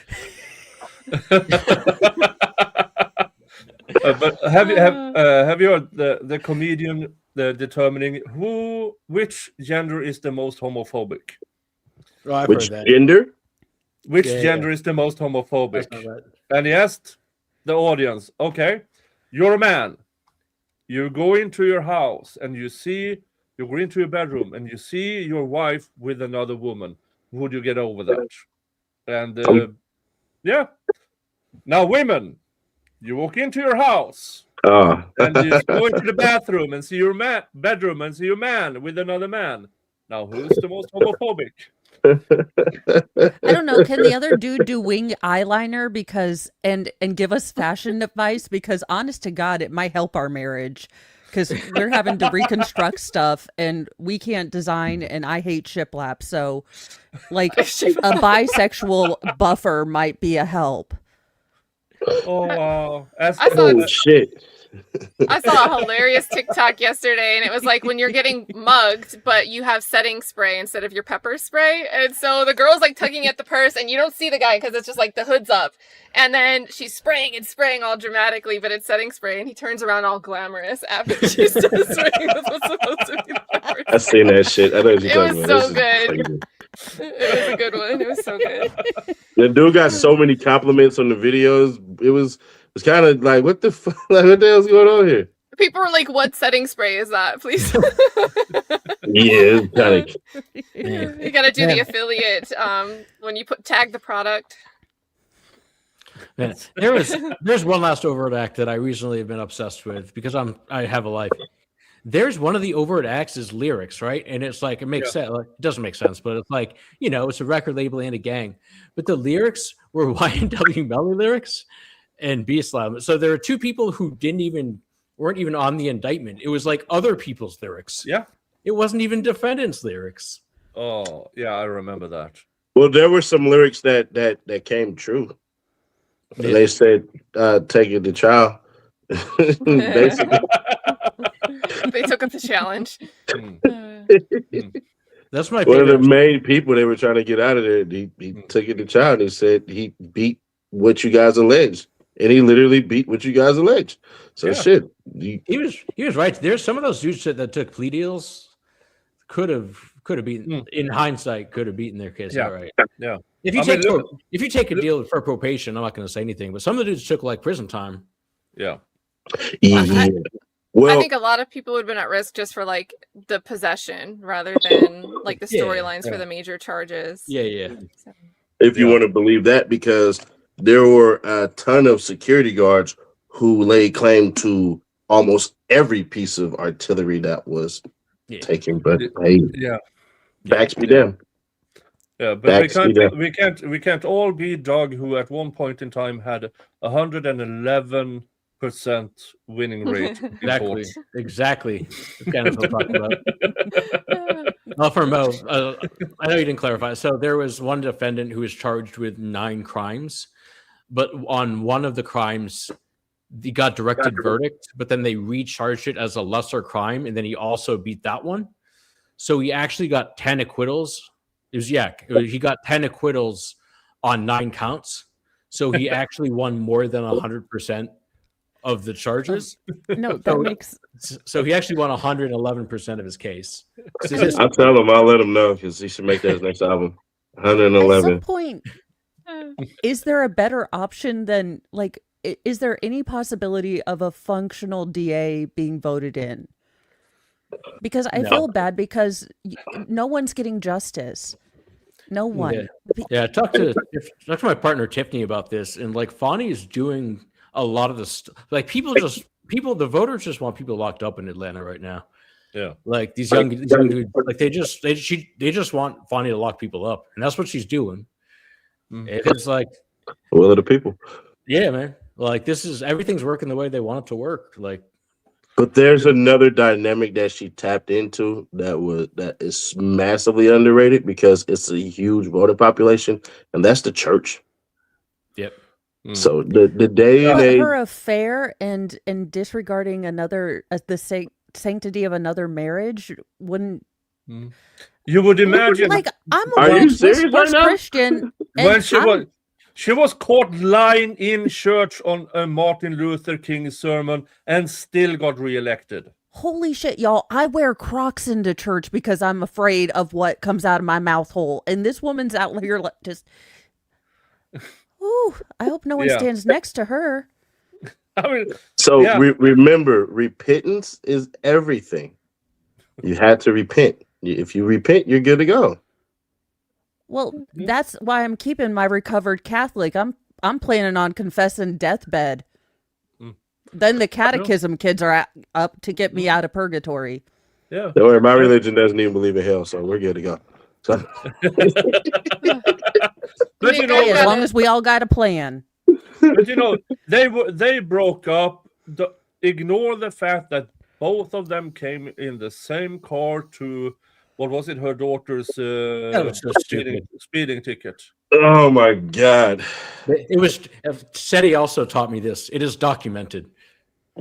But have you heard the comedian determining which gender is the most homophobic? Oh, I've Which heard that. gender? Which Yeah, gender is the most homophobic? I saw that. And he asked the audience, okay, you're a man. You go into your house and you go into your bedroom and you see your wife with another woman. Would you get over that? And yeah. Now, women, you walk into your house and you go into the bathroom and see your bedroom and see your man with another man. Now, who's the most homophobic? I don't know. Can the other dude do wing eyeliner and give us fashion advice? Because honest to God, it might help our marriage. Because we're having to reconstruct stuff and we can't design, and I hate shiplap. So, like, a bisexual buffer might be a help. Oh wow! Oh shit! I saw a hilarious TikTok yesterday, and it was like when you're getting mugged, but you have setting spray instead of your pepper spray. And so the girl's like tugging at the purse, and you don't see the guy because it's just like the hood's up. And then she's spraying and spraying all dramatically, but it's setting spray, and he turns around all glamorous after she's done spraying with what's supposed to be the pepper spray. I seen that shit. I know what you're It was talking about. so good. It was a good one. It was so good. The dude got so many compliments on the videos. It was kind of like, what the fuck? Like, what the hell's going on here? People were like, "What setting spray is that, please?" Yeah, it's kind of. You got to do the affiliate when you tag the product. Man, there's one last overt act that I recently have been obsessed with because I have a life. There's one of the overt acts is lyrics, right? And it's like it makes sense. Like, it doesn't make sense, but it's like, you know, it's a record label and a gang. But the lyrics were YNW Melly lyrics and B Slam. So there are two people who weren't even on the indictment. It was like other people's lyrics. Yeah. It wasn't even defendants' lyrics. Oh, yeah, I remember that. Well, there were some lyrics that came true. Yeah. They said, "Take it to trial." Basically. They took up the challenge. That's my one of favorite. the main people they were trying to get out of there. He took it to trial. And he said he beat what you guys alleged, and he literally beat what you guys alleged. So shit, he was right. There's some of those dudes that took plea deals could have beaten in hindsight could have beaten their case. Yeah. All right. Yeah. If you take a deal for probation, I'm not going to say anything. But some of the dudes took like prison time. Yeah. Yeah. Well, I think a lot of people would have been at risk just for like the possession rather than like the storylines for the major charges. Yeah. So. If you want to believe that, because there were a ton of security guards who laid claim to almost every piece of artillery that was taken. But hey, backs be damned. Yeah, but we can't all be Doug, who at one point in time had 111% winning rate. Exactly. Kind of what I'm talking about. Well, for Mo, I know you didn't clarify. So there was one defendant who was charged with 9 crimes, but on one of the crimes, he got directed verdict, but then they recharged it as a lesser crime, and then he also beat that one. So he actually got 10 acquittals. He got 10 acquittals on 9 counts. So he actually won more than 100% of the charges. No, that makes. So he actually won 111% of his case. I'll tell him. I'll let him know because he should make that his next album. 111. At some point, is there a better option than like? Is there any possibility of a functional DA being voted in? Because I feel bad because no one's getting justice. No one. Yeah, talk to my partner Tiffany about this, and like Fani is doing a lot of this. Like the voters just want people locked up in Atlanta right now. Yeah, like these young dudes, like they just want Fani to lock people up, and that's what she's doing. It's like will of the people. Yeah, man. Like everything's working the way they want it to work. Like. But there's another dynamic that she tapped into that is massively underrated because it's a huge voter population, and that's the church. Yep. So the day and age, her affair and disregarding the sanctity of another marriage wouldn't. You would imagine. Like I'm a worse Christian, when she was caught lying in church on a Martin Luther King sermon and still got reelected. Holy shit, y'all. I wear Crocs into church because I'm afraid of what comes out of my mouth hole. And this woman's out here just... Ooh, I hope no one stands next to her. I mean, remember, repentance is everything. You had to repent. If you repent, you're good to go. Well, that's why I'm keeping my recovered Catholic. I'm planning on confessing deathbed. Then the catechism kids are up to get me out of purgatory. Yeah. Don't worry, my religion doesn't even believe in hell, so we're good to go. So. But as long as we all got a plan. But they broke up. Ignore the fact that both of them came in the same car to. What was it? Her daughter's speeding ticket. Oh my God! It was. Ceddy also taught me this. It is documented.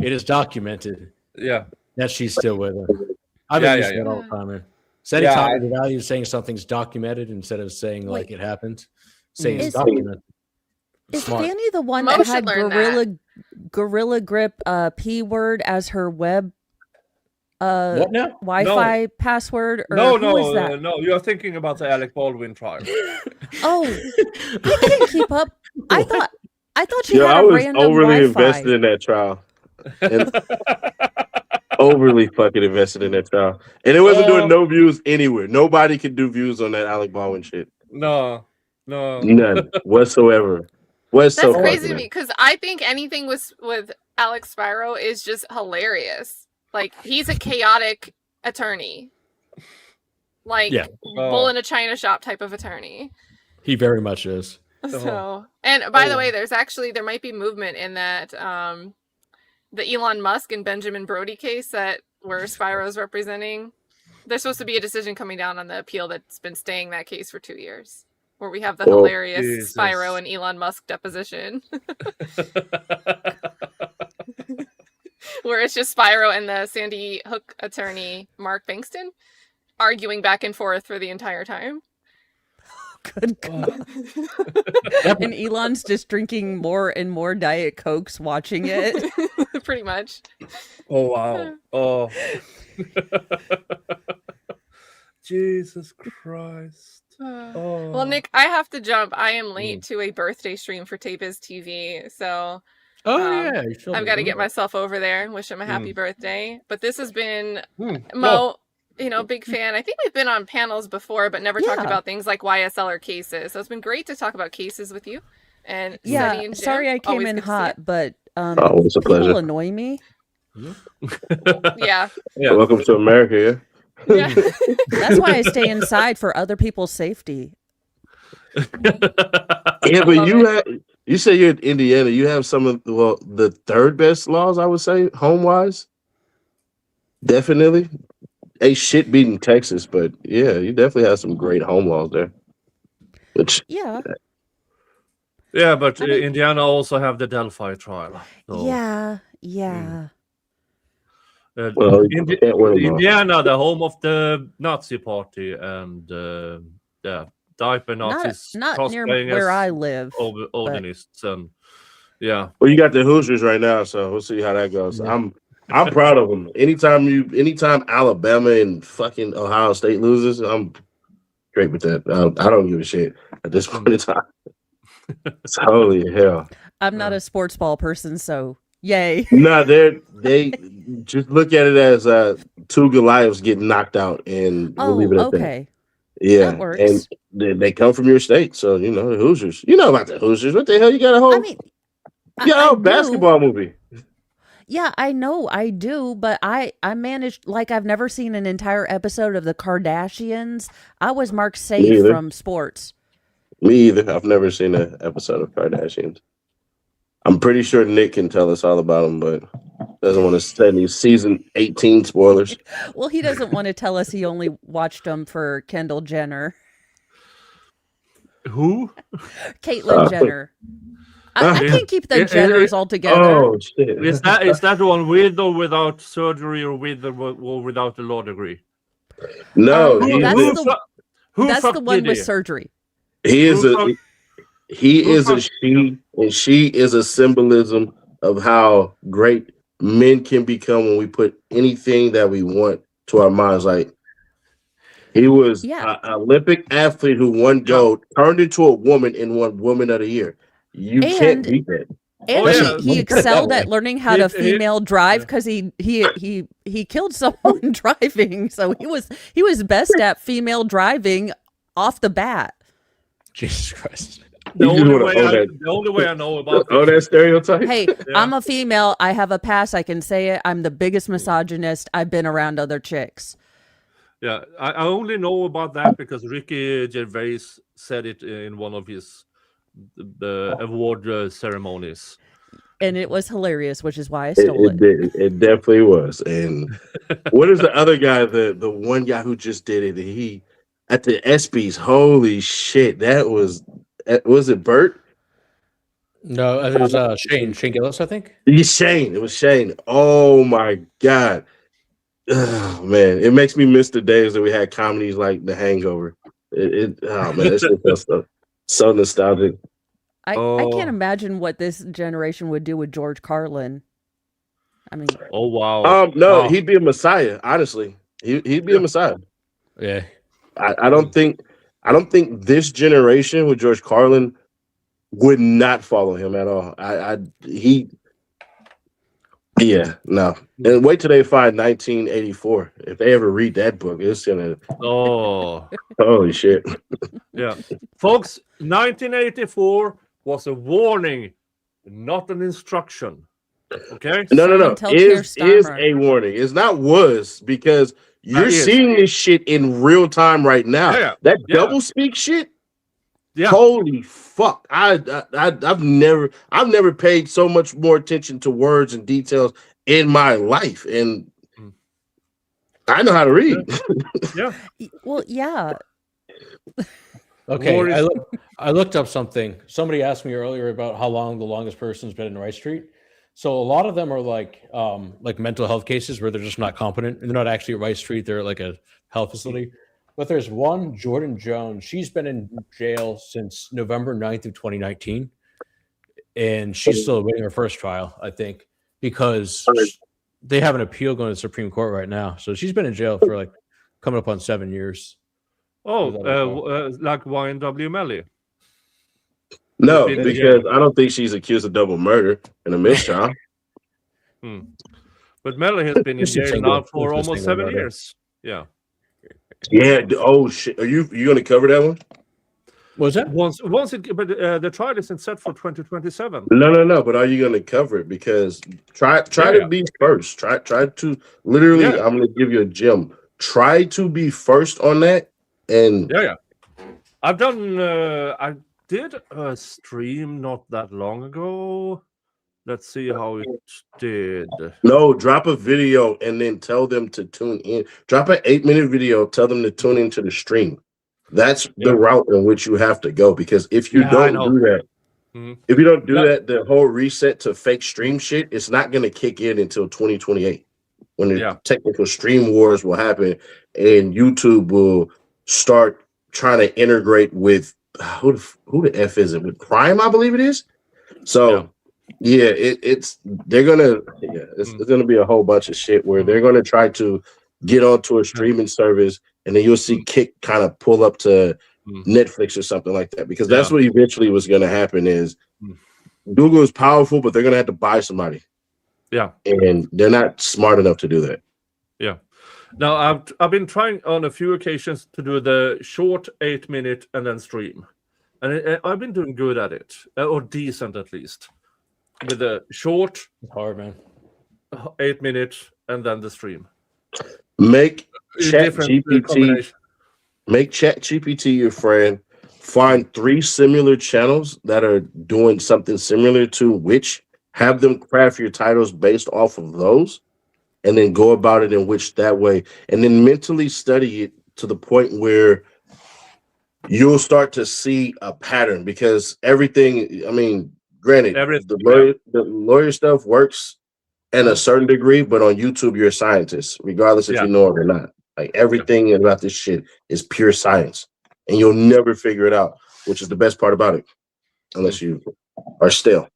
it is documented. Yeah. That she's still with him. I've been using that all the time, man. Ceddy taught me the value of saying something's documented instead of saying like it happened. Saying it's documented. Is Smart. Fani the one Mo that should had learn Gorilla Grip P word as her web What now? Wi-Fi password? Or No, who is that? no. You're thinking about the Alec Baldwin trial. Oh, I couldn't keep up. I thought she had I a was random overly Wi-Fi. invested in that trial. And overly fucking invested in that trial. And it wasn't doing no views anywhere. Nobody could do views on that Alec Baldwin shit. No. None whatsoever. That's crazy to me because I think anything with Alex Spiro is just hilarious. Like, he's a chaotic attorney. Like, bull in a china shop type of attorney. He very much is. So, and by the way, there might be movement in that the Elon Musk and Benjamin Brody case that where Spiro's representing. There's supposed to be a decision coming down on the appeal that's been staying that case for 2 years, where we have the hilarious Spiro and Elon Musk deposition. Where it's just Spiro and the Sandy Hook attorney, Mark Bankston, arguing back and forth for the entire time. Good God. And Elon's just drinking more and more Diet Cokes watching it. Pretty much. Oh, wow. Oh. Jesus Christ. Well, Nick, I have to jump. I am late to a birthday stream for Tape's TV, so I've got to get myself over there and wish him a happy birthday. But this has been Mo, big fan. I think we've been on panels before, but never talked about things like YSL or cases. So it's been great to talk about cases with you. And Ceddy and Jim. Sorry I came Always in good to see hot, but it's a pleasure. people annoy me. Yeah. Welcome to America, yeah. That's why I stay inside, for other people's safety. Yeah, but you say you're in Indiana. You have some of the third best laws, I would say, home wise. Definitely. A shit beating Texas, but yeah, you definitely have some great home laws there. Which yeah, but Indiana also have the Delphi trial. So. Yeah. Well, Indiana, the home of the Nazi party, and diaper Nazis not near where I live. Odinists and Well, you got the Hoosiers right now, so we'll see how that goes. Yeah. I'm proud of them. Anytime Alabama and fucking Ohio State loses, I'm great with that. I don't give a shit at this point in time. It's holy hell. I'm not a sports ball person, so yay. No, they just look at it as two Goliaths getting knocked out, and we'll leave it at that. Yeah, that works. And they come from your state, so the Hoosiers. You know about the Hoosiers. What the hell? You got a whole basketball movie. Yeah, I know, I do, but I managed, like, I've never seen an entire episode of the Kardashians. I was marked safe from sports. Me either. I've never seen an episode of Kardashians. I'm pretty sure Nick can tell us all about them, but doesn't want to send any season 18 spoilers. Well, he doesn't want to tell us he only watched them for Kendall Jenner. Who? Caitlyn Jenner. I can't keep the Jenners all together. Oh, shit. Is that the one with or without surgery, or with or without a law degree? No, that's the one with surgery. He is a she, and she is a symbolism of how great men can become when we put anything that we want to our minds. Like, he was an Olympic athlete who won gold, turned into a woman and won Woman of the Year. You can't beat that. And he excelled at learning how to female drive because he killed someone driving. So he was best at female driving off the bat. Jesus Christ. The only way I know about that stereotype. Hey, I'm a female. I have a pass. I can say it. I'm the biggest misogynist. I've been around other chicks. Yeah, I only know about that because Ricky Gervais said it in one of his the award ceremonies, and it was hilarious, which is why I stole it. It definitely was. And what is the other guy? The one guy who just did it. He at the ESPYs. Holy shit! That was it. Bert? No, it was Shane Gillis, I think. Shane. It was Shane. Oh my God. Oh, man, it makes me miss the days that we had comedies like The Hangover. Oh man, it's just so nostalgic. I can't imagine what this generation would do with George Carlin. I mean, oh wow. No, he'd be a messiah. Honestly, he'd be a messiah. Yeah, I don't think this generation with George Carlin would not follow him at all. No. And wait till they find 1984. If they ever read that book, it's gonna. Oh, holy shit! Yeah, folks, 1984 was a warning, not an instruction. Okay. No. Is a warning. It's not was, because you're seeing this shit in real time right now. Yeah. That double speak shit. Yeah. Holy fuck! I've never paid so much more attention to words and details in my life, and I know how to read. Yeah. Well, yeah. Okay, I looked up something. Somebody asked me earlier about how long the longest person's been in Rice Street. So a lot of them are like mental health cases where they're just not competent and they're not actually at Rice Street. They're at like a health facility. But there's one, Jordan Jones. She's been in jail since November 9th of 2019. And she's still awaiting her first trial, I think, because they have an appeal going to the Supreme Court right now. So she's been in jail for like coming up on 7 years. Oh, like YNW Melly. No, because I don't think she's accused of double murder in a mistrial. But Melly has been in jail now for almost 7 years. Yeah. Yeah. Oh shit. Are you going to cover that one? Was that once it? But the trial isn't set for 2027. No. But are you going to cover it? Because try to be first. Try to literally. I'm going to give you a gem. Try to be first on that. And I've done. I did a stream not that long ago. Let's see how it did. No, drop a video and then tell them to tune in. Drop an 8-minute video. Tell them to tune into the stream. That's the route in which you have to go. Because if you don't do that, if you don't do that, the whole reset to fake stream shit, it's not going to kick in until 2028 when the technical stream wars will happen and YouTube will start trying to integrate with who the F is it? With Prime, I believe it is. So it's gonna be a whole bunch of shit where they're gonna try to get onto a streaming service, and then you'll see Kick kind of pull up to Netflix or something like that, because that's what eventually was gonna happen. Is Google is powerful, but they're gonna have to buy somebody. Yeah, and they're not smart enough to do that. Yeah. Now I've been trying on a few occasions to do the short 8-minute and then stream, and I've been doing good at it, or decent at least. With the short, hard man, 8-minute and then the stream. Make ChatGPT your friend. Find 3 similar channels that are doing something similar to which. Have them craft your titles based off of those, and then go about it in which that way, and then mentally study it to the point where you'll start to see a pattern. Because everything, I mean, granted, the lawyer stuff works in a certain degree, but on YouTube, you're a scientist, regardless if you know it or not. Like everything about this shit is pure science, and you'll never figure it out, which is the best part about it, unless you are stale.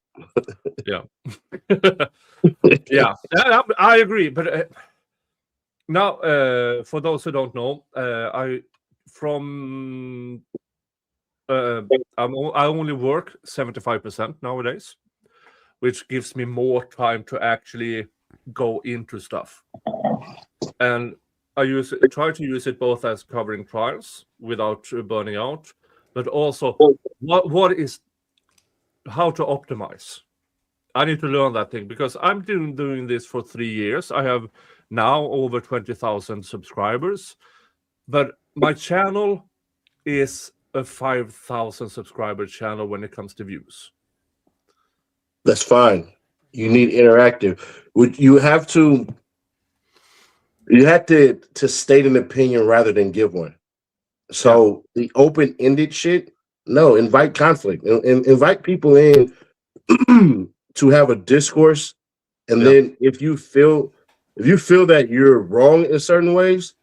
I agree. But now, for those who don't know, I only work 75% nowadays, which gives me more time to actually go into stuff. And I try to use it both as covering trials without burning out, but also how to optimize. I need to learn that thing, because I'm doing this for 3 years. I have now over 20,000 subscribers, but my channel is a 5,000 subscriber channel when it comes to views. That's fine. You need interactive. You have to state an opinion rather than give one. So the open-ended shit, no, invite conflict. Invite people in to have a discourse, and then if you feel that you're wrong in certain ways,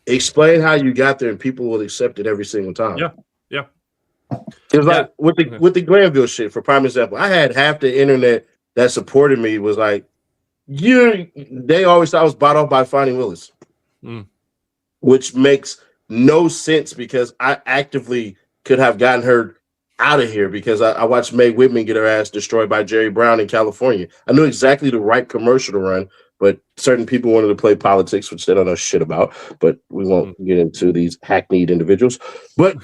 explain how you got there, and people will accept it every single time. Yeah. It's like with the Granville shit, for prime example, I had half the internet that supported me was like, they always thought I was bought off by Fani Willis, which makes no sense because I actively could have gotten her out of here because I watched Mae Whitman get her ass destroyed by Jerry Brown in California. I knew exactly the right commercial to run, but certain people wanted to play politics, which they don't know shit about. But we won't get into these hackneyed individuals. But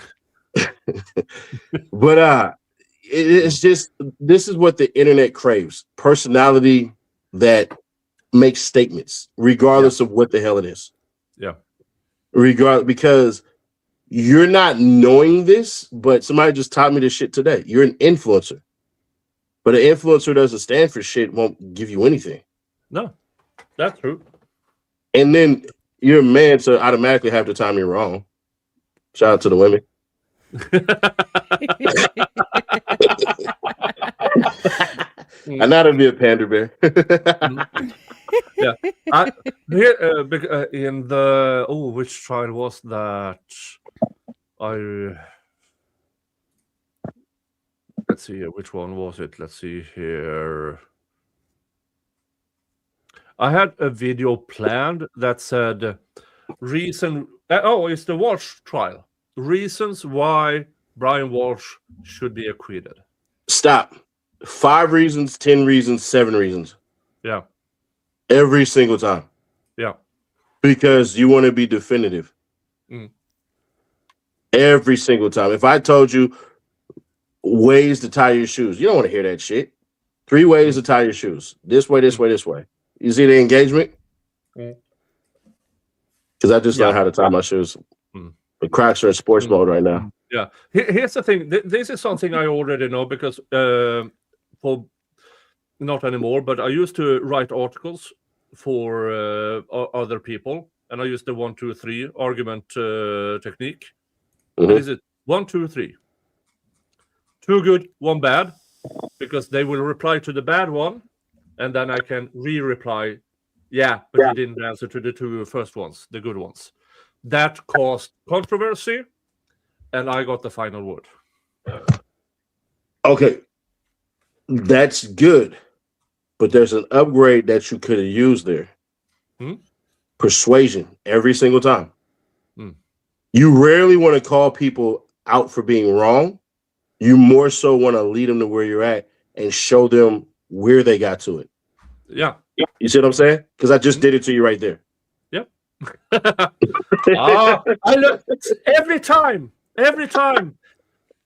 it's just, this is what the internet craves: personality that makes statements, regardless of what the hell it is. Yeah. Because you're not knowing this, but somebody just taught me this shit today. You're an influencer, but an influencer doesn't stand for shit, won't give you anything. No, that's true. And then you're a man, so automatically half the time you're wrong. Shout out to the women. I know how to be a panda bear. Yeah, in the which trial was that? Let's see here. Which one was it? Let's see here. I had a video planned that said reason. It's the Walsh trial. Reasons why Brian Walsh should be acquitted. Stop. 5 reasons, 10 reasons, 7 reasons. Yeah. Every single time. Yeah. Because you want to be definitive. Every single time. If I told you ways to tie your shoes, you don't want to hear that shit. 3 ways to tie your shoes. This way, this way, this way. You see the engagement? Because I just learned how to tie my shoes. The Crocs are in sports mode right now. Yeah. Here's the thing. This is something I already know because for not anymore, but I used to write articles for other people, and I used the 1, 2, 3 argument technique. What is it? 1, 2, 3. 2 good, 1 bad, because they will reply to the bad one, and then I can re-reply. Yeah, but you didn't answer to the 2 first ones, the good ones. That caused controversy, and I got the final word. Okay, that's good, but there's an upgrade that you could have used there. Persuasion every single time. You rarely want to call people out for being wrong. You more so want to lead them to where you're at and show them where they got to it. Yeah. You see what I'm saying? Because I just did it to you right there. Yep. I look every time.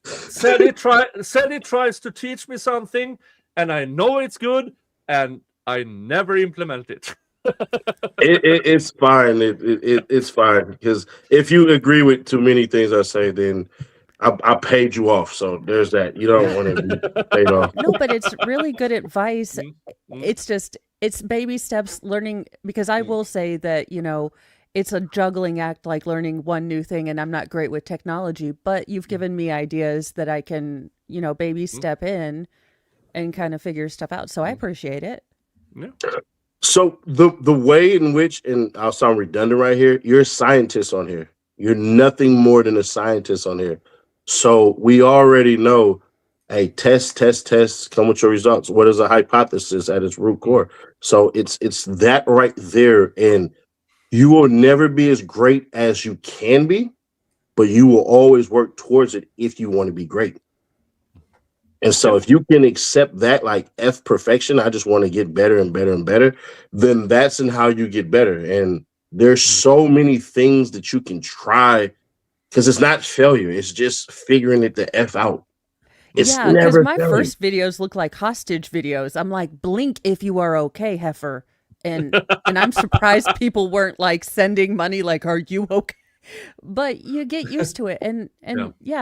Ceddy tries to teach me something, and I know it's good, and I never implement it. It's fine. It's fine, because if you agree with too many things I say, then I paid you off. So there's that. You don't want to be paid off. No, but it's really good advice. It's baby steps, learning, because I will say that, it's a juggling act, like learning one new thing, and I'm not great with technology, but you've given me ideas that I can, baby step in and kind of figure stuff out. So I appreciate it. Yeah. So the way in which, and I'll sound redundant right here, you're a scientist on here. You're nothing more than a scientist on here. So we already know, hey, test, come with your results. What is a hypothesis at its root core? So it's that right there, and you will never be as great as you can be, but you will always work towards it if you want to be great. And so if you can accept that, like F perfection, I just want to get better and better and better, then that's in how you get better. And there's so many things that you can try, because it's not failure. It's just figuring it the F out. It's because my first videos look like hostage videos. I'm like, blink if you are okay, heifer. And I'm surprised people weren't like sending money like, are you okay? But you get used to it, and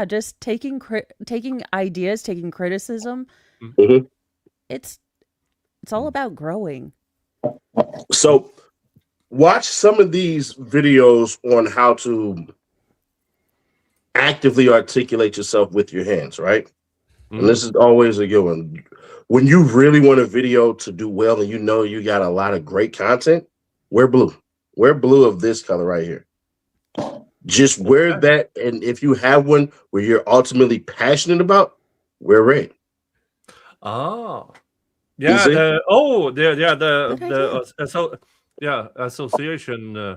just taking ideas, taking criticism. It's all about growing. So watch some of these videos on how to actively articulate yourself with your hands, right? And this is always a good one. when you really want a video to do well and you know you got a lot of great content, wear blue. Wear blue of this color right here. Just wear that, and if you have one where you're ultimately passionate about, wear red. Oh, yeah. Association.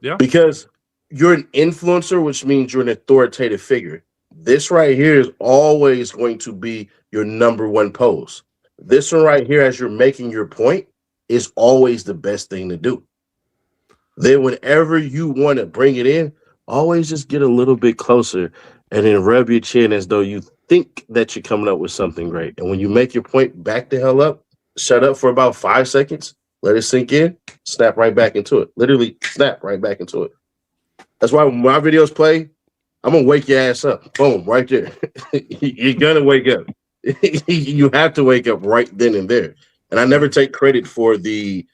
Yeah, because you're an influencer, which means you're an authoritative figure. This right here is always going to be your number one pose. This one right here, as you're making your point, is always the best thing to do. Then whenever you want to bring it in, always just get a little bit closer and then rub your chin as though you think that you're coming up with something great. And when you make your point, back the hell up, shut up for about 5 seconds, let it sink in, snap right back into it. Literally snap right back into it. That's why when my videos play, I'm going to wake your ass up. Boom, right there. You're going to wake up. You have to wake up right then and there. And I never take credit for the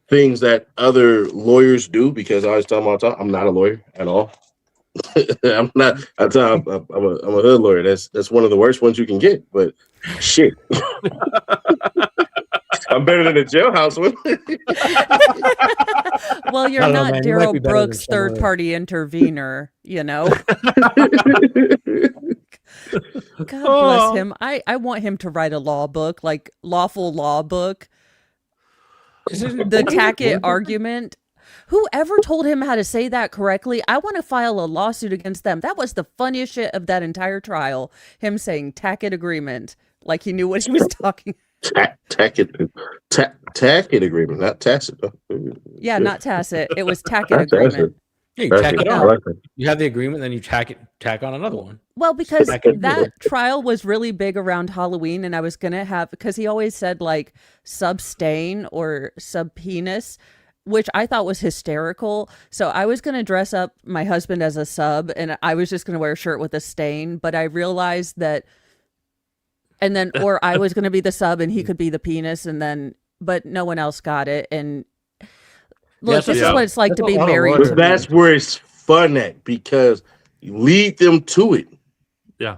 things that other lawyers do because I always tell them all the time, I'm not a lawyer at all. I'm not. I'm a hood lawyer. That's one of the worst ones you can get. But shit, I'm better than a jailhouse one. Well, you're not Daryl Brooks' third-party intervener, you know. God bless him. I want him to write a law book, like lawful law book. The Tackett argument. Whoever told him how to say that correctly, I want to file a lawsuit against them. That was the funniest shit of that entire trial. Him saying Tackett agreement, like he knew what he was talking. Tackett agreement, not tacit. Yeah, not tacit. It was Tackett agreement. Yeah, you tack it on. You have the agreement, then you tack on another one. Well, because that trial was really big around Halloween, and I was gonna have, because he always said like sub-stain or sub-penis, which I thought was hysterical. So I was gonna dress up my husband as a sub, and I was just gonna wear a shirt with a stain. But I realized that, and then, or I was gonna be the sub, and he could be the penis, and then, but no one else got it, and. Look, this is what it's like to be married. But that's where it's fun at, because you lead them to it. Yeah.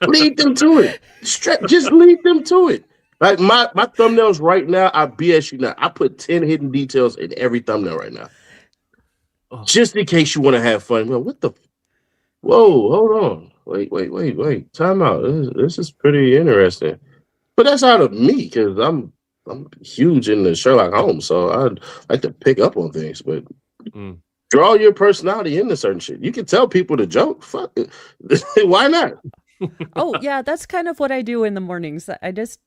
Lead them to it. Just lead them to it. Like my thumbnails right now, I BS you not. I put 10 hidden details in every thumbnail right now. Just in case you want to have fun. Well, what the? Whoa, hold on. Wait. Time out. This is pretty interesting. But that's out of me, because I'm huge in the Sherlock Holmes, so I like to pick up on things, but draw your personality into certain shit. You can tell people to joke. Fuck it. Why not? Oh, yeah, that's kind of what I do in the mornings. I just,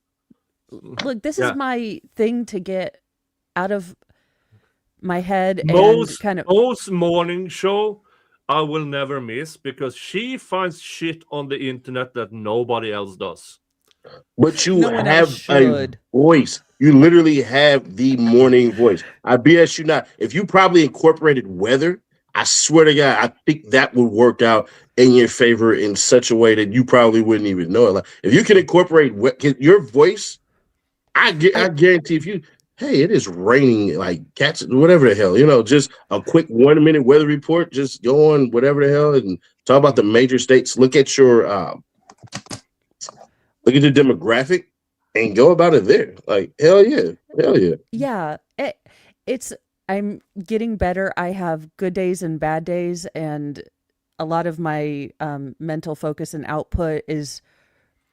look, this is my thing to get out of my head. Most morning show I will never miss, because she finds shit on the internet that nobody else does. But you have a voice. You literally have the morning voice. I BS you not. If you probably incorporated weather, I swear to God, I think that would work out in your favor in such a way that you probably wouldn't even know it. Like, if you can incorporate your voice, I guarantee if you, hey, it is raining, like cats, whatever the hell, just a quick 1 minute weather report, just go on whatever the hell and talk about the major states. Look at your demographic and go about it there. Like, hell yeah. Yeah, I'm getting better. I have good days and bad days, and a lot of my mental focus and output is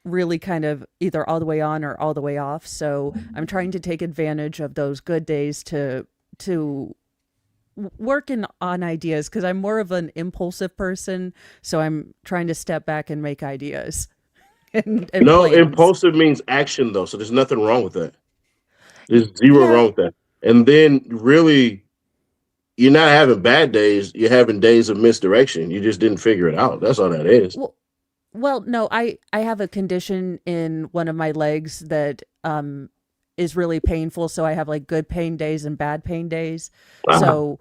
really kind of either all the way on or all the way off. So I'm trying to take advantage of those good days to work on ideas, because I'm more of an impulsive person. So I'm trying to step back and make ideas. And no, plans. Impulsive means action, though, so there's nothing wrong with that. There's zero wrong with that. And then really, you're not having bad days, you're having days of misdirection. You just didn't figure it out. That's all that is. Well, no, I have a condition in one of my legs that is really painful, so I have like good pain days and bad pain days. So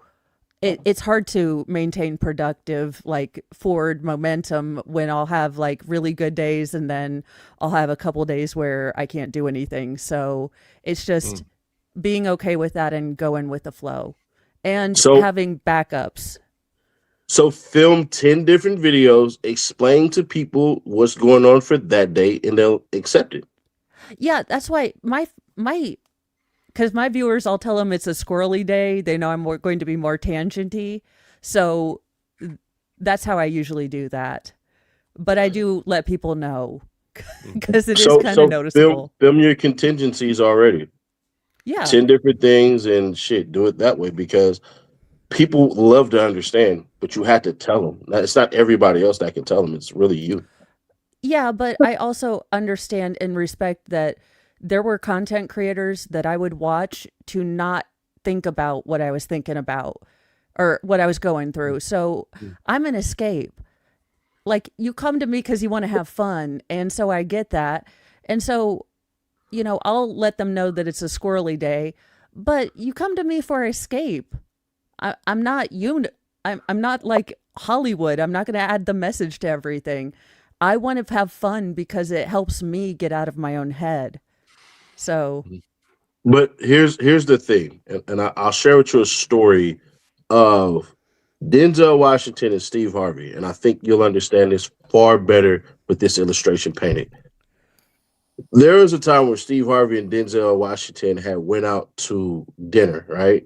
it's hard to maintain productive, like forward momentum when I'll have like really good days and then I'll have a couple days where I can't do anything. So it's just being okay with that and going with the flow and having backups. So film 10 different videos, explain to people what's going on for that day, and they'll accept it. Yeah, that's why because my viewers, I'll tell them it's a squirrely day. They know I'm going to be more tangenty. So that's how I usually do that. But I do let people know because it is kind of noticeable. Film your contingencies already. Yeah. 10 different things and shit. Do it that way because people love to understand, but you have to tell them. It's not everybody else that can tell them. It's really you. Yeah, but I also understand and respect that there were content creators that I would watch to not think about what I was thinking about or what I was going through. So I'm an escape. Like, you come to me because you want to have fun. And so I get that. And so, you know, I'll let them know that it's a squirrely day, but you come to me for escape. I'm not I'm not like Hollywood. I'm not going to add the message to everything. I want to have fun because it helps me get out of my own head. So, but here's the thing, and I'll share with you a story of Denzel Washington and Steve Harvey, and I think you'll understand this far better with this illustration painted. There was a time where Steve Harvey and Denzel Washington had went out to dinner, right?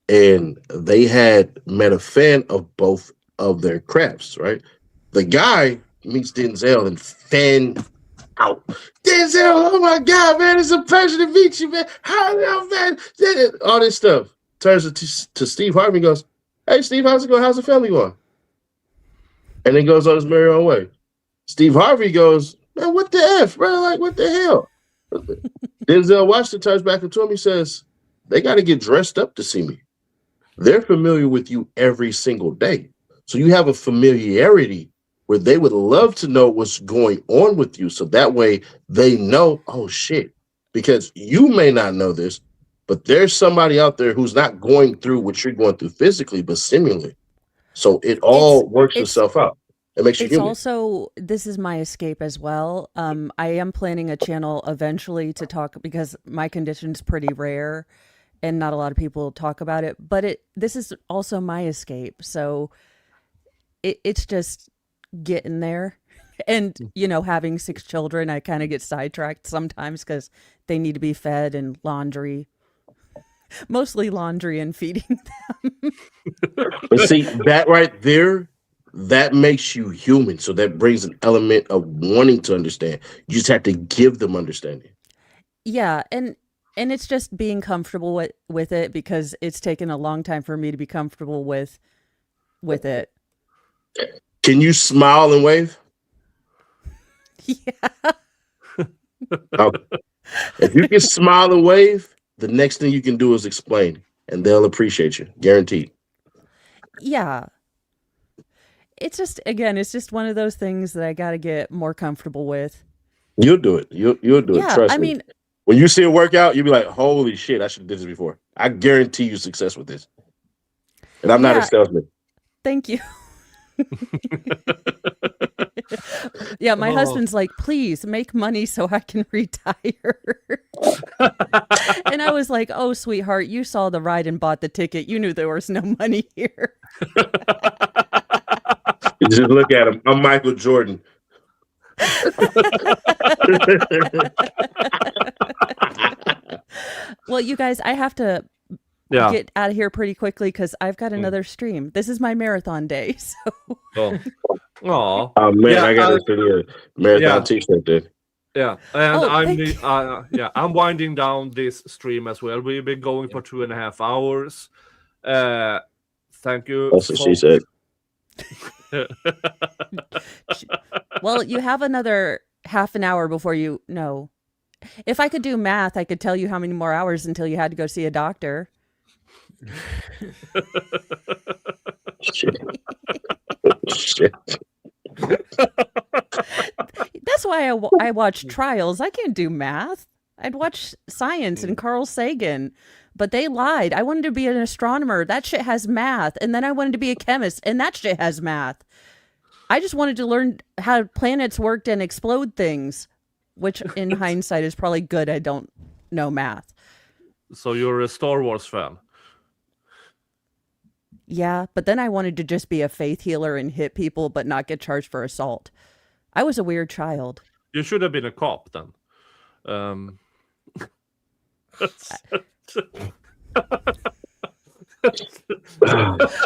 And they had met a fan of both of their crafts, right? The guy meets Denzel and fan out. Denzel, oh my God, man, it's a pleasure to meet you, man. How you, man? All this stuff. Turns to Steve Harvey and goes, hey, Steve, how's it going? How's the family going? And then goes on his merry own way. Steve Harvey goes, man, what the F, bro? Like, what the hell? Denzel Washington turns back into him. He says, they got to get dressed up to see me. They're familiar with you every single day. So you have a familiarity where they would love to know what's going on with you. So that way they know, oh shit, because you may not know this, but there's somebody out there who's not going through what you're going through physically, but similarly. So it all works itself out. It makes you human. Also, this is my escape as well. I am planning a channel eventually to talk because my condition's pretty rare and not a lot of people talk about it, but this is also my escape. So it's just getting there. And, you know, having 6 children, I kind of get sidetracked sometimes because they need to be fed and laundry. Mostly laundry and feeding them. But see, that right there, that makes you human. So that brings an element of wanting to understand. You just have to give them understanding. Yeah, and it's just being comfortable with it because it's taken a long time for me to be comfortable with it. Can you smile and wave? Yeah. If you can smile and wave, the next thing you can do is explain, and they'll appreciate you, guaranteed. Yeah. It's just, again, it's just one of those things that I got to get more comfortable with. You'll do it. You'll do it. Trust me. When you see a workout, you'll be like, holy shit, I should have did this before. I guarantee you success with this. And I'm not a salesman. Thank you. Yeah, my husband's like, please make money so I can retire. And I was like, oh, sweetheart, you saw the ride and bought the ticket. You knew there was no money here. Just look at him. I'm Michael Jordan. Well, you guys, I have to get out of here pretty quickly because I've got another stream. This is my marathon day. So. Oh man, I got a marathon t-shirt then. Yeah, and I'm winding down this stream as well. We've been going for 2.5 hours. Thank you. That's what she said. Well, you have another half an hour before you know. If I could do math, I could tell you how many more hours until you had to go see a doctor. Shit. That's why I watch trials. I can't do math. I'd watch science and Carl Sagan, but they lied. I wanted to be an astronomer. That shit has math. And then I wanted to be a chemist, and that shit has math. I just wanted to learn how planets worked and explode things, which in hindsight is probably good. I don't know math. So you're a Star Wars fan? Yeah, but then I wanted to just be a faith healer and hit people but not get charged for assault. I was a weird child. You should have been a cop then.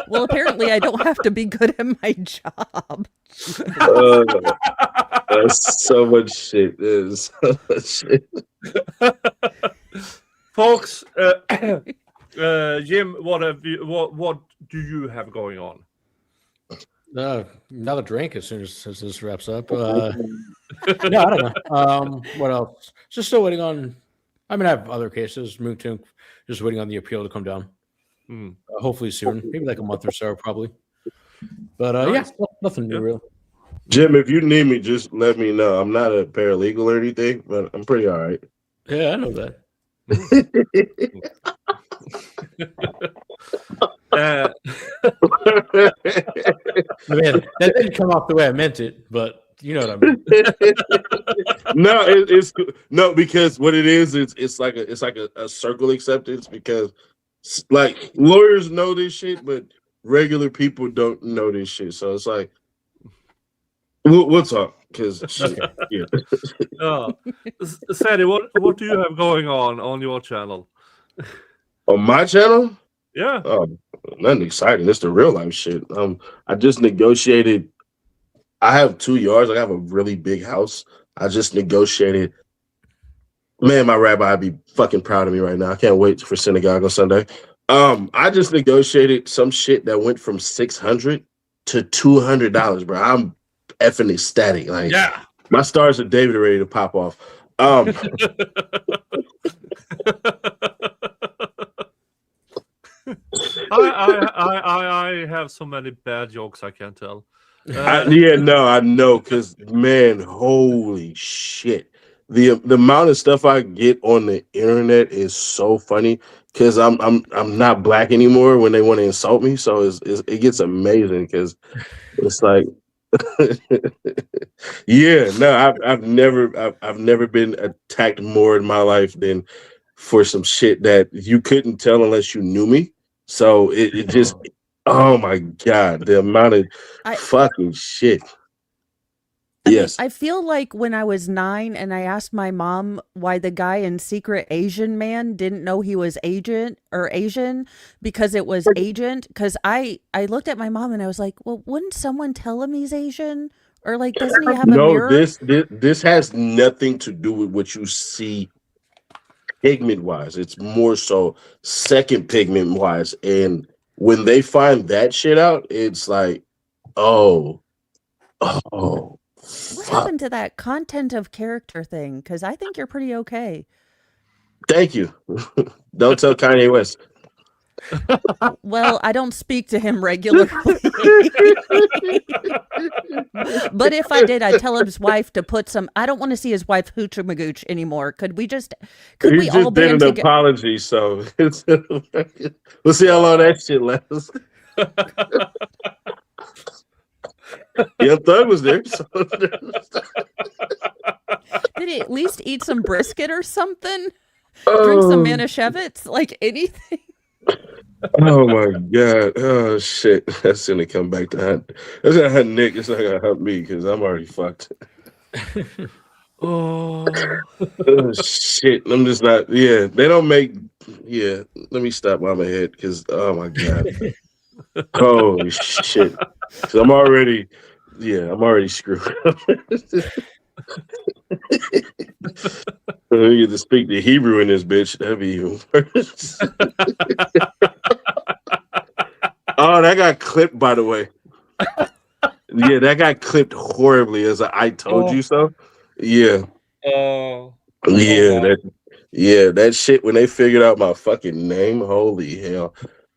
Well, apparently I don't have to be good at my job. That's so much shit. There's so much shit. Folks, Jim, what do you have going on? Another drink as soon as this wraps up. No, I don't know. What else? Just still waiting on. I mean, I have other cases. Moontoon, just waiting on the appeal to come down. Hopefully soon, maybe like a month or so, probably. But nice. Yeah, nothing new, really. Jim, if you need me, just let me know. I'm not a paralegal or anything, but I'm pretty all right. Yeah, I know that. Man, that didn't come off the way I meant it, but you know what I mean. No, it's no, because what it is, it's like a circle acceptance, because like lawyers know this shit, but regular people don't know this shit. So it's like we'll talk, because yeah. Ceddy, what do you have going on your channel? On my channel? Yeah. Nothing exciting. It's the real life shit. I just negotiated. I have 2 yards. I have a really big house. I just negotiated. Man, my rabbi would be fucking proud of me right now. I can't wait for synagogue on Sunday. I just negotiated some shit that went from $600 to $200, bro. I'm effing ecstatic. Like, yeah, my stars of David are ready to pop off. I have so many bad jokes I can't tell. I know, because man, holy shit. The amount of stuff I get on the internet is so funny, because I'm not black anymore when they want to insult me, so it gets amazing, because it's like yeah, no, I've never been attacked more in my life than for some shit that you couldn't tell unless you knew me. So it just, oh my God, the amount of fucking shit. Yes. I feel like when I was 9 and I asked my mom why the guy in Secret Asian Man didn't know he was Asian because it was agent. Because I looked at my mom and I was like, well, wouldn't someone tell him he's Asian? Or like, doesn't he have a mirror? This has nothing to do with what you see pigment wise. It's more so second pigment wise. And when they find that shit out, it's like, oh. What happened to that content of character thing? Because I think you're pretty okay. Thank you. Don't tell Kanye West. Well, I don't speak to him regularly. But if I did, I'd tell his wife to put some. I don't want to see his wife hooch-a-magooch anymore. Could we all did an together? apology, so we'll see how long that shit lasts. Young Thug was there. So. Did he at least eat some brisket or something? Drink some Manischewitz? Like anything? Oh my God. Oh shit. That's gonna come back to hunt. That's gonna hunt Nick. It's not gonna hunt me, because I'm already fucked. Oh shit. I'm just not. Yeah, they don't make. Yeah, let me stop while I'm ahead, because oh my God. Holy shit. Because I'm already screwed. We get to speak the Hebrew in this bitch. That'd be even worse. Oh, that got clipped, by the way. Yeah, that got clipped horribly as I told you so. Yeah. That shit, when they figured out my fucking name, holy hell.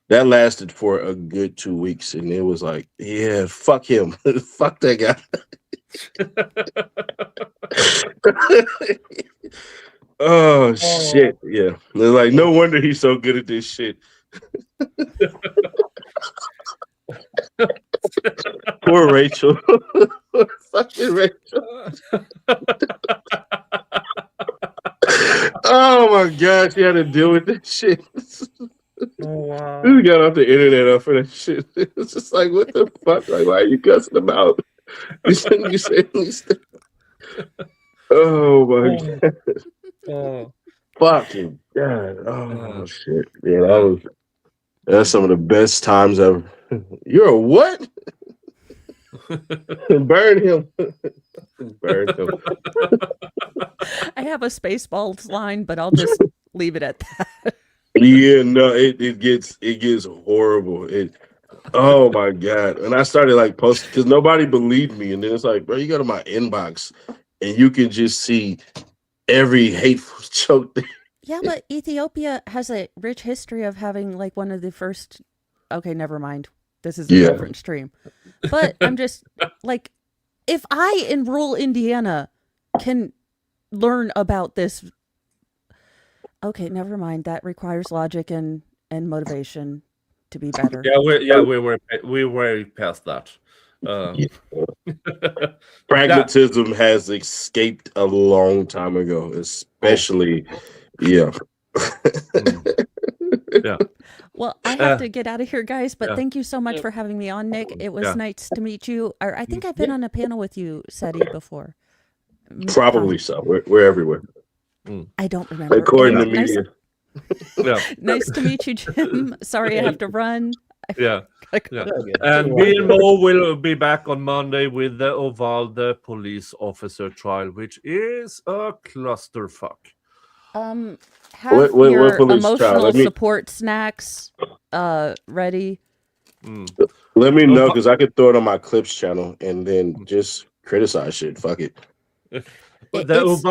That lasted for a good 2 weeks, and it was like, yeah, fuck him. Fuck that guy. Oh, shit. Yeah. They're like, no wonder he's so good at this shit. Poor Rachel. Fucking Rachel. Oh my God, she had to deal with this shit. Oh, wow. have got off the internet up for that shit. It's just like, what the fuck? Like, why are you cussing them out? You shouldn't be saying these things. Oh my god. Oh. Fucking god. Oh shit. Yeah, that's some of the best times ever. You're a what? Burn him. Burn him. I have a Spaceballs line, but I'll just leave it at that. Yeah, no, it gets horrible. Oh my god. And I started like posting because nobody believed me. And then it's like, bro, you go to my inbox and you can just see every hateful joke thing. Yeah, but Ethiopia has a rich history of having like one of the first. Okay, never mind. This is a different stream. But I'm just like, if I in rural Indiana can learn about this. Okay, never mind. That requires logic and motivation to be better. We were past that. Pragmatism has escaped a long time ago, especially yeah. Well, I have to get out of here, guys, but thank you so much for having me on, Nick. It was nice to meet you. I think I've been on a panel with you, Ceddy, before. Probably so. We're everywhere. I don't remember. According to media. Nice to meet you, Jim. Sorry I have to run. And me and Mo will be back on Monday with the Uvalde police officer trial, which is a clusterfuck. Have your emotional support snacks ready. Let me know because I could throw it on my clips channel and then just criticize shit. Fuck it. It's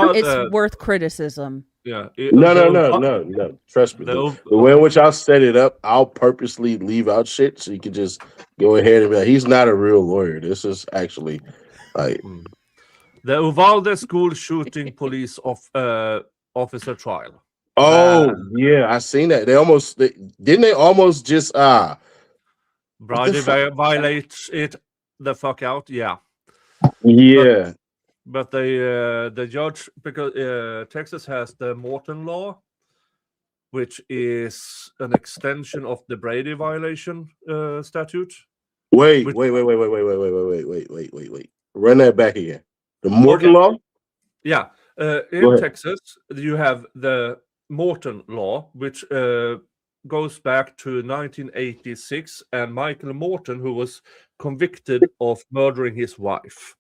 worth criticism. Yeah. No. Trust me. The way in which I'll set it up, I'll purposely leave out shit so you can just go ahead and be like, he's not a real lawyer. This is actually like the Uvalde school shooting police officer trial. Oh yeah, I seen that. They almost just violate it the fuck out. Yeah. But the judge, because Texas has the Morton law, which is an extension of the Brady violation statute. Wait. Run that back again. The Morton law? Yeah. In Texas, you have the Morton law, which goes back to 1986, and Michael Morton, who was convicted of murdering his wife.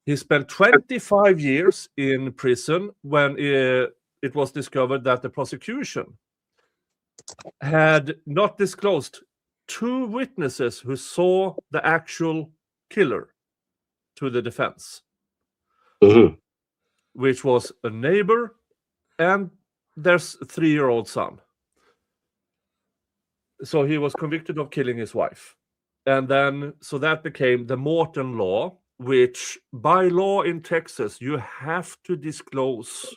He spent 25 years in prison when it was discovered that the prosecution had not disclosed 2 witnesses who saw the actual killer to the defense, which was a neighbor and their 3-year-old son. So he was convicted of killing his wife. And then, so that became the Morton law, which by law in Texas, you have to disclose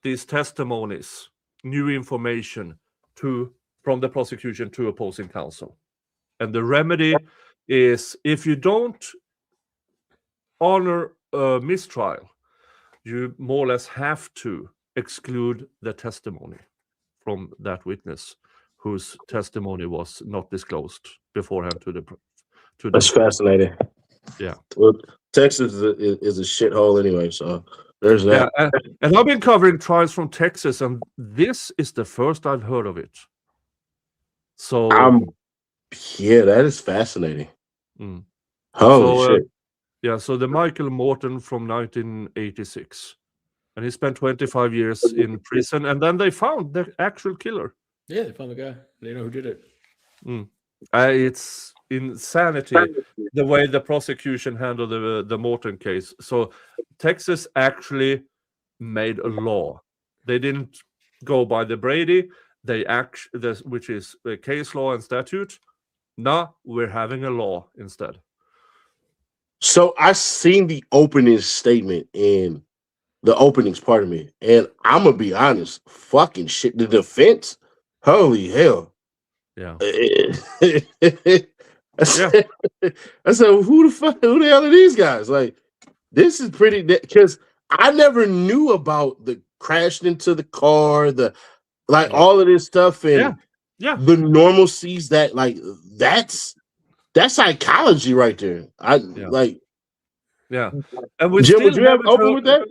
these testimonies, new information from the prosecution to opposing counsel. And the remedy is if you don't honor a mistrial, you more or less have to exclude the testimony from that witness whose testimony was not disclosed beforehand to the That's fascinating. Yeah. Well, Texas is a shithole anyway, so there's that. Yeah, and I've been covering trials from Texas, and this is the first I've heard of it. So yeah, that is fascinating. Holy shit. So the Michael Morton from 1986. And he spent 25 years in prison, and then they found the actual killer. Yeah, they found the guy. They know who did it. It's insanity the way the prosecution handled the Morton case. So Texas actually made a law. They didn't go by the Brady, which is the case law and statute. Now we're having a law instead. So I seen the opening statement in the openings, pardon me, and I'm gonna be honest, fucking shit. The defense, holy hell. Yeah. I said, who the hell are these guys? Like, this is pretty, because I never knew about the crashed into the car, all of this stuff, and Yeah. the normal sees that, like, that's psychology right there. Yeah. And we Jim, still would you have haven't open heard, with that?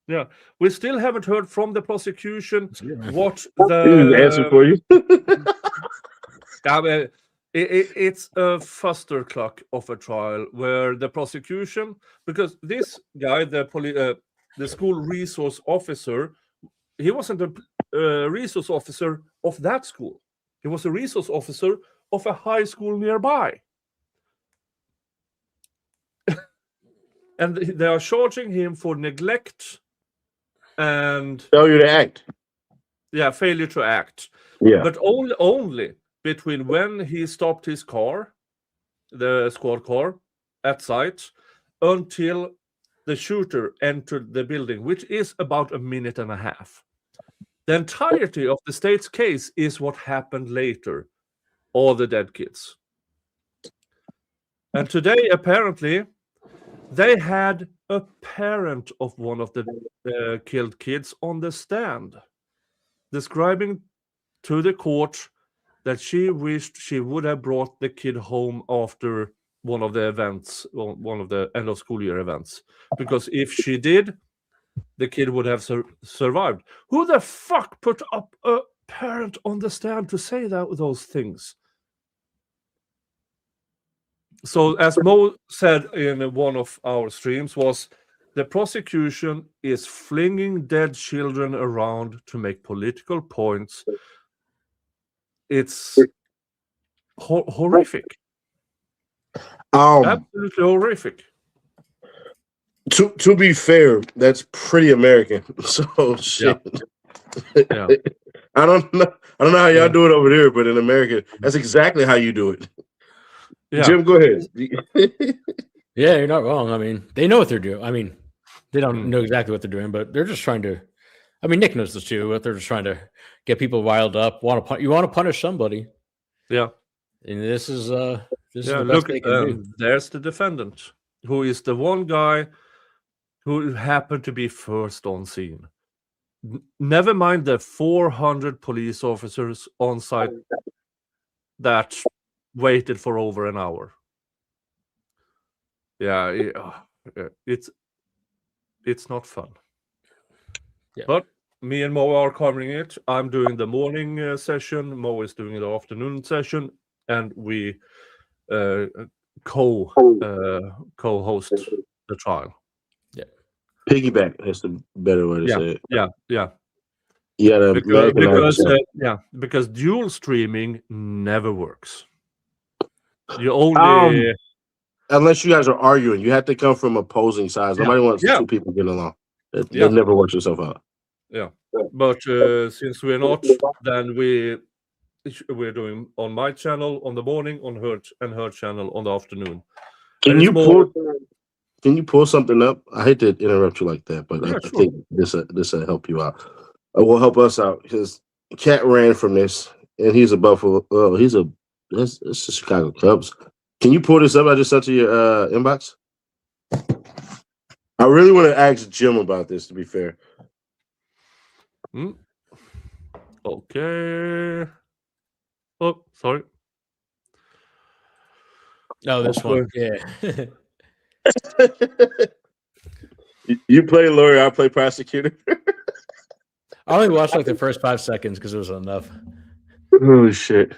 yeah, we still haven't heard from the prosecution what Here's the answer for you. I mean, it's a fustercluck of a trial where the prosecution, because this guy, the school resource officer, he wasn't a resource officer of that school. He was a resource officer of a high school nearby. And they are charging him for neglect and failure to act. Yeah, failure to act. Yeah. But only between when he stopped his car, the squad car, at site, until the shooter entered the building, which is about a minute and a half. The entirety of the state's case is what happened later, all the dead kids. And today, apparently, they had a parent of one of the killed kids on the stand, describing to the court that she wished she would have brought the kid home after one of the events, one of the end of school year events, because if she did, the kid would have survived. Who the fuck put up a parent on the stand to say those things? So, as Mo said in one of our streams, was the prosecution is flinging dead children around to make political points. It's horrific. Absolutely horrific. To be fair, that's pretty American. So shit. Yeah. I don't know how y'all do it over there, but in America, that's exactly how you do it. Yeah. Jim, go ahead. Yeah, you're not wrong. I mean, they know what they're doing. I mean, they don't know exactly what they're doing, but they're just trying to. I mean, Nick knows this too. But they're just trying to get people riled up. You want to punish somebody. Yeah. And this is the best look, they can do. There's the defendant, who is the one guy who happened to be first on scene. Never mind the 400 police officers on site that waited for over an hour. Yeah, it's not fun. Yeah. But me and Mo are covering it. I'm doing the morning session. Mo is doing the afternoon session, and we co-host the trial. Yeah, piggyback. That's the better way to say it. Yeah. Yeah, because dual streaming never works. You only unless you guys are arguing, you have to come from opposing sides. Nobody wants two people getting along. It never works itself out. Yeah, but since we're not, then we're doing on my channel on the morning, on her channel on the afternoon. Can you pull something up? I hate to interrupt you like that, but I think this will help you out. It will help us out because Katt ran from this, and he's a Buffalo. Oh, that's the Chicago Cubs. Can you pull this up? I just sent to your inbox. I really want to ask Jim about this. To be fair. Okay. Oh, sorry. No, this one. Yeah. You play lawyer, I play prosecutor. I only watched like the first 5 seconds because it was enough. Oh shit.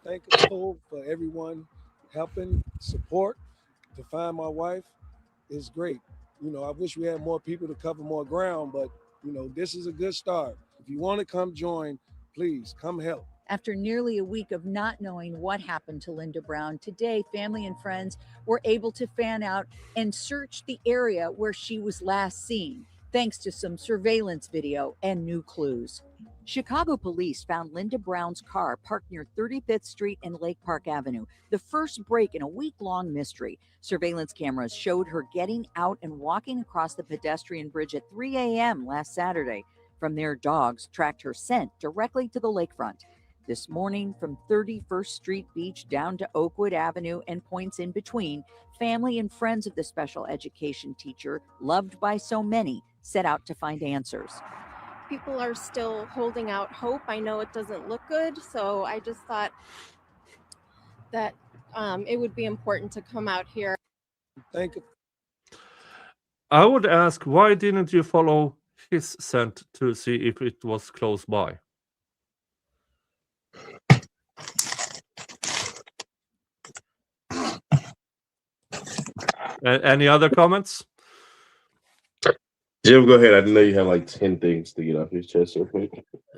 Thankful for everyone helping, support to find my wife is great. You know, I wish we had more people to cover more ground, but you know, this is a good start. If you want to come join, please come help. After nearly a week of not knowing what happened to Linda Brown, today family and friends were able to fan out and search the area where she was last seen, thanks to some surveillance video and new clues. Chicago police found Linda Brown's car parked near 35th Street and Lake Park Avenue, the first break in a week-long mystery. Surveillance cameras showed her getting out and walking across the pedestrian bridge at 3 a.m. last Saturday. From there, dogs tracked her scent directly to the lakefront. This morning, from 31st Street Beach down to Oakwood Avenue and points in between, family and friends of the special education teacher, loved by so many, set out to find answers. people are still holding out hope. I know it doesn't look good, so I just thought that it would be important to come out here. Thank you. I would ask, why didn't you follow his scent to see if it was close by? Any other comments? Jim, go ahead. I know you have like 10 things to get off your chest.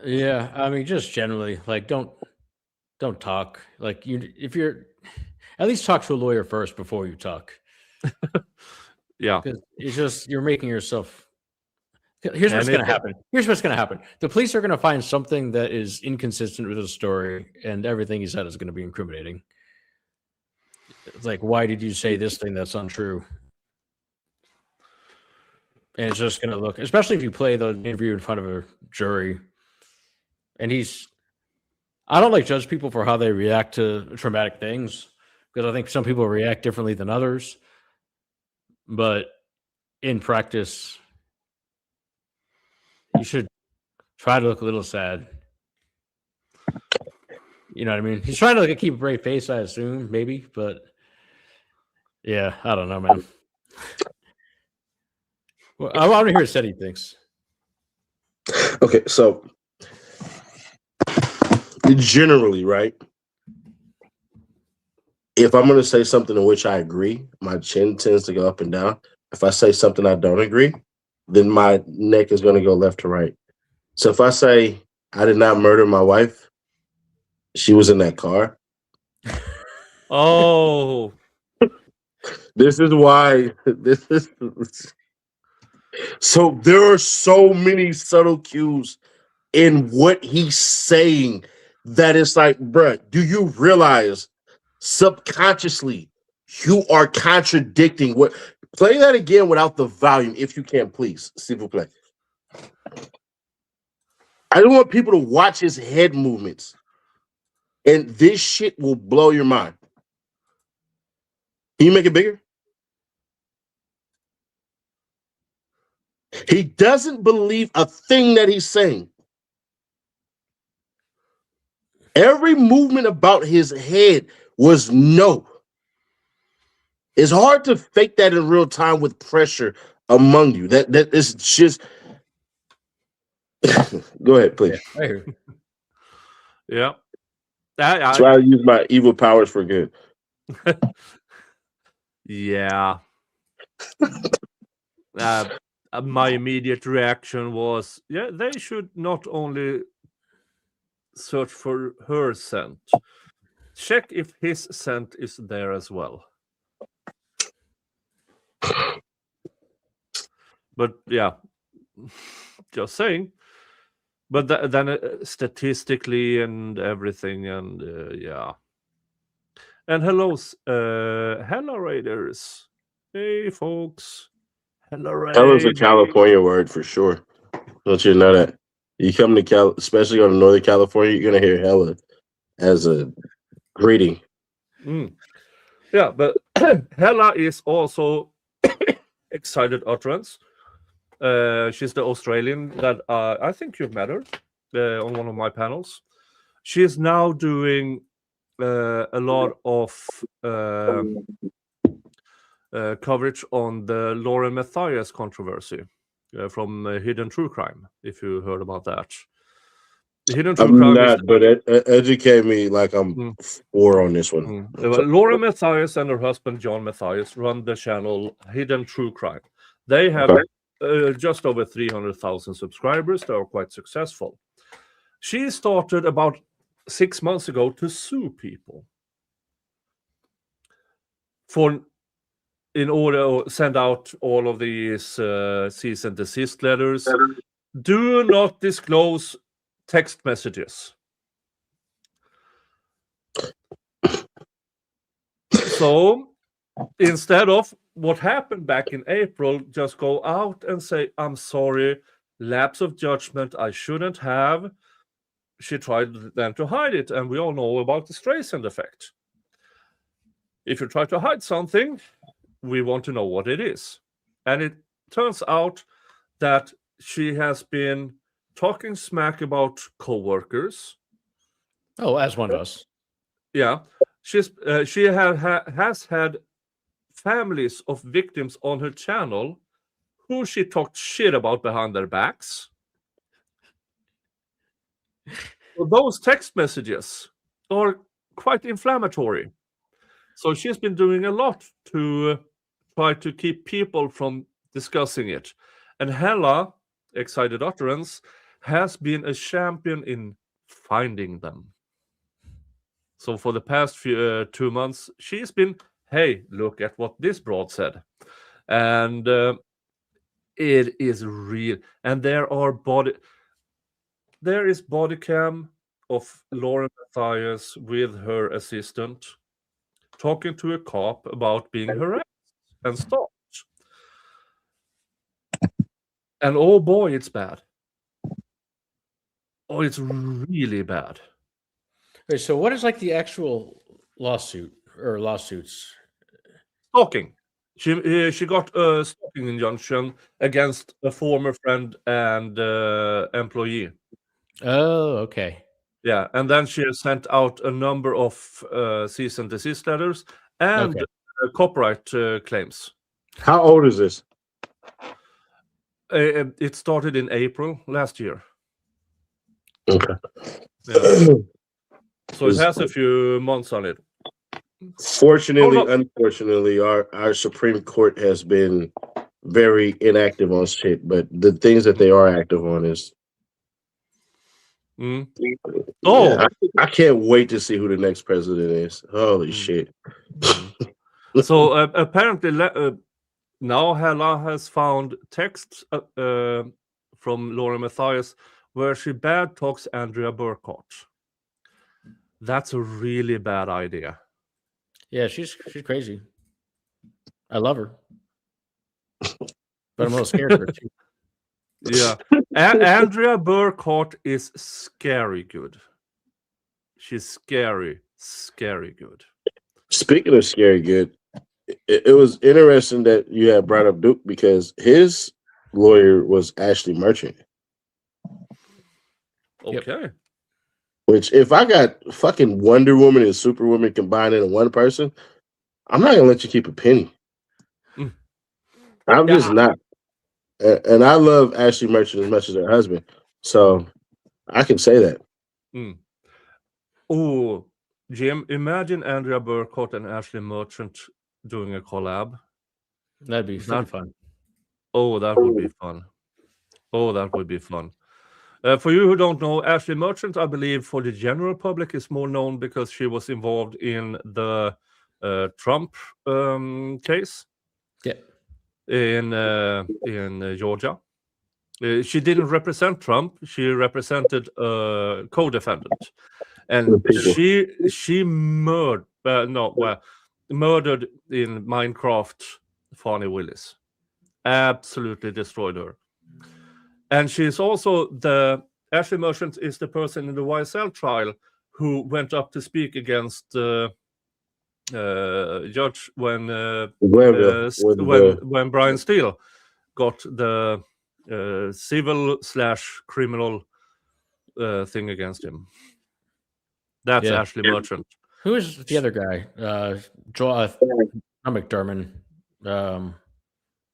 Yeah, I mean, just generally, like, don't talk. Like, if you're, at least talk to a lawyer first before you talk. Yeah, because it's just you're making yourself. Here's what's going to happen. Here's what's going to happen. The police are going to find something that is inconsistent with the story, and everything he said is going to be incriminating. It's like, why did you say this thing that's untrue? And it's just going to look, especially if you play the interview in front of a jury. And I don't like judge people for how they react to traumatic things, because I think some people react differently than others. But in practice, you should try to look a little sad. You know what I mean? He's trying to keep a brave face, I assume, maybe. But yeah, I don't know, man. Well, I want to hear what Ceddy thinks. Okay, so generally, right? If I'm going to say something in which I agree, my chin tends to go up and down. If I say something I don't agree, then my neck is going to go left to right. So if I say I did not murder my wife, she was in that car. Oh. This is why this is. So there are so many subtle cues in what he's saying that it's like, bruh, do you realize subconsciously you are contradicting what? Play that again without the volume, if you can, please. S'il vous plaît. I don't want people to watch his head movements, and this shit will blow your mind. Can you make it bigger? He doesn't believe a thing that he's saying. Every movement about his head was no. It's hard to fake that in real time with pressure among you. That is just. Go ahead, please. Yeah, I hear. Yeah. Try to use my evil powers for good. Yeah. My immediate reaction was, yeah, they should not only search for her scent, check if his scent is there as well. But yeah, just saying. But then statistically and everything, and yeah. And hello Raiders. Hey, folks. Hello, Raiders. Hella's a California word for sure. Don't you know that? You come to especially on Northern California, you're going to hear hella as a greeting. Yeah, but hella is also excited utterance. She's the Australian that I think you've met her on one of my panels. She is now doing a lot of coverage on the Lauren Mathias controversy from Hidden True Crime, if you heard about that. The Hidden True Crime not, but educate me like I'm 4 on this one. Lauren Mathias and her husband John Mathias run the channel Hidden True Crime. They have just over 300,000 subscribers. They are quite successful. She started about 6 months ago to sue people in order to send out all of these cease and desist letters. Do not disclose text messages. So instead of what happened back in April, just go out and say, I'm sorry, lapse of judgment, I shouldn't have. She tried then to hide it, and we all know about the Streisand effect. If you try to hide something, we want to know what it is. And it turns out that she has been talking smack about coworkers. Oh, as one does. Yeah, she has had families of victims on her channel who she talked shit about behind their backs. So those text messages are quite inflammatory. So she's been doing a lot to try to keep people from discussing it. And Hella, Excited Utterance, has been a champion in finding them. So for the past 2 months, she's been, hey, look at what this broad said. And it is real. And there is body cam of Lauren Mathias with her assistant talking to a cop about being harassed and stopped. And oh boy, it's bad. Oh, it's really bad. Okay, so what is like the actual lawsuit or lawsuits? Stalking. She got a stalking injunction against a former friend and employee. Oh, okay. Yeah, and then she has sent out a number of cease and desist letters and copyright claims. How old is this? It started in April last year. Okay. Yeah. So it has a few months on it. Fortunately, unfortunately, our Supreme Court has been very inactive on shit, but the things that they are active on is. Oh, yeah, I can't wait to see who the next president is. Holy shit! So apparently, now Hella has found texts from Lauren Mathias where she bad talks Andrea Burkhardt. That's a really bad idea. Yeah, she's crazy. I love her, but I'm a little scared of her too. Yeah, Andrea Burkhardt is scary good. She's scary good. Speaking of scary good, it was interesting that you had brought up Duke because his lawyer was Ashley Merchant. Okay. Which, if I got fucking Wonder Woman and Superwoman combined into one person, I'm not gonna let you keep a penny. I'm just not. And I love Ashley Merchant as much as her husband, so I can say that. Oh, Jim, imagine Andrea Burkhardt and Ashley Merchant doing a collab. That'd be fun. Oh, that would be fun. Oh, that would be fun. For you who don't know, Ashley Merchant, I believe, for the general public, is more known because she was involved in the Trump case. Yeah. In Georgia. She didn't represent Trump. She represented a co-defendant. And she murdered in Minecraft Fani Willis. Absolutely destroyed her. And she's also Ashley Merchant is the person in the YSL trial who went up to speak against judge when Brian Steele got the civil/criminal thing against him. That's Ashley Merchant. Who is the other guy? Not McDermott. No,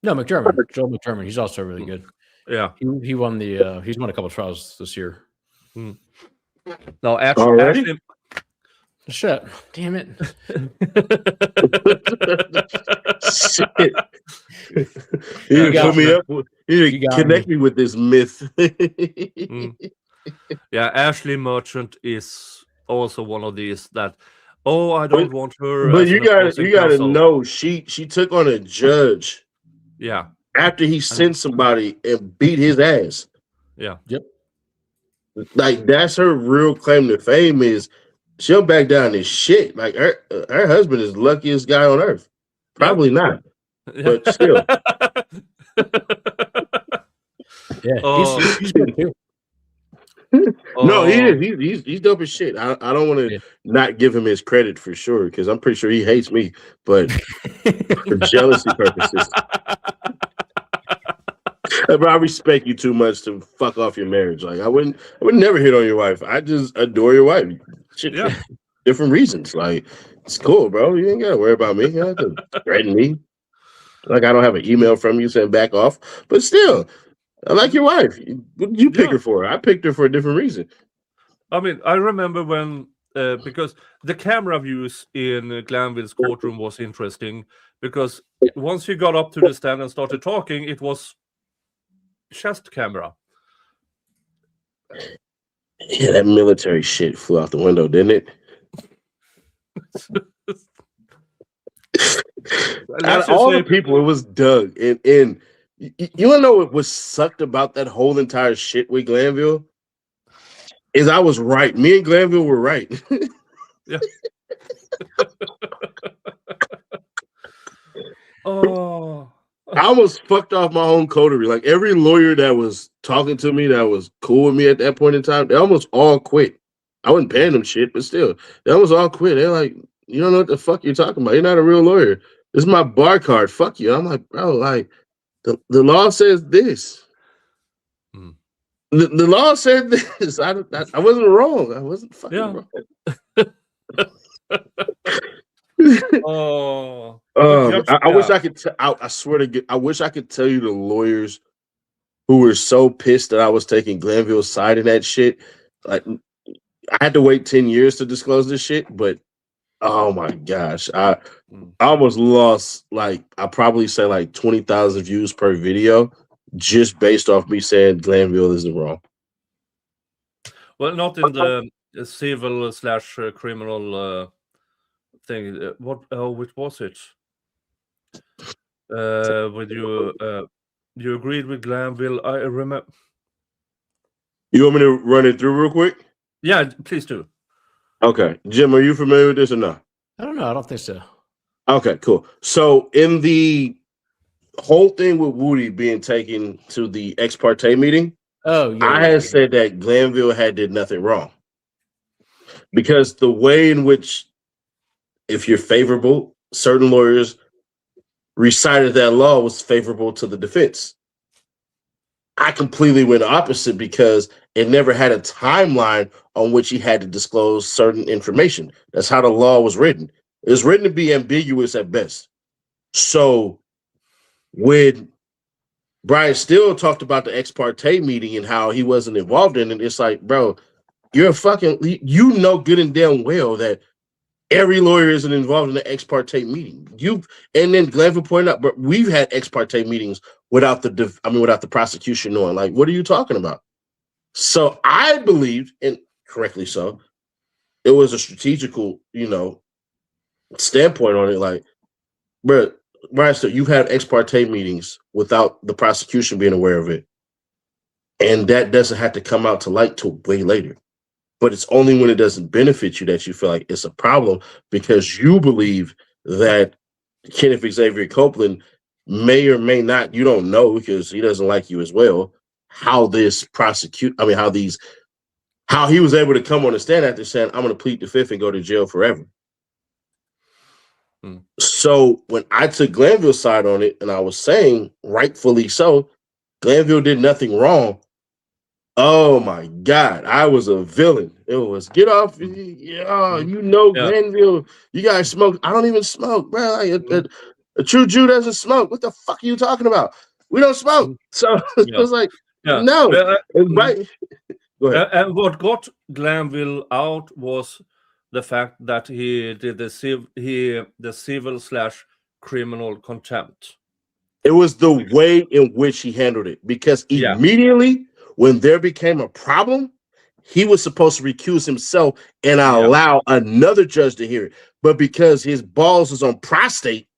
McDermott. Joel McDermott. He's also really good. Yeah, he won the. He's won a couple of trials this year. No, Ashley. Shit! Damn it! Shit. You put me up. You connect me with this myth. Yeah, Ashley Merchant is also one of these that. Oh, I don't want her. But you gotta know she took on a judge. Yeah. After he sent somebody and beat his ass. Yeah. Yep. Like that's her real claim to fame is she'll back down this shit. Like her husband is the luckiest guy on earth. Probably not, but still. Yeah, he's good too. No, he is. He's dope as shit. I don't want to not give him his credit for sure because I'm pretty sure he hates me, but for jealousy purposes. Bro, I respect you too much to fuck off your marriage. Like I would never hit on your wife. I just adore your wife. Shit for different reasons. Like it's cool, bro. You ain't gotta worry about me. You don't have to threaten me. Like I don't have an email from you saying back off. But still, I like your wife. What did you pick her for? I picked her for a different reason. I mean, I remember when because the camera views in Glanville's courtroom was interesting because once he got up to the stand and started talking, it was chest camera. Yeah, that military shit flew out the window, didn't it? Out of all the people, it was Doug. And you wanna know what was sucked about that whole entire shit with Glanville? Is I was right. Me and Glanville were right. Yeah. Oh. I almost fucked off my own coterie. Like every lawyer that was talking to me that was cool with me at that point in time, they almost all quit. I wasn't paying them shit, but still, they almost all quit. They're like, you don't know what the fuck you're talking about. You're not a real lawyer. This is my bar card. Fuck you. I'm like, bro, like the law says this. The law said this. I wasn't wrong. I wasn't fucking wrong. Oh, I wish I could. I swear to God, I wish I could tell you the lawyers who were so pissed that I was taking Glanville's side in that shit. Like, I had to wait 10 years to disclose this shit, but oh my gosh, I almost lost. Like, I probably say like 20,000 views per video just based off me saying Glanville isn't wrong. Well, not in the civil / criminal thing. Which was it? With you, you agreed with Glanville. I remember. You want me to run it through real quick? Yeah, please do. Okay, Jim, are you familiar with this or not? I don't know. I don't think so. Okay, cool. So in the whole thing with Woody being taken to the ex parte meeting, I had said that Glanville had did nothing wrong because the way in which, if you're favorable, certain lawyers recited that law was favorable to the defense. I completely went opposite because it never had a timeline on which he had to disclose certain information. That's how the law was written. It was written to be ambiguous at best. So when Brian Steele talked about the ex parte meeting and how he wasn't involved in it, it's like, bro, you're a fucking, you know good and damn well that every lawyer isn't involved in the ex parte meeting. And then Glanville pointed out, but we've had ex parte meetings without the prosecution knowing. Like, what are you talking about? So I believed, and correctly so, it was a strategical, standpoint on it. Like, bro, Brian, so you've had ex parte meetings without the prosecution being aware of it, and that doesn't have to come out to light till way later. But it's only when it doesn't benefit you that you feel like it's a problem because you believe that Kenneth Xavier Copeland may or may not, you don't know because he doesn't like you as well, how he was able to come on the stand after saying, I'm going to plead the fifth and go to jail forever. So when I took Glanville's side on it and I was saying, rightfully so, Glanville did nothing wrong. Oh my God, I was a villain. It was get off. Glanville, you guys smoke. I don't even smoke, bro. Like, a true Jew doesn't smoke. What the fuck are you talking about? We don't smoke. So it was like, no. Right. Go ahead. And what got Glanville out was the fact that he did the civil / criminal contempt. It was the way in which he handled it because immediately when there became a problem, he was supposed to recuse himself and allow another judge to hear it. But because his balls was on prostate,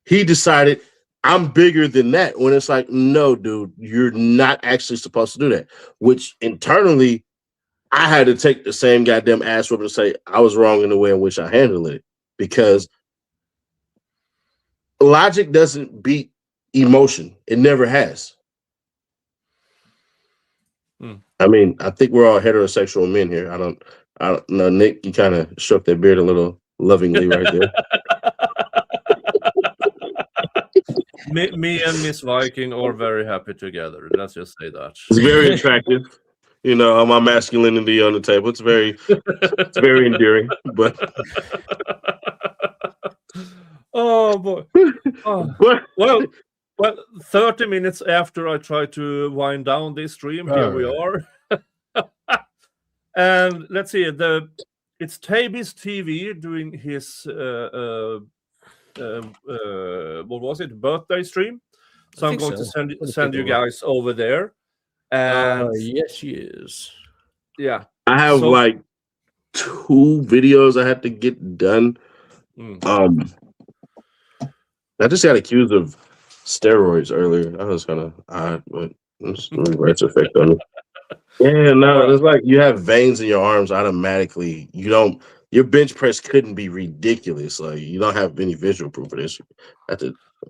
he decided, I'm bigger than that. When it's like, no, dude, you're not actually supposed to do that. Which internally, I had to take the same goddamn ass whip and say, I was wrong in the way in which I handled it. Because logic doesn't beat emotion. It never has. I mean, I think we're all heterosexual men here. I don't know. Nick, you kind of shook that beard a little lovingly right there. me and Miss Viking are very happy together. Let's just say that. It's very attractive. You know, my masculinity on the table. It's very endearing. But oh boy. Oh. Well, 30 minutes after I try to wind down this stream, here we are. And let's see, it's Taby's TV doing his what was it, birthday stream? So I'm going to send you guys over there. And yes, she is. Yeah, I have like 2 videos I had to get done. I just got accused of steroids earlier. I was kind of odd, but it's reverse effect on it. Yeah, no, it's like you have veins in your arms automatically. Your bench press couldn't be ridiculous. Like you don't have any visual proof of this. I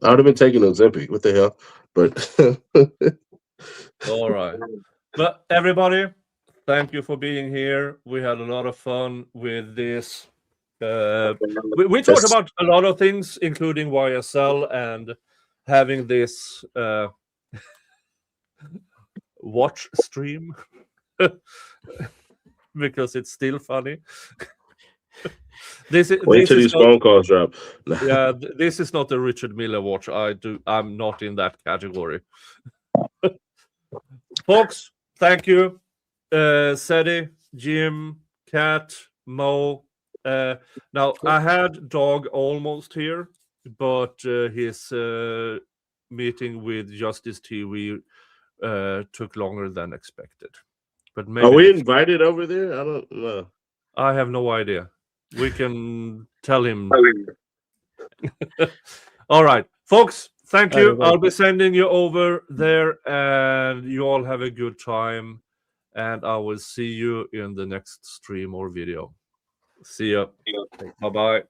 would have been taking Ozempic. What the hell? But all right. But everybody, thank you for being here. We had a lot of fun with this. We talked about a lot of things, including YSL and having this watch stream because it's still funny. Wait till these phone calls drop. Yeah, this is not a Richard Mille watch. I'm not in that category. Folks, thank you. Ceddy, Jim, Katt, Mo. Now I had Dog almost here, but his meeting with Justice TV took longer than expected. But maybe are we invited over there? I don't know. I have no idea. We can tell him. All right, folks, thank you. I'll be sending you over there, and you all have a good time. And I will see you in the next stream or video. See ya. Bye-bye.